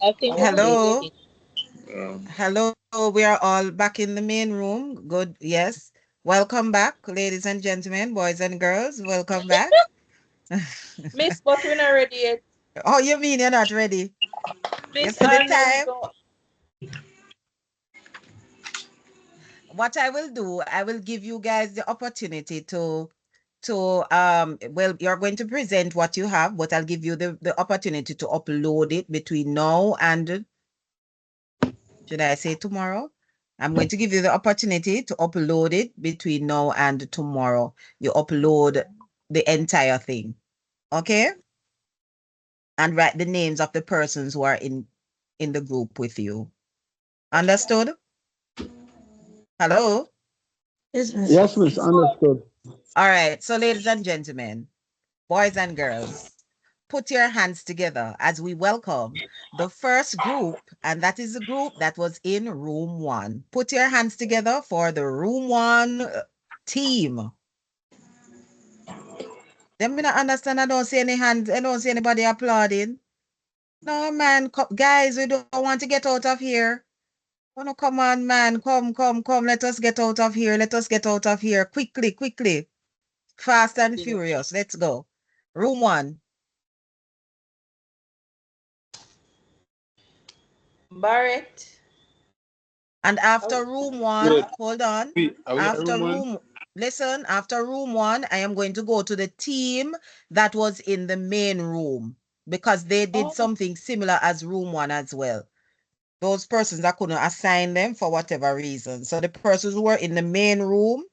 I think an it's the update Hello. thing. Hello. We are all back in the main room. Good. Yes. Welcome back, ladies and gentlemen, boys and girls. Welcome back. Miss, but we're not ready yet. Oh, you mean you're not ready? You Miss, see the and we time? go. What I will do, I will give you guys the opportunity to well, you're going to present what you have, but I'll give you the opportunity to upload it between now and should I say tomorrow? I'm going to give you the opportunity to upload it between now and tomorrow. You upload the entire thing. Okay? and write the names of the persons who are in the group with you. Understood? Hello? Yes, miss. Yes, miss. Understood. All right. So, ladies and gentlemen, boys and girls, put your hands together as we welcome the first group, and that is the group that was in room 1. Put your hands together for the room 1 team. Them me not understand. I don't see any hands. I don't see anybody applauding. No, man. Guys, we don't want to get out of here. Oh, no, come on, man. Come. Let us get out of here. Let us get out of here. Quickly. Fast and furious. Let's go. Room 1. Barrett. And after room 1, Wait. hold on. Are we at After room 1? listen, after room 1, I am going to go to the team that was in the main room because they did something similar as room 1 as well. Those persons, I couldn't assign them for whatever reason. So the persons who were in the main room,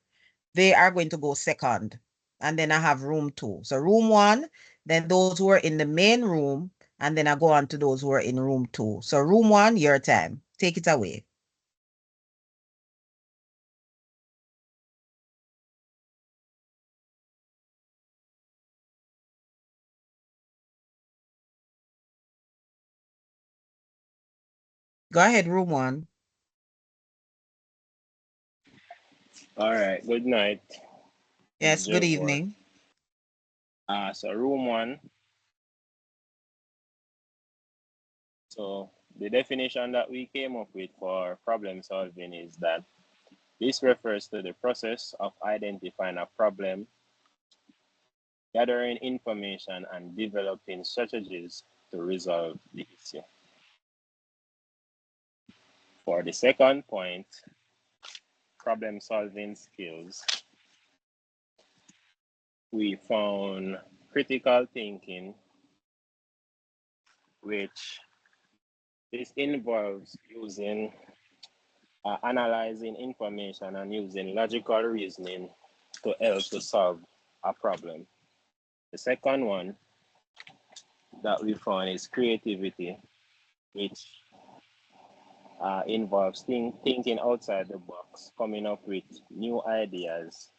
they are going to go second. And then I have room 2. So room 1, then those who were in the main room, and then I go on to those who are in room 2. So room 1, your time. Take it away. Go ahead, room 1. All right. Good night. Yes, good evening. So room 1. So the definition that we came up with for problem solving is that this refers to the process of identifying a problem, gathering information, and developing strategies to resolve the issue. For the second point, problem solving skills, we found critical thinking, which this involves using analyzing information and using logical reasoning to help to solve a problem. The second one that we found is creativity, which involves thinking outside the box, coming up with new ideas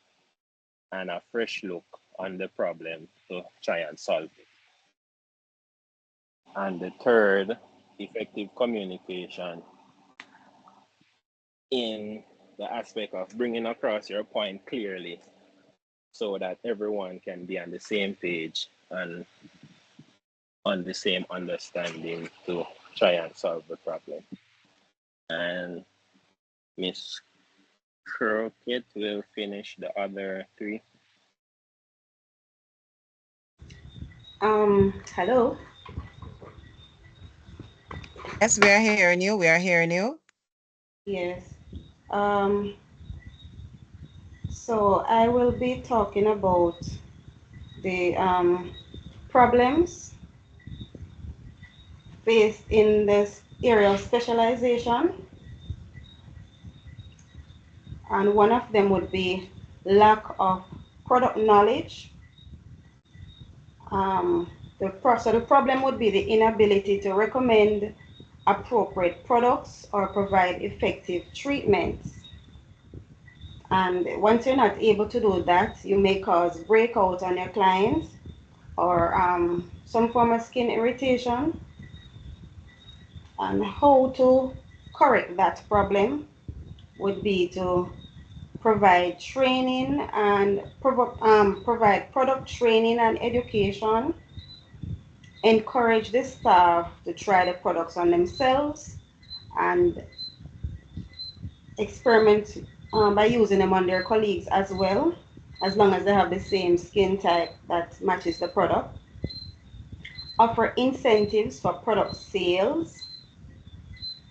and a fresh look on the problem to try and solve it. And the third, effective communication in the aspect of bringing across your point clearly so that everyone can be on the same page and on the same understanding to try and solve the problem. And Miss Crockett will finish the other 3. Hello. Yes, we are hearing you. Yes. So I will be talking about the problems faced in this area of specialization. And one of them would be lack of product knowledge. So the problem would be the inability to recommend appropriate products or provide effective treatments. And once you're not able to do that, you may cause breakout on your clients or some form of skin irritation. And how to correct that problem would be to provide training and provide product training and education, encourage the staff to try the products on themselves and experiment by using them on their colleagues as well, as long as they have the same skin type that matches the product. Offer incentives for product sales.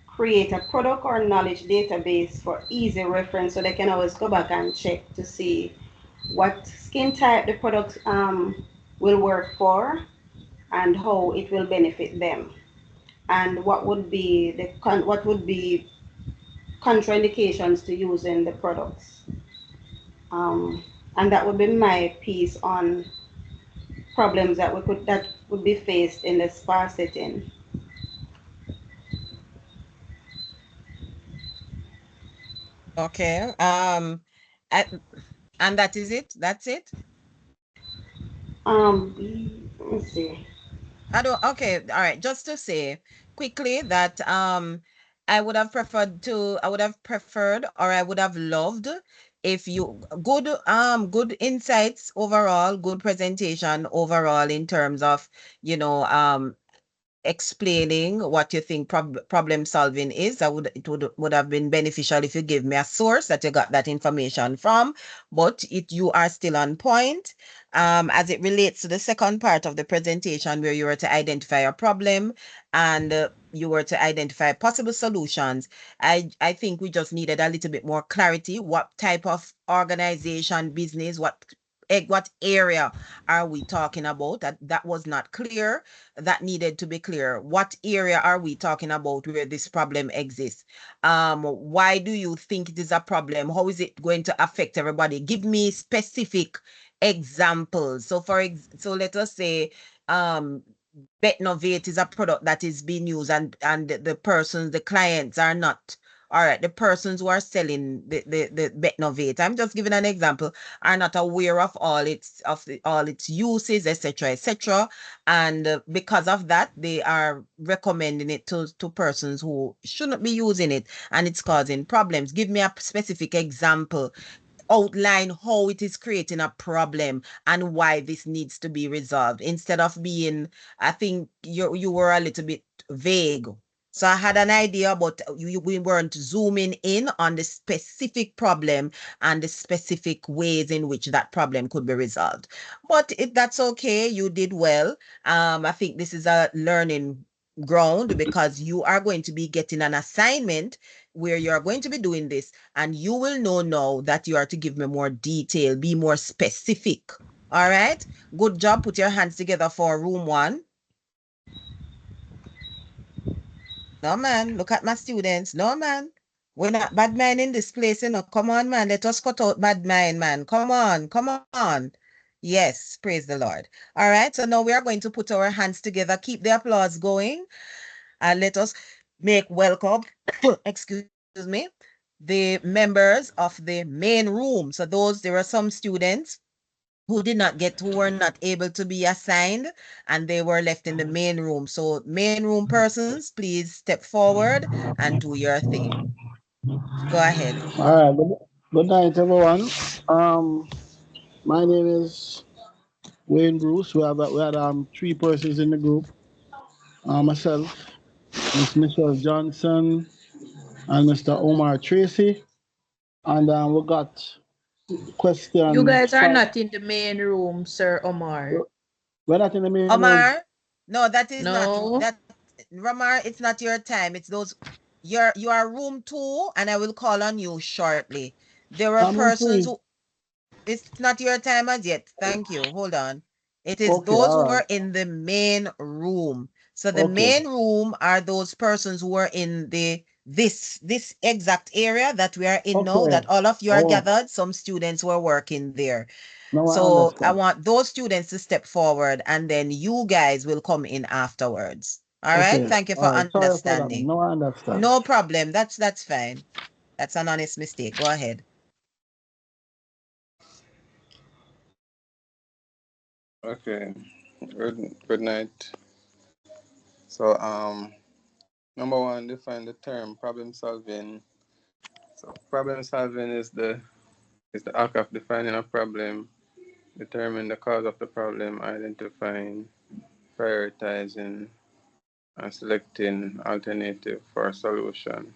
Create a product or knowledge database for easy reference so they can always go back and check to see what skin type the product will work for and how it will benefit them, and what would be contraindications to using the products. And that would be my piece on problems that would be faced in the spa setting. Okay. At, and that is it. That's it. Let me see. I don't, okay, all right. Just to say quickly that I would have preferred or I would have loved if you good insights overall, good presentation overall in terms of, you know, explaining what you think problem solving is. It would have been beneficial if you give me a source that you got that information from, but you are still on point. As it relates to the second part of the presentation where you were to identify a problem and you were to identify possible solutions, I think we just needed a little bit more clarity. What type of organization, business, what area are we talking about? That was not clear. That needed to be clear. What area are we talking about where this problem exists? Why do you think it is a problem? How is it going to affect everybody? Give me specific examples. So let us say Betnovate is a product that is being used and the clients are not. All right, the persons who are selling the Betnovate, I'm just giving an example, are not aware of all its uses, etc., etc. And because of that, they are recommending it to persons who shouldn't be using it, and it's causing problems. Give me a specific example. Outline how it is creating a problem and why this needs to be resolved instead of being, I think you were a little bit vague. So I had an idea, but we weren't zooming in on the specific problem and the specific ways in which that problem could be resolved. But that's okay. You did well. I think this is a learning ground because you are going to be getting an assignment where you're going to be doing this, and you will know now that you are to give me more detail, be more specific. All right. Good job. Put your hands together for room 1. No, man. Look at my students. No, man. We're not bad mind in this place, you know. Come on, man. Let us cut out bad mind, man. Come on. Come on. Yes. Praise the Lord. All right. So now we are going to put our hands together. Keep the applause going. And let us make welcome, excuse me, the members of the main room. So there were some students who were not able to be assigned, and they were left in the main room. So main room persons, please step forward and do your thing. Go ahead. All right. Good night, everyone. My name is Wayne Bruce. We had 3 persons in the group. Myself, Miss Michelle Johnson, and Mr. Omar Tracy. And we got You question guys are 5. not in the main room, Sir Omar. We're not in the main room. Omar, no, that is not No. that. Ramar, it's not your time. It's those. You are room 2, and I will call on you shortly. There were I'm room persons 3. who. It's not your time as yet. Thank you. Hold on. It is Okay, those who all were right. in the main room. So the Okay, main room are those persons who are in this exact area that we are in now, okay. that all of you are Oh, gathered. Some students were working there. now I So I understand. want those students to step forward, and then you guys will come in afterwards. All right. Okay, Thank you for all right. Sorry for that. understanding. Now I understand. No problem. That's fine. That's an honest mistake. Go ahead. Okay. Good night. So number 1, define the term problem solving. So problem solving is the act of defining a problem, determining the cause of the problem, identifying, prioritizing, and selecting alternative for solution.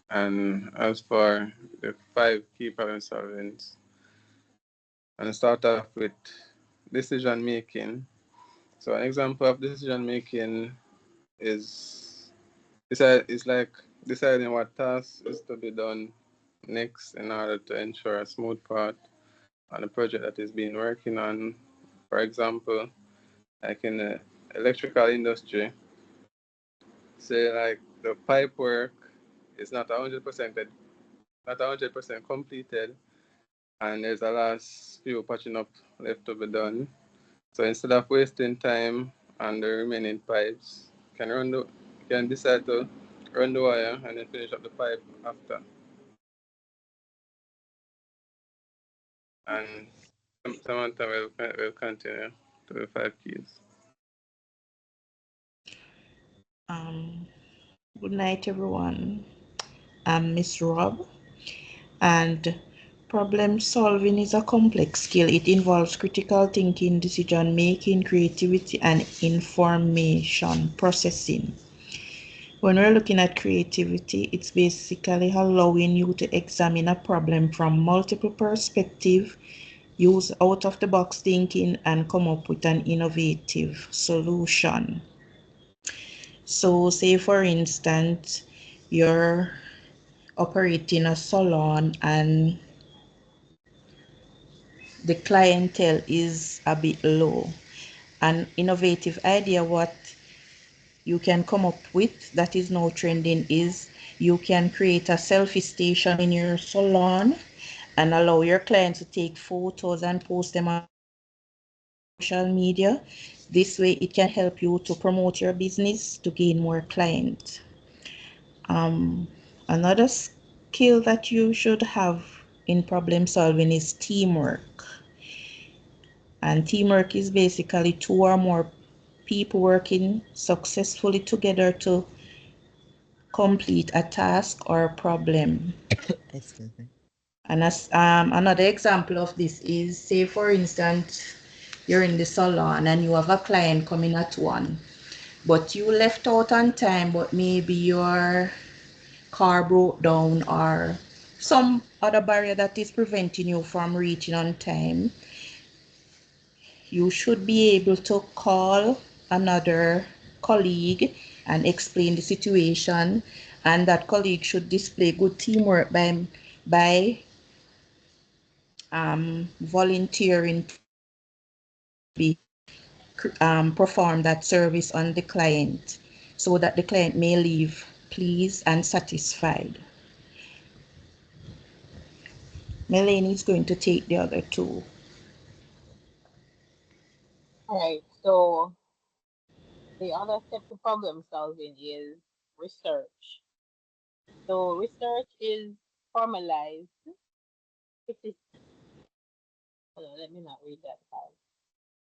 And as for the 5 key problem solvings, and start off with decision making. So an example of decision making is like deciding what task is to be done next in order to ensure a smooth path on a project that is being working on. For example, like in the electrical industry, say like the pipe work is not 100% completed, and there's a last few patching up left to be done. So instead of wasting time on the remaining pipes, can decide to run the wire and then finish up the pipe after. And Samantha will continue to the 5 keys. Um, Good night, everyone. I'm Miss Rob, and problem solving is a complex skill. It involves critical thinking, decision making, creativity, and information processing. When we're looking at creativity, it's basically allowing you to examine a problem from multiple perspectives, use out of the box thinking, and come up with an innovative solution. So, say for instance, you're operating a salon and the clientele is a bit low. An innovative idea what you can come up with that is now trending is you can create a selfie station in your salon and allow your clients to take photos and post them on social media. This way it can help you to promote your business to gain more clients. Another skill that you should have in problem solving is teamwork. And teamwork is basically two or more people working successfully together to complete a task or a problem. Excuse me. And as another example of this is, say for instance, you're in the salon and you have a client coming at 1, but you left out on time, but maybe your car broke down or some other barrier that is preventing you from reaching on time. You should be able to call another colleague and explain the situation, and that colleague should display good teamwork by volunteering to be perform that service on the client so that the client may leave pleased and satisfied. Melanie is going to take the other two. All right. So the other step to problem solving is research. So research is formalized. It is, hold on, let me not read that part.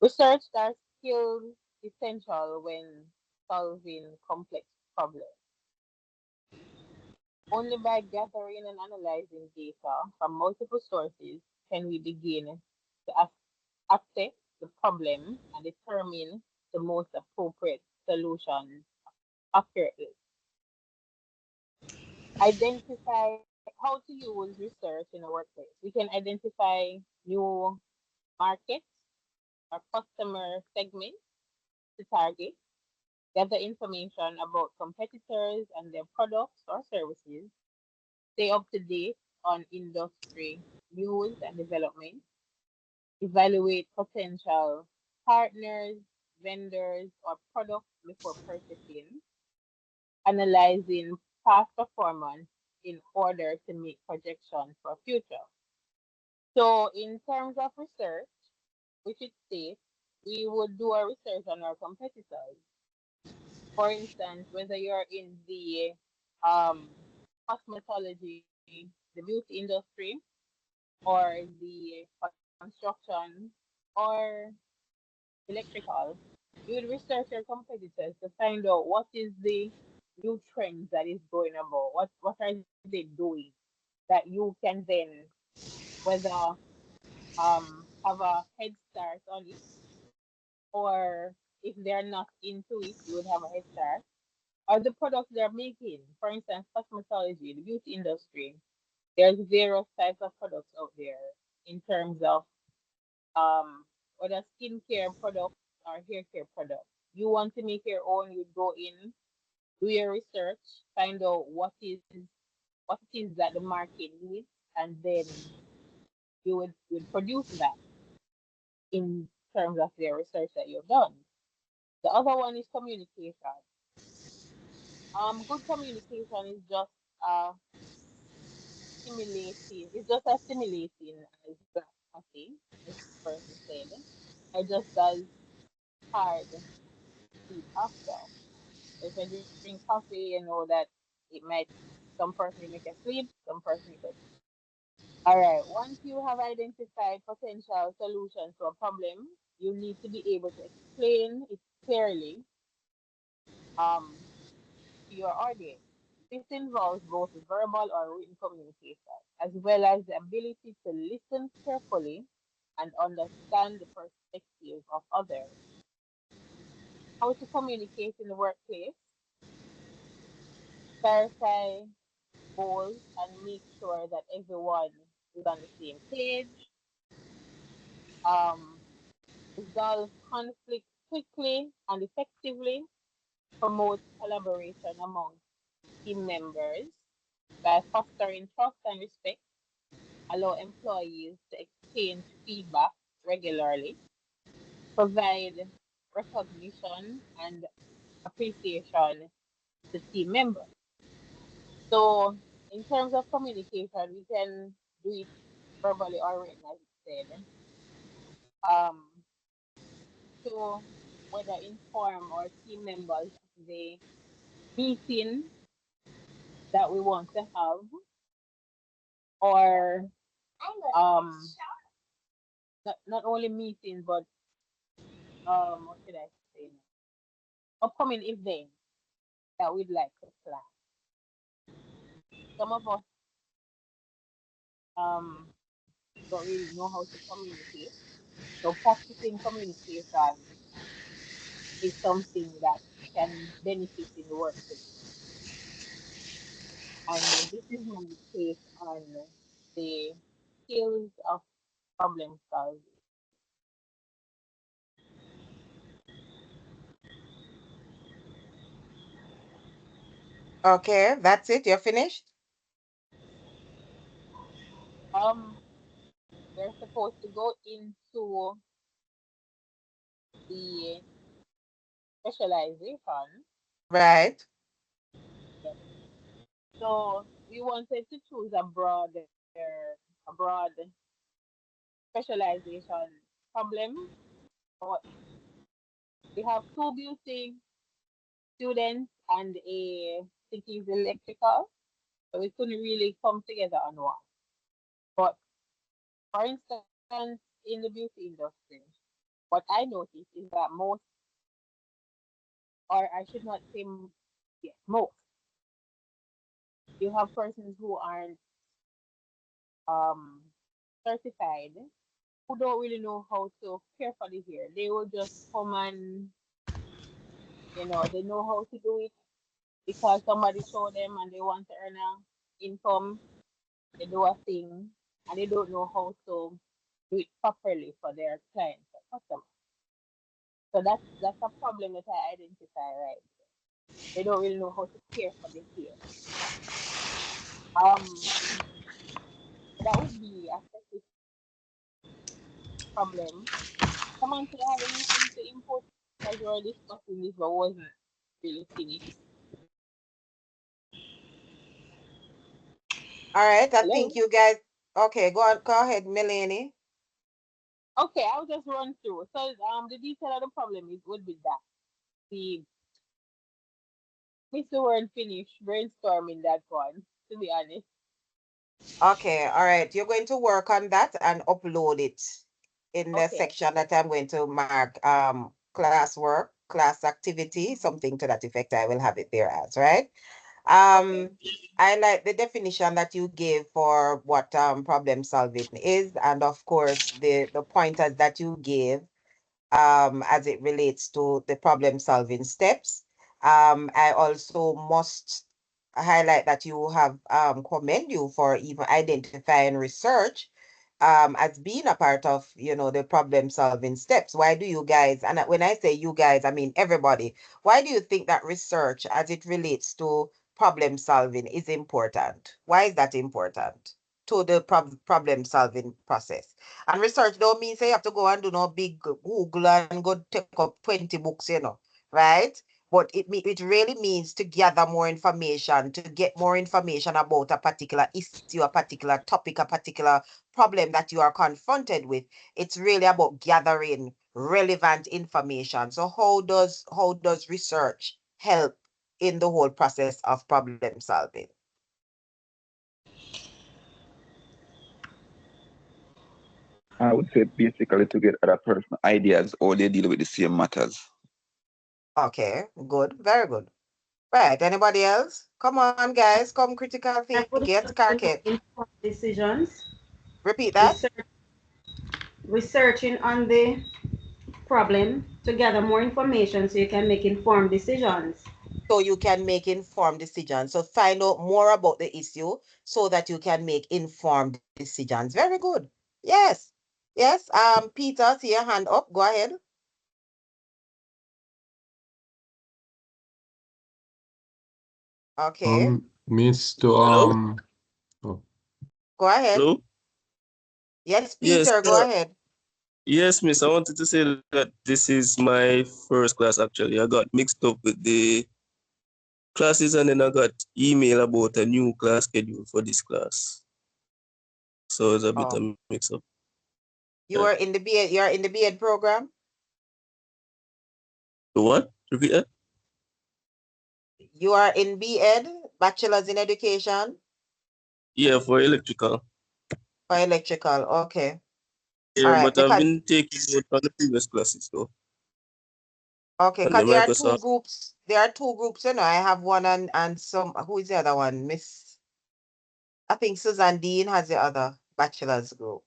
Research are skills essential when solving complex problems. Only by gathering and analyzing data from multiple sources can we begin to assess the problem and determine the most appropriate solution accurately. Identify how to use research in a workplace. We can identify new markets or customer segments to target, gather information about competitors and their products or services, stay up to date on industry news and development, evaluate potential partners, vendors, or products before purchasing, analyzing past performance in order to make projections for future. So in terms of research, we should state we would do a research on our competitors. For instance, whether you're in the cosmetology, the beauty industry, or the construction, or electrical, you would research your competitors to find out what is the new trends that is going about, what are they doing that you can then whether have a head start on it, or if they're not into it, you would have a head start. Or the products they're making. For instance, cosmetology, the beauty industry. There's various types of products out there in terms of whether skincare products or hair care products. You want to make your own, you go in, do your research, find out what it is that the market needs, and then you would produce that in terms of the research that you've done. The other one is communication. Good communication is just a stimulating. It's just as stimulating as black coffee, as the person said. I just does hard sleep after. If I drink coffee, you know that it might some person it make you sleep, some person it could. All right. Once you have identified potential solutions to a problem, you need to be able to explain it clearly um, to your audience. This involves both verbal or written communication, as well as the ability to listen carefully and understand the perspective of others. How to communicate in the workplace, clarify goals, and make sure that everyone is on the same page. Um, resolve conflict quickly and effectively, promote collaboration among team members by fostering trust and respect, allow employees to exchange feedback regularly, provide recognition and appreciation to team members. So, in terms of communication, we can do it verbally or written, as you said. Um, to whether inform our team members of the meeting that we want to have, or not only meeting, but what should I say now? Upcoming events that we'd like to plan. Some of us don't really know how to communicate. So practicing communication is something that can benefit in the workplace. And this is my take on the skills of problem solving. Okay, that's it. You're finished? Um, we're supposed to go into the specialization. Right. Yes. So we wanted to choose a broad specialization problem, but we have two beauty students and a I think he's electrical, so we couldn't really come together on one. But for instance, in the beauty industry, what I noticed is that most, or I should not say, yes, most, you have persons who aren't um certified, who don't really know how to care for the hair. They will just come and they know how to do it because somebody showed them and they want to earn a income. They do a thing and they don't know how to do it properly for their clients or customers. So that's a problem that I identify right there. They don't really know how to care for the hair. Um, that would be a specific problem. Someone to have anything to input because we were discussing this but wasn't really finished. All right. I Hello? think you guys. Okay, go on. Go ahead, Melanie. Okay, I'll just run through. So the detail of the problem is would be that the Mr. weren't finished brainstorming that one, to be honest. Okay. All right. You're going to work on that and upload it in the Okay. section that I'm going to mark classwork, class activity, something to that effect. I will have it there as right. Okay. I like the definition that you gave for what problem solving is, and of course the pointers that you gave as it relates to the problem solving steps. I also must highlight that you have commend you for even identifying research as being a part of the problem solving steps. Why do you guys, and when I say you guys I mean everybody, why do you think that research as it relates to problem solving is important? Why is that important to the problem solving process? And research don't mean say you have to go and do no big Google and go take up 20 books, right? but it really means to gather more information, to get more information about a particular issue, a particular topic, a particular problem that you are confronted with. It's really about gathering relevant information. So how does research help in the whole process of problem solving? I would say basically to get other person ideas or they deal with the same matters. Okay, good, very good. Right, anybody else? Come on, guys, come critical And for the thinking, Karkit. informed decisions, Repeat that. researching on the problem to gather more information so you can make informed decisions. So you can make informed decisions. So find out more about the issue so that you can make informed decisions. Very good. Yes. Yes. Peter, see your hand up. Go ahead. Okay. Mr. Hello? Oh, Go ahead. Hello? Yes, Yes, Peter, go ahead. yes, miss. I wanted to say that this is my first class actually. I got mixed up with the classes and then I got email about a new class schedule for this class. So it's a bit of mix up. You are in the B.Ed. You are in the B.Ed program. The what? Repeat that. You are in B.Ed, Bachelor's in Education. Yeah, for electrical. For electrical. Okay. Yeah, All right. but I've Because been taking note from the previous classes though. okay, And the because there are two Microsoft. groups. There are two groups. You know, I have one and some. Who is the other one? Miss. I think Susan Dean has the other bachelor's group.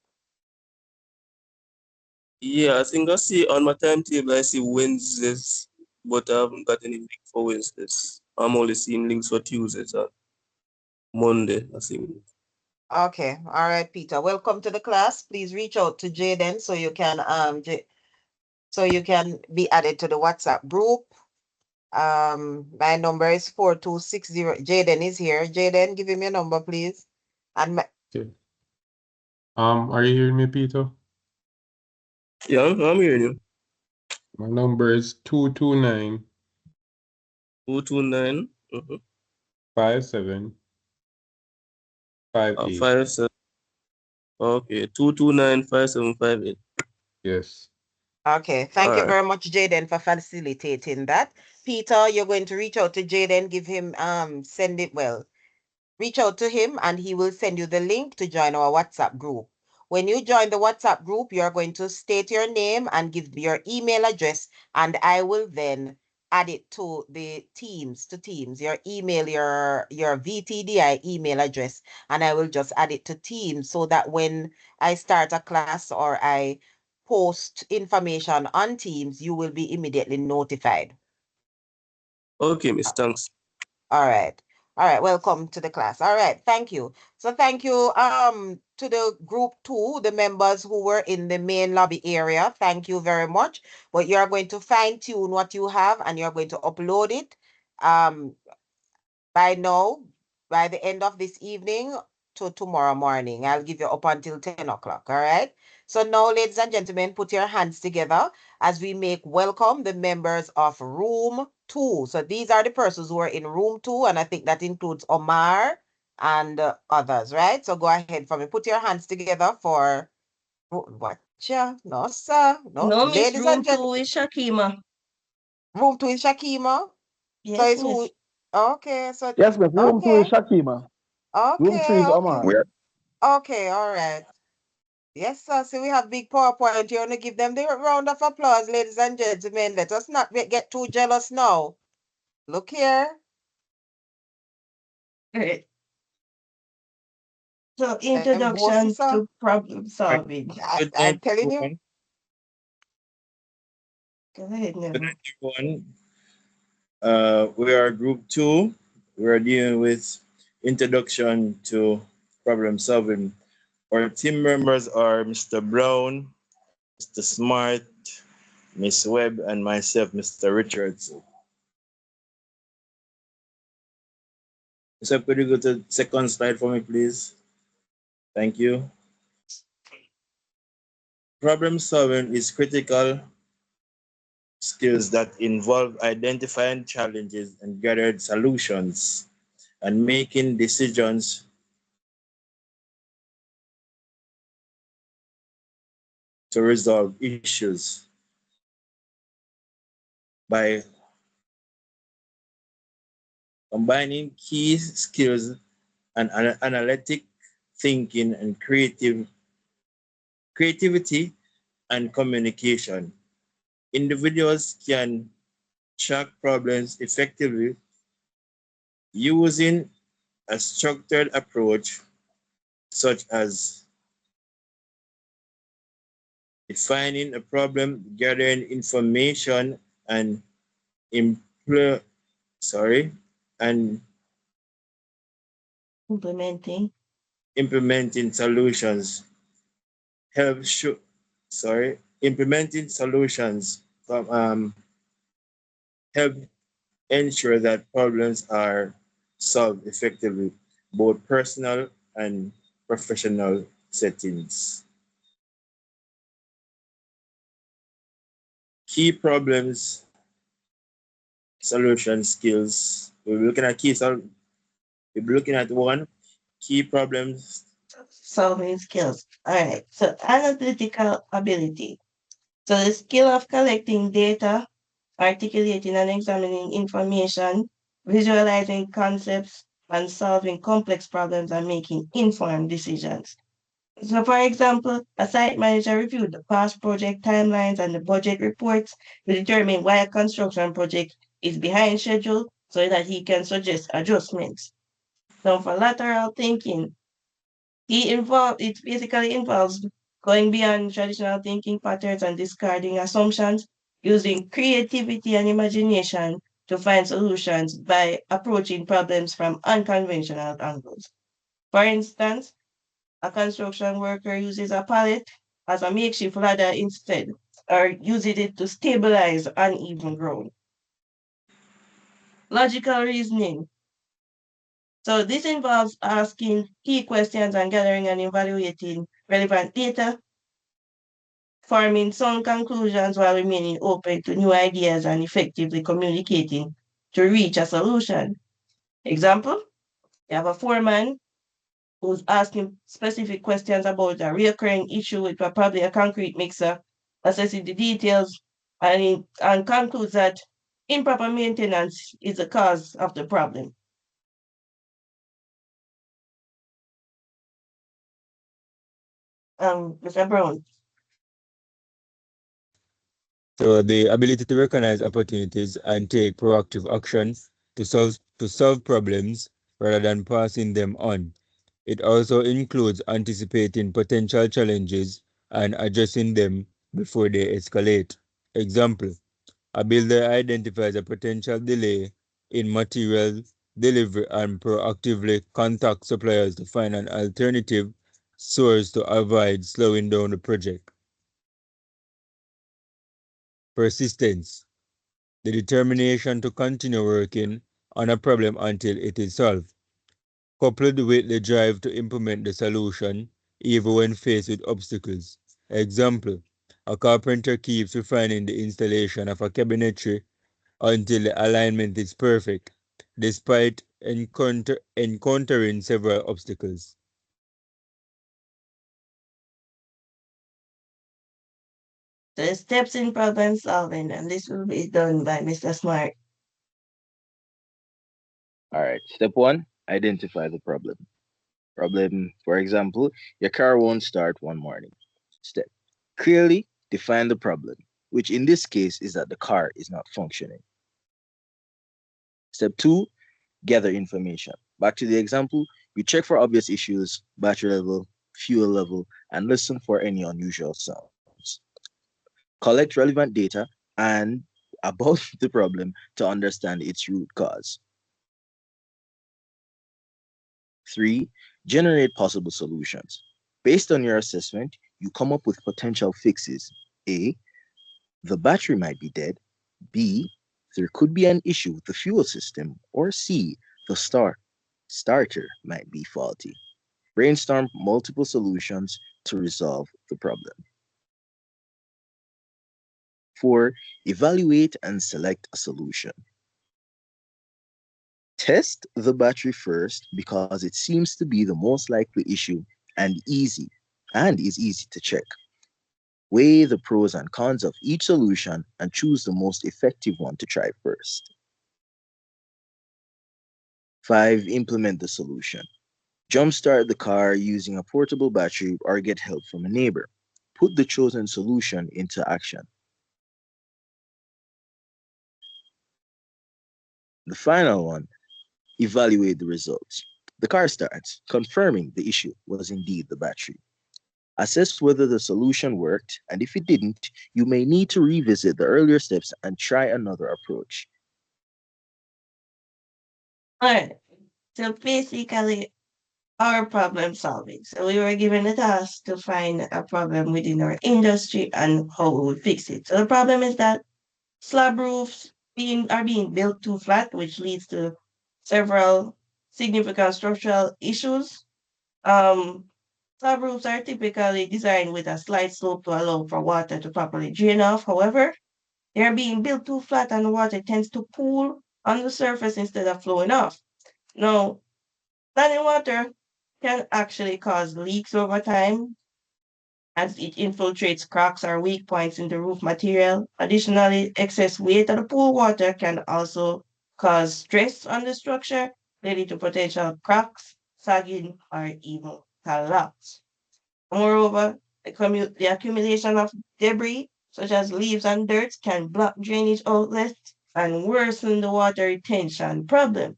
Yeah, I think I see on my timetable I see Wednesdays, but I haven't got any link for Wednesdays. I'm only seeing links for Tuesdays and Monday, I think. Okay, all right, Peter. Welcome to the class. Please reach out to Jaden so you can so you can be added to the WhatsApp group. My number is 4260. Jaden is here. Jaden, give him your number, please. And okay. Are you hearing me, Peter? Yeah, I'm hearing you. My number is 229 229 57 58. 57. Okay, 229-5758. Yes. okay, thank you All right. very much, Jaden, for facilitating that. Peter, you're going to reach out to Jaden, give him send it reach out to him and he will send you the link to join our WhatsApp group. When you join the WhatsApp group, you're going to state your name and give your email address, and I will then add it to the teams, your email, your VTDI email address, and I will just add it to Teams so that when I start a class or I post information on Teams, you will be immediately notified. Okay, Miss, thanks. All right. All right. Welcome to the class. All right. Thank you. So thank you to the group 2, the members who were in the main lobby area. Thank you very much. But you're going to fine tune what you have and you're going to upload it by now, by the end of this evening to tomorrow morning. I'll give you up until 10 o'clock. All right. So now, ladies and gentlemen, put your hands together as we make welcome the members of room 2. So these are the persons who are in room 2, and I think that includes Omar and others, right? So go ahead for me. Put your hands together for what? No, sir. No, No, Miss ladies and Room 2 gentlemen. is Shakima. Room 2 is Shakima. So Yes, it's who? Miss. Okay, so Yes, but room 2 is okay, Shakima. Room 3 is okay. Omar. Okay, all right. Yes, sir. So we have big PowerPoint. You want to give them the round of applause, ladies and gentlemen. Let us not get too jealous now. Look here. Great. So introduction sir. to problem solving. I'm telling you. Go ahead, Neville. Everyone. We are group 2. We are dealing with introduction to problem solving. Our team members are Mr. Brown, Mr. Smart, Miss Webb, and myself, Mr. Richards. So could you go to the second slide for me, please? Thank you. Problem solving is critical skill skills that involve identifying challenges and gathered solutions and making decisions to resolve issues by combining key skills and analytic thinking and creativity and communication. Individuals can track problems effectively using a structured approach such as defining a problem, gathering information, and impl- sorry, and implementing solutions. Help show, implementing solutions from help ensure that problems are solved effectively, both personal and professional settings. Key problems solution skills. We'll be looking at one key problems solving skills. All right. So analytical ability. So the skill of collecting data, articulating and examining information, visualizing concepts, and solving complex problems and making informed decisions. So, for example, a site manager reviewed the past project timelines and the budget reports to determine why a construction project is behind schedule so that he can suggest adjustments. So, for lateral thinking, it basically involves going beyond traditional thinking patterns and discarding assumptions, using creativity and imagination to find solutions by approaching problems from unconventional angles. For instance, a construction worker uses a pallet as a makeshift ladder instead, or uses it to stabilize uneven ground. Logical reasoning. So this involves asking key questions and gathering and evaluating relevant data, forming some conclusions while remaining open to new ideas and effectively communicating to reach a solution. Example, you have a foreman who's asking specific questions about a recurring issue with probably a concrete mixer, assessing the details, and concludes that improper maintenance is the cause of the problem. Mr. Brown. So the ability to recognize opportunities and take proactive action to solve problems rather than passing them on. It also includes anticipating potential challenges and addressing them before they escalate. Example, a builder identifies a potential delay in material delivery and proactively contacts suppliers to find an alternative source to avoid slowing down the project. Persistence, the determination to continue working on a problem until it is solved, coupled with the drive to implement the solution even when faced with obstacles. Example, a carpenter keeps refining the installation of a cabinetry until the alignment is perfect, despite encountering several obstacles. The steps in problem solving, and this will be done by Mr. Smart. All right. Step one, identify the problem. Problem, for example, your car won't start one morning. Step, clearly define the problem, which in this case is that the car is not functioning. Step two, gather information. Back to the example, you check for obvious issues, battery level, fuel level, and listen for any unusual sounds. Collect relevant data and about the problem to understand its root cause. Three, generate possible solutions. Based on your assessment, you come up with potential fixes. A, the battery might be dead. B, there could be an issue with the fuel system. Or C, the starter might be faulty. Brainstorm multiple solutions to resolve the problem. 4. Evaluate and select a solution. Test the battery first because it seems to be the most likely issue and is easy to check. Weigh the pros and cons of each solution and choose the most effective one to try first. 5. Implement the solution. Jumpstart the car using a portable battery or get help from a neighbor. Put the chosen solution into action. The final one, evaluate the results. The car starts, confirming the issue was indeed the battery. Assess whether the solution worked, and if it didn't, you may need to revisit the earlier steps and try another approach. All right. So basically, our problem solving. So we were given a task to find a problem within our industry and how we would fix it. So the problem is that slab roofs are being built too flat, which leads to several significant structural issues. Slab roofs are typically designed with a slight slope to allow for water to properly drain off. However, they are being built too flat and the water tends to pool on the surface instead of flowing off. Now, standing water can actually cause leaks over time as it infiltrates cracks or weak points in the roof material. Additionally, excess weight of the pool water can also cause stress on the structure, leading to potential cracks, sagging, or even collapse. Moreover, the accumulation of debris, such as leaves and dirt, can block drainage outlets and worsen the water retention problem.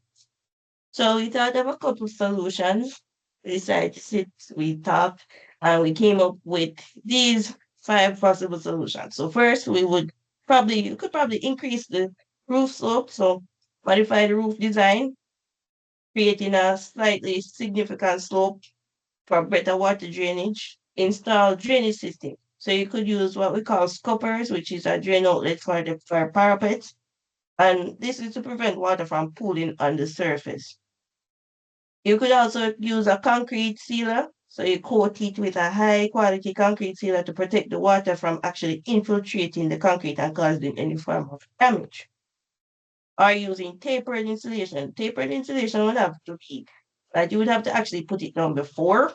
So we thought of a couple solutions. We decided to sit, we talked, and we came up with these 5 possible solutions. So first, you could probably increase the roof slope, so modify the roof design, creating a slightly significant slope for better water drainage. Install drainage system. So you could use what we call scuppers, which is a drain outlet for parapets, and this is to prevent water from pooling on the surface. You could also use a concrete sealer. So you coat it with a high quality concrete sealer to protect the water from actually infiltrating the concrete and causing any form of damage. Or using tapered insulation. Tapered insulation would have to be that you would have to actually put it down before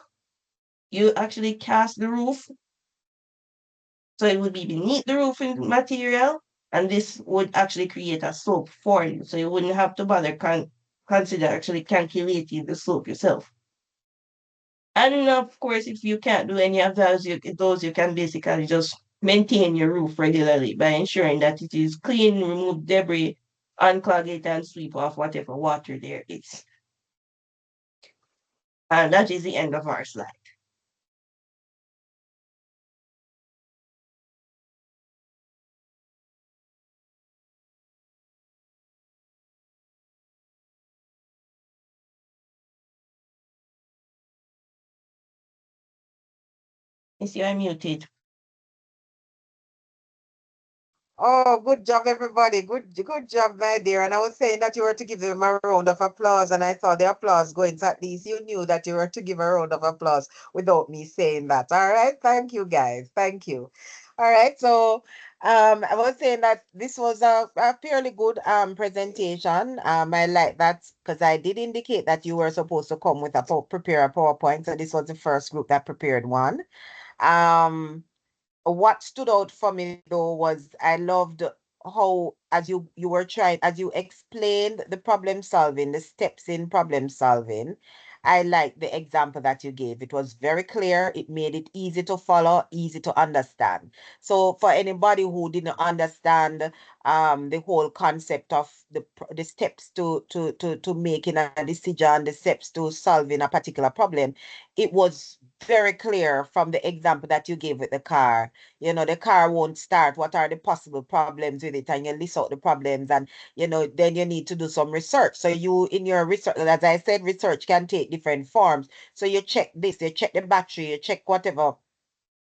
you actually cast the roof. So it would be beneath the roofing material, and this would actually create a slope for you. So you wouldn't have to bother consider actually calculating the slope yourself. And of course, if you can't do any of those, you can basically just maintain your roof regularly by ensuring that it is clean, remove debris, unclog it, and sweep off whatever water there is. And that is the end of our slide. Yes, you are muted. Oh, good job, everybody. Good job, my dear. And I was saying that you were to give them a round of applause, and I saw the applause going. So at least you knew that you were to give a round of applause without me saying that. All right. Thank you, guys. Thank you. All right. So I was saying that this was a fairly good presentation. I like that because I did indicate that you were supposed to come with prepare a PowerPoint. So this was the first group that prepared one. What stood out for me though was I loved how as you explained the problem solving, the steps in problem solving. I like the example that you gave. It was very clear. It made it easy to follow, easy to understand. So for anybody who didn't understand the whole concept of the steps to making a decision, the steps to solving a particular problem, it was very clear from the example that you gave with the car. The car won't start. What are the possible problems with it? And you list out the problems, and then you need to do some research. So you, in your research, as I said, research can take different forms. So you check this, you check the battery, you check whatever,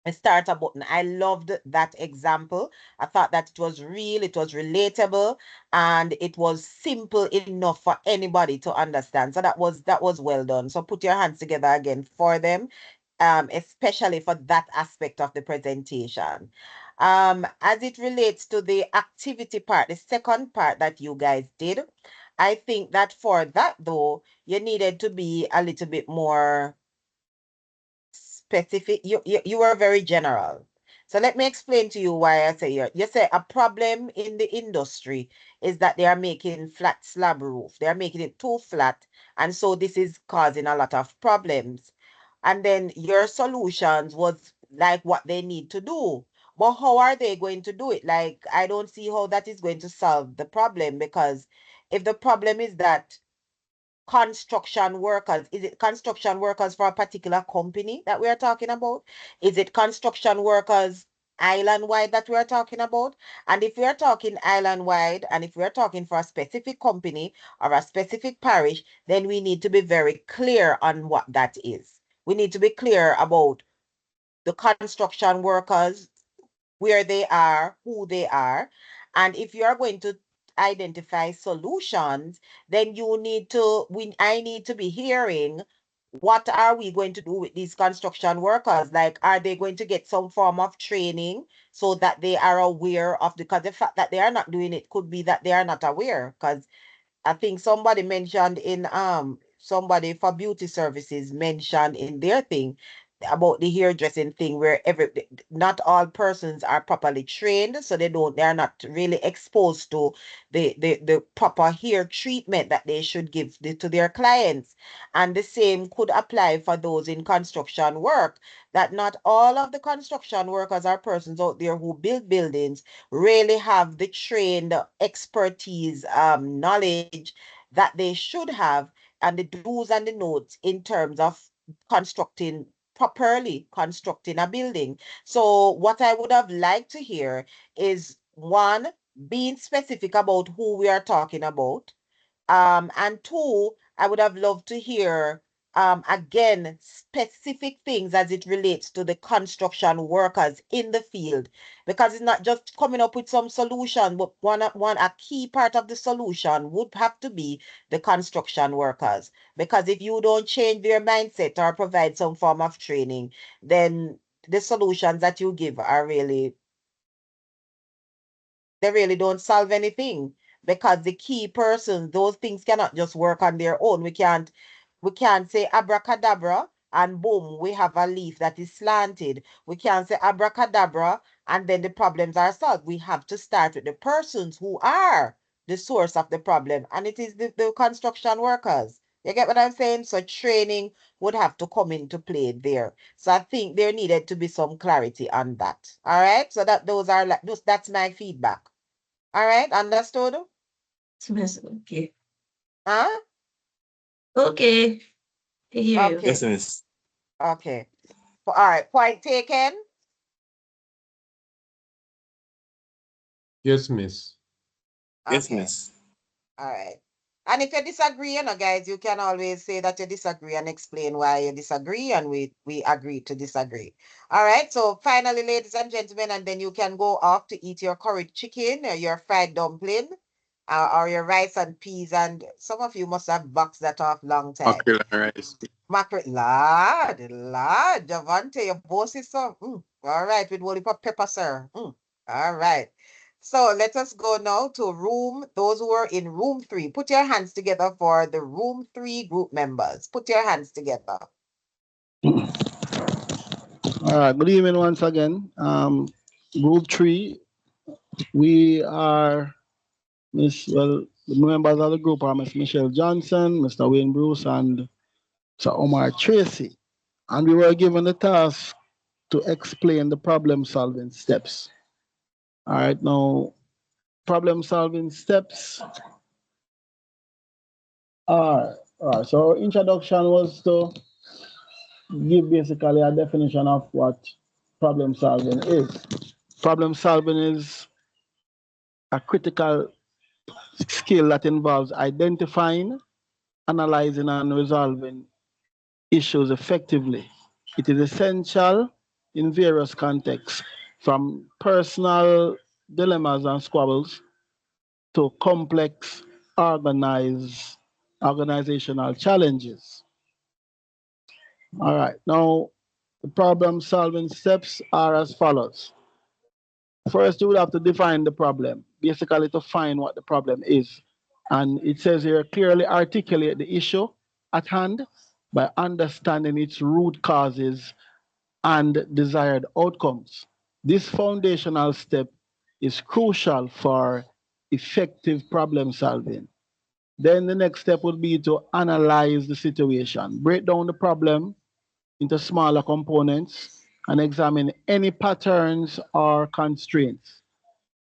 a starter button. I loved that example. I thought that it was real, it was relatable, and it was simple enough for anybody to understand. So that was well done. So put your hands together again for them, especially for that aspect of the presentation. As it relates to the activity part, the second part that you guys did, I think that for that though, you needed to be a little bit more specific. You were very general. So let me explain to you why I say you say a problem in the industry is that they are making flat slab roof. They are making it too flat. And so this is causing a lot of problems. And then your solutions was like what they need to do. But how are they going to do it? Like, I don't see how that is going to solve the problem, because if the problem is that construction workers, is it construction workers for a particular company that we are talking about? Is it construction workers island wide that we are talking about? And if we are talking island wide, and if we are talking for a specific company or a specific parish, then we need to be very clear on what that is. We need to be clear about the construction workers, where they are, who they are. And if you are going to identify solutions, then I need to be hearing, what are we going to do with these construction workers? Like, are they going to get some form of training so that they are aware of because the fact that they are not doing it could be that they are not aware. Because I think somebody mentioned in somebody for beauty services mentioned in their thing about the hairdressing thing, where not all persons are properly trained, so they are not really exposed to the proper hair treatment that they should give to their clients. And the same could apply for those in construction work, that not all of the construction workers or persons out there who build buildings really have the trained expertise, knowledge that they should have, and the do's and the don'ts in terms of properly constructing a building. So what I would have liked to hear is, one, being specific about who we are talking about. And two, I would have loved to hear, again, specific things as it relates to the construction workers in the field, because it's not just coming up with some solution, but a key part of the solution would have to be the construction workers. Because if you don't change their mindset or provide some form of training, then the solutions that you give are they really don't solve anything, because the key persons, those things cannot just work on their own. We can't say abracadabra and boom, we have a leaf that is slanted. We can't say abracadabra and then the problems are solved. We have to start with the persons who are the source of the problem, and it is the construction workers. You get what I'm saying? So training would have to come into play there. So I think there needed to be some clarity on that. All right. So that's my feedback. All right, understood? Miss, okay. Huh? Okay. I hear you. Okay. Yes, miss. Okay. All right. Point taken. Yes, miss. Yes, Okay. miss. All right. And if you disagree, guys, you can always say that you disagree and explain why you disagree, and we agree to disagree. All right. So finally, ladies and gentlemen, and then you can go off to eat your curried chicken or your fried dumpling, or your rice and peas. And some of you must have boxed that off long time. Mackerel and rice. Mackerel, Lord, Javante, your boss is so. All right, with whole pepper, sir. All right. So let us go now to those who are in room 3. Put your hands together for the room 3 group members. Put your hands together. All right, good evening once again. Group 3, we are the members of the group are Ms. Michelle Johnson, Mr. Wayne Bruce, and Sir Omar Tracy. And we were given the task to explain the problem solving steps. All right, now, problem solving steps are, all right, so our introduction was to give basically a definition of what problem solving is. Problem solving is a critical skill that involves identifying, analyzing, and resolving issues effectively. It is essential in various contexts, from personal dilemmas and squabbles to complex organizational challenges. All right, now the problem solving steps are as follows. First, you would have to define the problem, basically to find what the problem is. And it says here clearly articulate the issue at hand by understanding its root causes and desired outcomes. This foundational step is crucial for effective problem solving. Then the next step would be to analyze the situation, break down the problem into smaller components, and examine any patterns or constraints.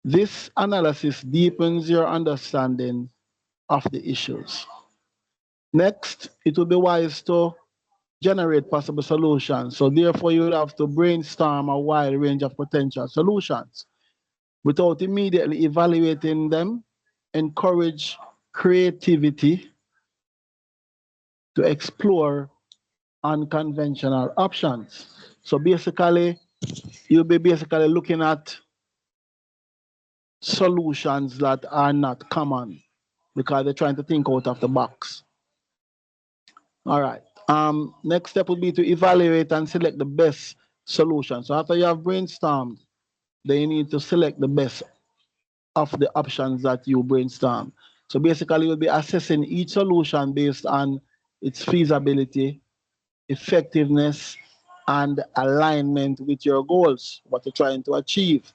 This analysis deepens your understanding of the issues. Next, it would be wise to generate possible solutions. So therefore, you would have to brainstorm a wide range of potential solutions. Without immediately evaluating them, encourage creativity to explore unconventional options. So basically, you'll be basically looking at solutions that are not common because they're trying to think out of the box. All right. Next step would be to evaluate and select the best solution. So after you have brainstormed, then you need to select the best of the options that you brainstorm. So basically, you'll be assessing each solution based on its feasibility, effectiveness, and alignment with your goals, what you're trying to achieve.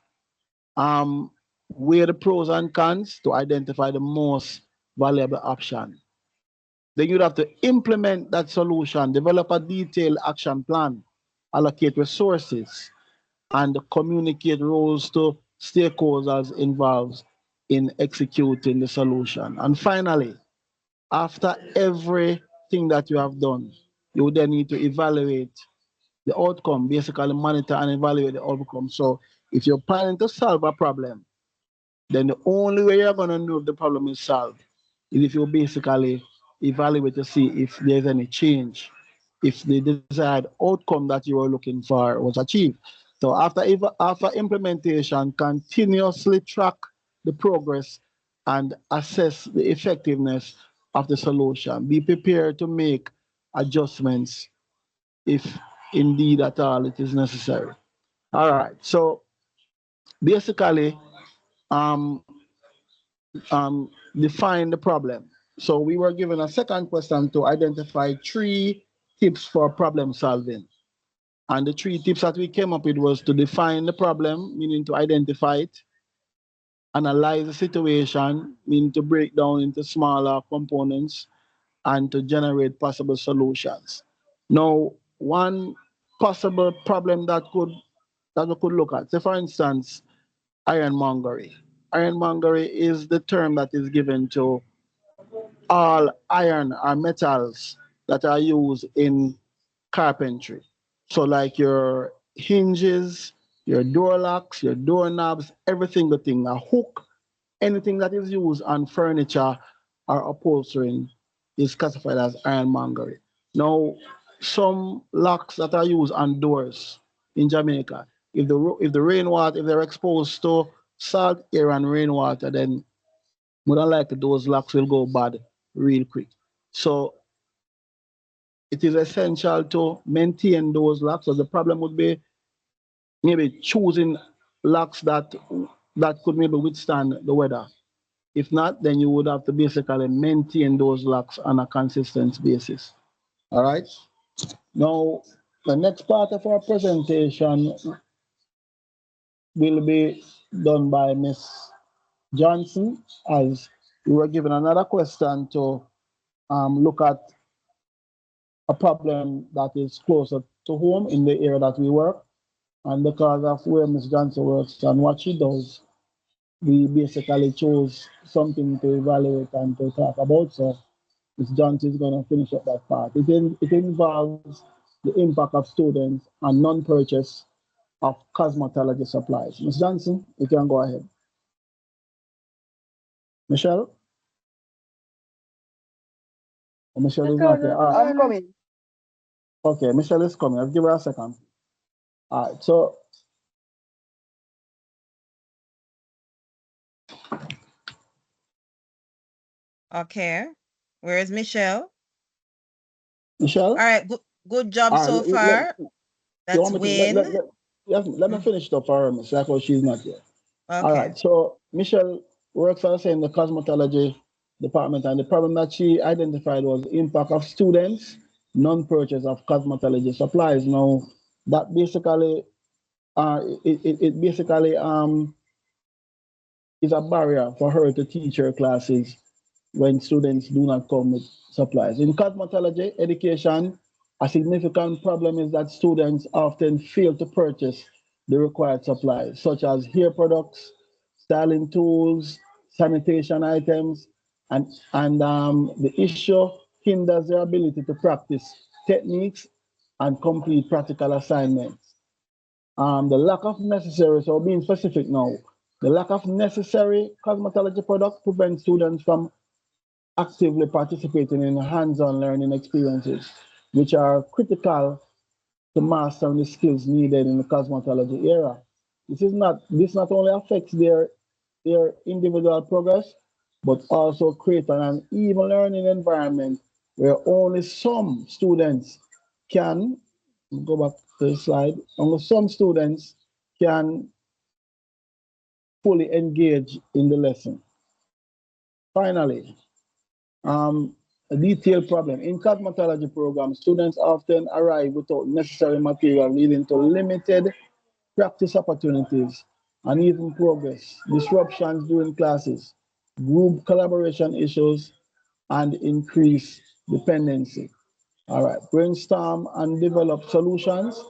Weigh the pros and cons to identify the most valuable option. Then you'd have to implement that solution, develop a detailed action plan, allocate resources, and communicate roles to stakeholders involved in executing the solution. And finally, after everything that you have done, you would then need to evaluate the outcome, basically monitor and evaluate the outcome. So if you're planning to solve a problem, then the only way you're going to know if the problem is solved is if you basically evaluate to see if there's any change, if the desired outcome that you were looking for was achieved. So after implementation, continuously track the progress and assess the effectiveness of the solution. Be prepared to make adjustments if indeed at all it is necessary. All right. So basically, um, define the problem. So we were given a second question to identify 3 tips for problem solving. And the 3 tips that we came up with was to define the problem, meaning to identify it, analyze the situation, meaning to break down into smaller components, and to generate possible solutions. Now, one possible problem that we could look at, say for instance, ironmongery. Ironmongery is the term that is given to all iron or metals that are used in carpentry. So like your hinges, your door locks, your doorknobs, every single thing, a hook, anything that is used on furniture or upholstering is classified as ironmongery. Now, some locks that are used on doors in Jamaica, if the rainwater, if they're exposed to salt air and rainwater, then more than likely those locks will go bad real quick. So it is essential to maintain those locks. So the problem would be maybe choosing locks that could maybe withstand the weather. If not, then you would have to basically maintain those locks on a consistent basis. All right. Now, the next part of our presentation will be done by Miss Johnson, as we were given another question to look at a problem that is closer to home in the area that we work. And because of where Ms. Johnson works and what she does, we basically chose something to evaluate and to talk about. So Ms. Johnson is going to finish up that part. It involves the impact of students on non-purchase of cosmetology supplies. Ms. Johnson, you can go ahead. Michelle? Oh, Michelle is not here. All right. I'm coming. Okay, Michelle is coming. I'll give her a second. All right, so Okay. Where is Michelle? Michelle? All right. Good job All right, so far. you That's want me to Wayne. yes, let me finish it up for her, Miss, like how she's not here. All Okay. right. So Michelle works for the same the cosmetology department, and the problem that she identified was the impact of students non-purchase of cosmetology supplies. Now that basically it basically is a barrier for her to teach her classes when students do not come with supplies. In cosmetology education, a significant problem is that students often fail to purchase the required supplies, such as hair products, styling tools, sanitation items, and the issue hinders their ability to practice techniques and complete practical assignments. The lack of necessary, so being specific now, the lack of necessary cosmetology products prevents students from actively participating in hands-on learning experiences, which are critical to mastering the skills needed in the cosmetology era. This not only affects their individual progress, but also create an uneven learning environment where only some students can go back to the slide. Only some students can fully engage in the lesson. Finally, a detailed problem. In cosmetology programs, students often arrive without necessary material, leading to limited practice opportunities, uneven progress, disruptions during classes, group collaboration issues, and increased dependency. All right, brainstorm and develop solutions,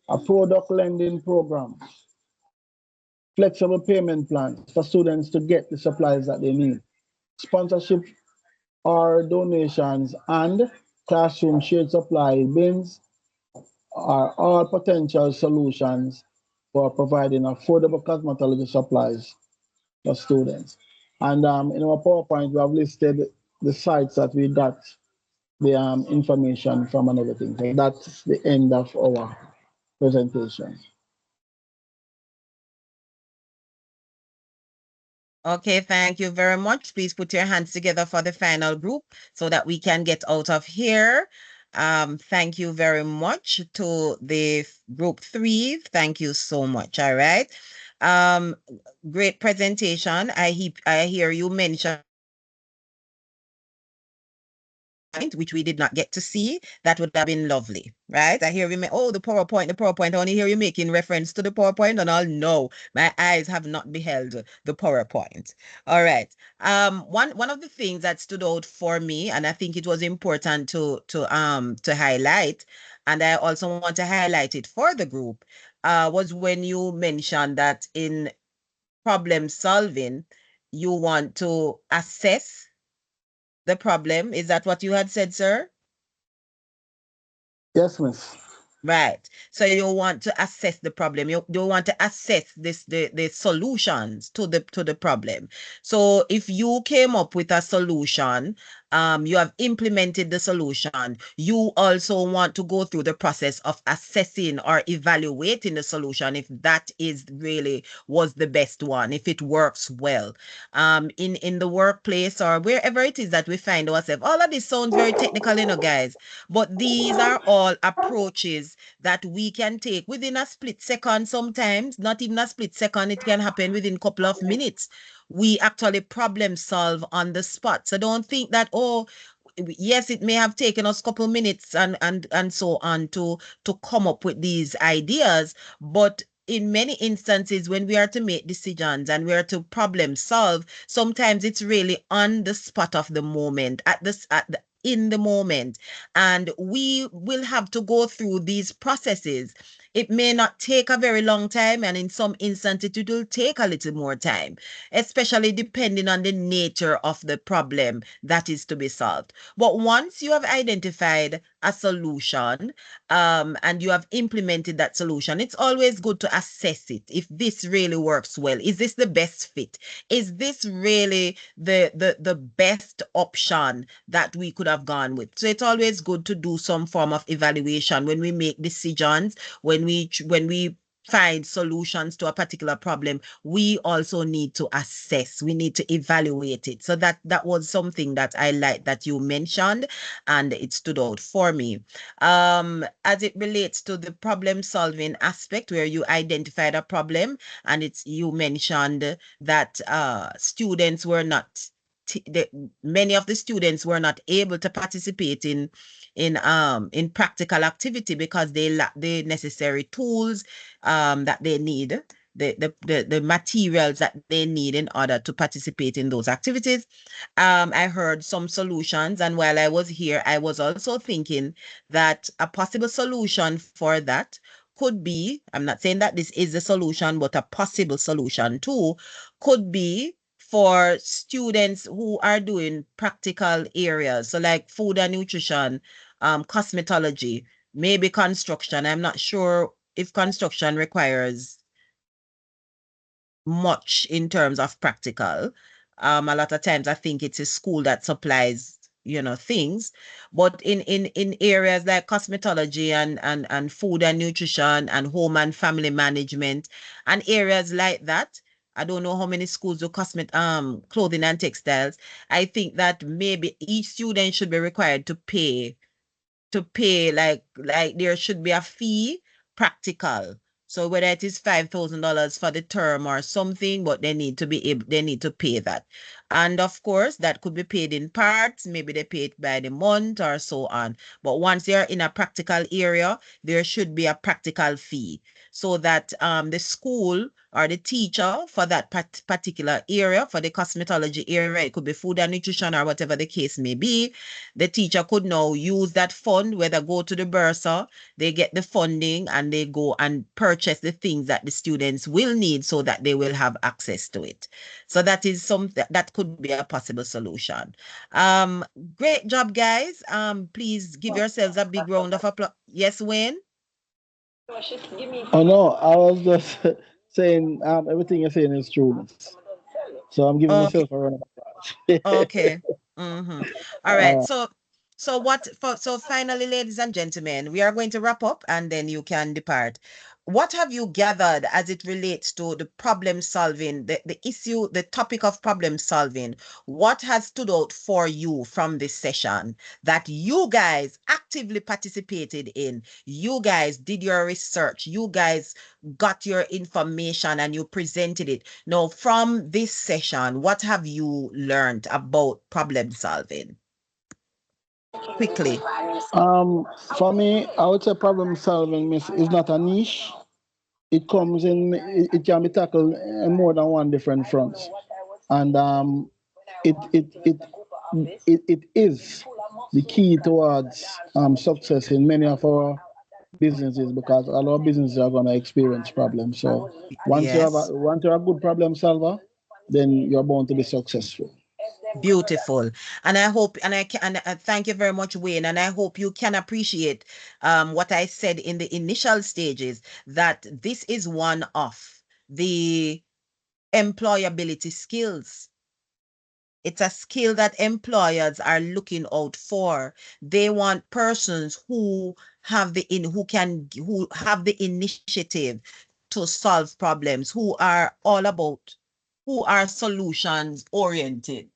a product lending program, flexible payment plans for students to get the supplies that they need, sponsorship or donations, and classroom shared supply bins are all potential solutions for providing affordable cosmetology supplies for students. And in our PowerPoint, we have listed the sites that we got the information from and everything. So that's the end of our presentation. Okay, thank you very much. Please put your hands together for the final group so that we can get out of here. Thank you very much to the group 3. Thank you so much. All right. Great presentation. I hear you mention which we did not get to see. That would have been lovely, right? I hear you, the PowerPoint. I only hear you making reference to the PowerPoint, and all no, my eyes have not beheld the PowerPoint. All right. One of the things that stood out for me, and I think it was important to highlight, and I also want to highlight it for the group, was when you mentioned that in problem solving, you want to assess the problem. Is that what you had said, sir? Yes, miss. Right. So you want to assess the problem. You want to assess the solutions to the problem. So if you came up with a solution, you have implemented the solution, you also want to go through the process of assessing or evaluating the solution if that is really was the best one, if it works well. In the workplace or wherever it is that we find ourselves. All of this sounds very technical, guys, but these are all approaches that we can take within a split second. Sometimes not even a split second, it can happen within a couple of minutes. We actually problem solve on the spot. So don't think that, oh, yes, it may have taken us a couple minutes and so on to come up with these ideas, but in many instances when we are to make decisions and we are to problem solve, sometimes it's really on the spot of the moment, in the moment, and we will have to go through these processes. It may not take a very long time, and in some instances it will take a little more time, especially depending on the nature of the problem that is to be solved. But once you have identified a solution, and you have implemented that solution, it's always good to assess it. If this really works well, is this the best fit? Is this really the best option that we could have gone with? So it's always good to do some form of evaluation when we make decisions, when we find solutions to a particular problem, we also need to assess, we need to evaluate it. So that was something that I like that you mentioned, and it stood out for me. As it relates to the problem solving aspect, where you identified a problem, and you mentioned that students were not many of the students were not able to participate in practical activity because they lack the necessary tools that they need, the materials that they need in order to participate in those activities. I heard some solutions, and while I was here, I was also thinking that a possible solution for that could be, I'm not saying that this is the solution, but a possible solution too could be for students who are doing practical areas, so like food and nutrition, cosmetology, maybe construction. I'm not sure if construction requires much in terms of practical. A lot of times I think it's a school that supplies, things, but in areas like cosmetology and food and nutrition and home and family management and areas like that. I don't know how many schools do clothing and textiles. I think that maybe each student should be required to pay like there should be a fee practical. So whether it is $5,000 for the term or something, but they need to pay that. And of course, that could be paid in parts. Maybe they pay it by the month or so on. But once you're in a practical area, there should be a practical fee so that the school or the teacher for that particular area, for the cosmetology area, it could be food and nutrition or whatever the case may be, the teacher could now use that fund, whether go to the Bursa, they get the funding and they go and purchase the things that the students will need so that they will have access to it. So that is something that could be a possible solution. Great job, guys. Please give yourselves a big round of applause. Yes, Wayne? Oh no, I was just saying everything you're saying is true, miss. So I'm giving Okay. myself a round of applause. Okay. Mm-hmm. All right. So finally, ladies and gentlemen, we are going to wrap up and then you can depart. What have you gathered as it relates to the problem solving, the issue, the topic of problem solving? What has stood out for you from this session that you guys actively participated in? You guys did your research. You guys got your information and you presented it. Now, from this session, what have you learned about problem solving? Quickly. For me, I would say problem solving, miss, is not a niche. It comes in, it can be tackled in more than one different fronts. And it, it, it, it is the key towards success in many of our businesses, because a lot of businesses are going to experience problems. So once Yes. once you're a good problem solver, then you're bound to be successful. Beautiful. And I hope, and thank you very much, Wayne. And I hope you can appreciate what I said in the initial stages, that this is one of the employability skills. It's a skill that employers are looking out for. They want persons who have the initiative to solve problems, who are solutions oriented.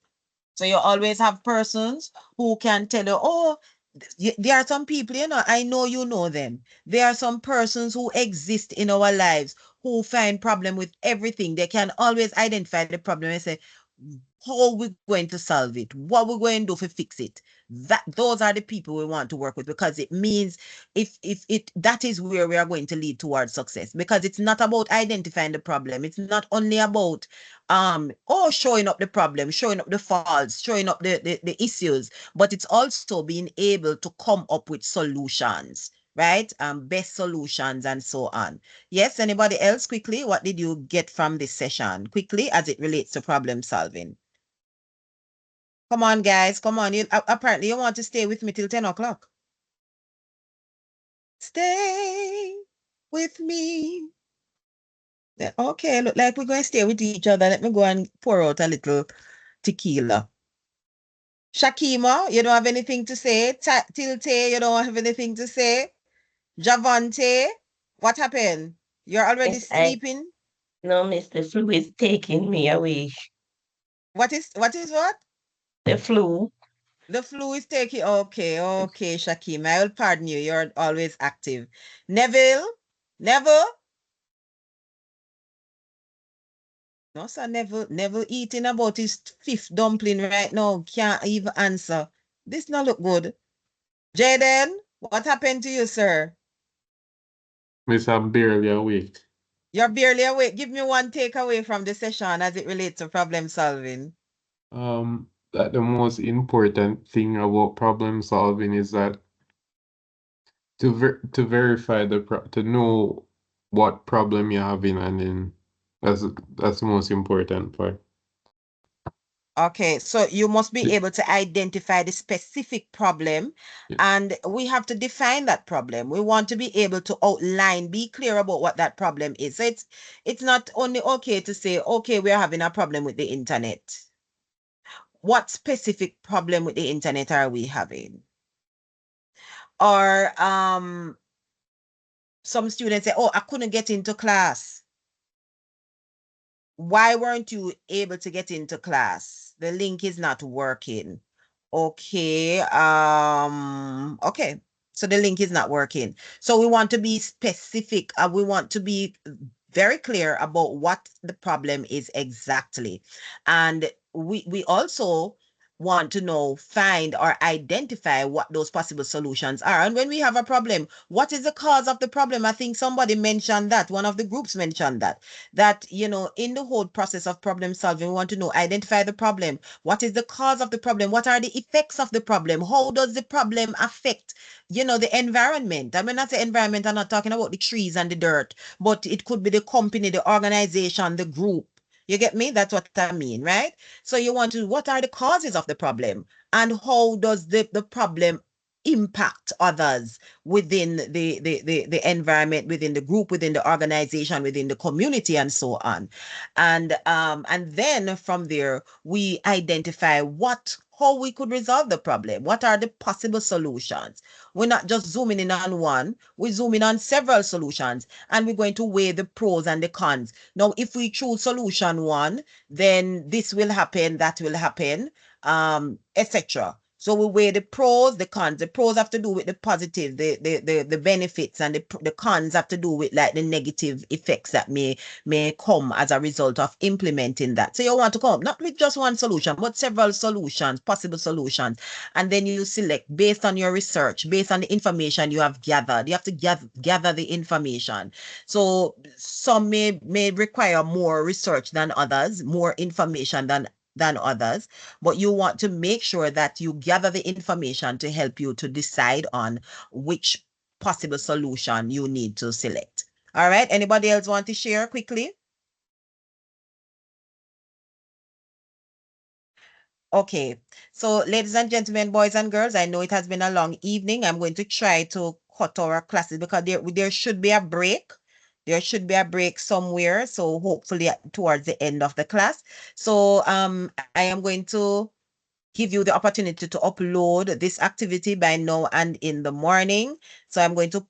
So you always have persons who can tell you, oh, there are some people, I know you know them. There are some persons who exist in our lives who find problem with everything. They can always identify the problem and say, how are we going to solve it? What we're going to do to fix it? Those are the people we want to work with, because it means that is where we are going to lead towards success, because it's not about identifying the problem. It's not only about showing up the problem, showing up the faults, showing up the issues, but it's also being able to come up with solutions, right? Best solutions and so on. Yes, anybody else quickly? What did you get from this session quickly as it relates to problem solving? Come on, guys. Come on. Apparently you want to stay with me till 10 o'clock. Stay with me. Okay, look like we're going to stay with each other. Let me go and pour out a little tequila. Shakima, you don't have anything to say? Tilte, you don't have anything to say? Javante, what happened? You're already Miss, sleeping? No, Miss, the flu is taking me away. What is what? The flu. The flu is taking. Okay, Shakim. I will pardon you. You're always active. Neville? No, sir, Neville eating about his fifth dumpling right now. Can't even answer. This not look good. Jaden, what happened to you, sir? Miss, I'm barely awake. You're barely awake. Give me one takeaway from the session as it relates to problem solving. That the most important thing about problem solving is that to verify to know what problem you're having, and then that's the most important part. Okay, so you must be able to identify the specific problem, and we have to define that problem. We want to be able to outline, be clear about what that problem is. So it's not only okay to say, okay, we're having a problem with the internet. What specific problem with the internet are we having? Or some students say, oh, I couldn't get into class. Why weren't you able to get into class? The link is not working. Okay. Okay. So the link is not working. So we want to be specific. We want to be very clear about what the problem is exactly. And we also want to find or identify what those possible solutions are. And when we have a problem, what is the cause of the problem? I think somebody mentioned that, one of the groups mentioned that, in the whole process of problem solving, we want to identify the problem. What is the cause of the problem? What are the effects of the problem? How does the problem affect, the environment? I mean, not the environment, I'm not talking about the trees and the dirt, but it could be the company, the organization, the group. You get me? That's what I mean, right? So you want to, what are the causes of the problem? And how does the problem impact others within the environment, within the group, within the organization, within the community, and so on. And then from there, we identify how we could resolve the problem. What are the possible solutions? We're not just zooming in on one, we zoom in on several solutions, and we're going to weigh the pros and the cons. Now, if we choose solution one, then this will happen, that will happen, etc. So we weigh the pros, the cons. The pros have to do with the positive, the benefits, and the cons have to do with like the negative effects that may come as a result of implementing that. So you want to come up not with just one solution, but several solutions, possible solutions. And then you select based on your research, based on the information you have gathered. You have to gather the information. So some may require more research than others, more information than others, but you want to make sure that you gather the information to help you to decide on which possible solution you need to select. All right, anybody else want to share quickly? Okay, so ladies and gentlemen, boys and girls, I know it has been a long evening. I'm going to try to cut our classes because there should be a break. There should be a break somewhere. So hopefully towards the end of the class. So I am going to give you the opportunity to upload this activity by now and in the morning. So I'm going to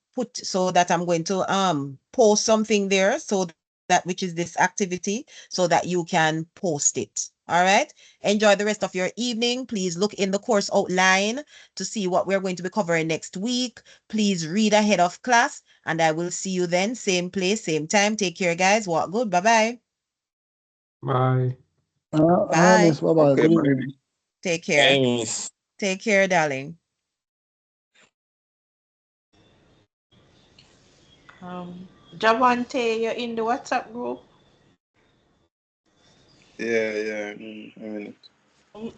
post something there, so that which is this activity, so that you can post it. All right. Enjoy the rest of your evening. Please look in the course outline to see what we're going to be covering next week. Please read ahead of class, and I will see you then. Same place, same time. Take care, guys. Walk good. Bye-bye. Bye. Bye. Miss, bye-bye. Okay, Good bye. evening. Take care. Thanks. Take care, darling. Javante, you're in the WhatsApp group? Yeah. I mean,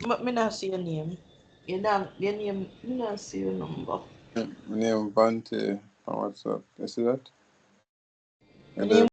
But me not see your name. Your name, me not see your number. my name Bante on WhatsApp. You see that? My name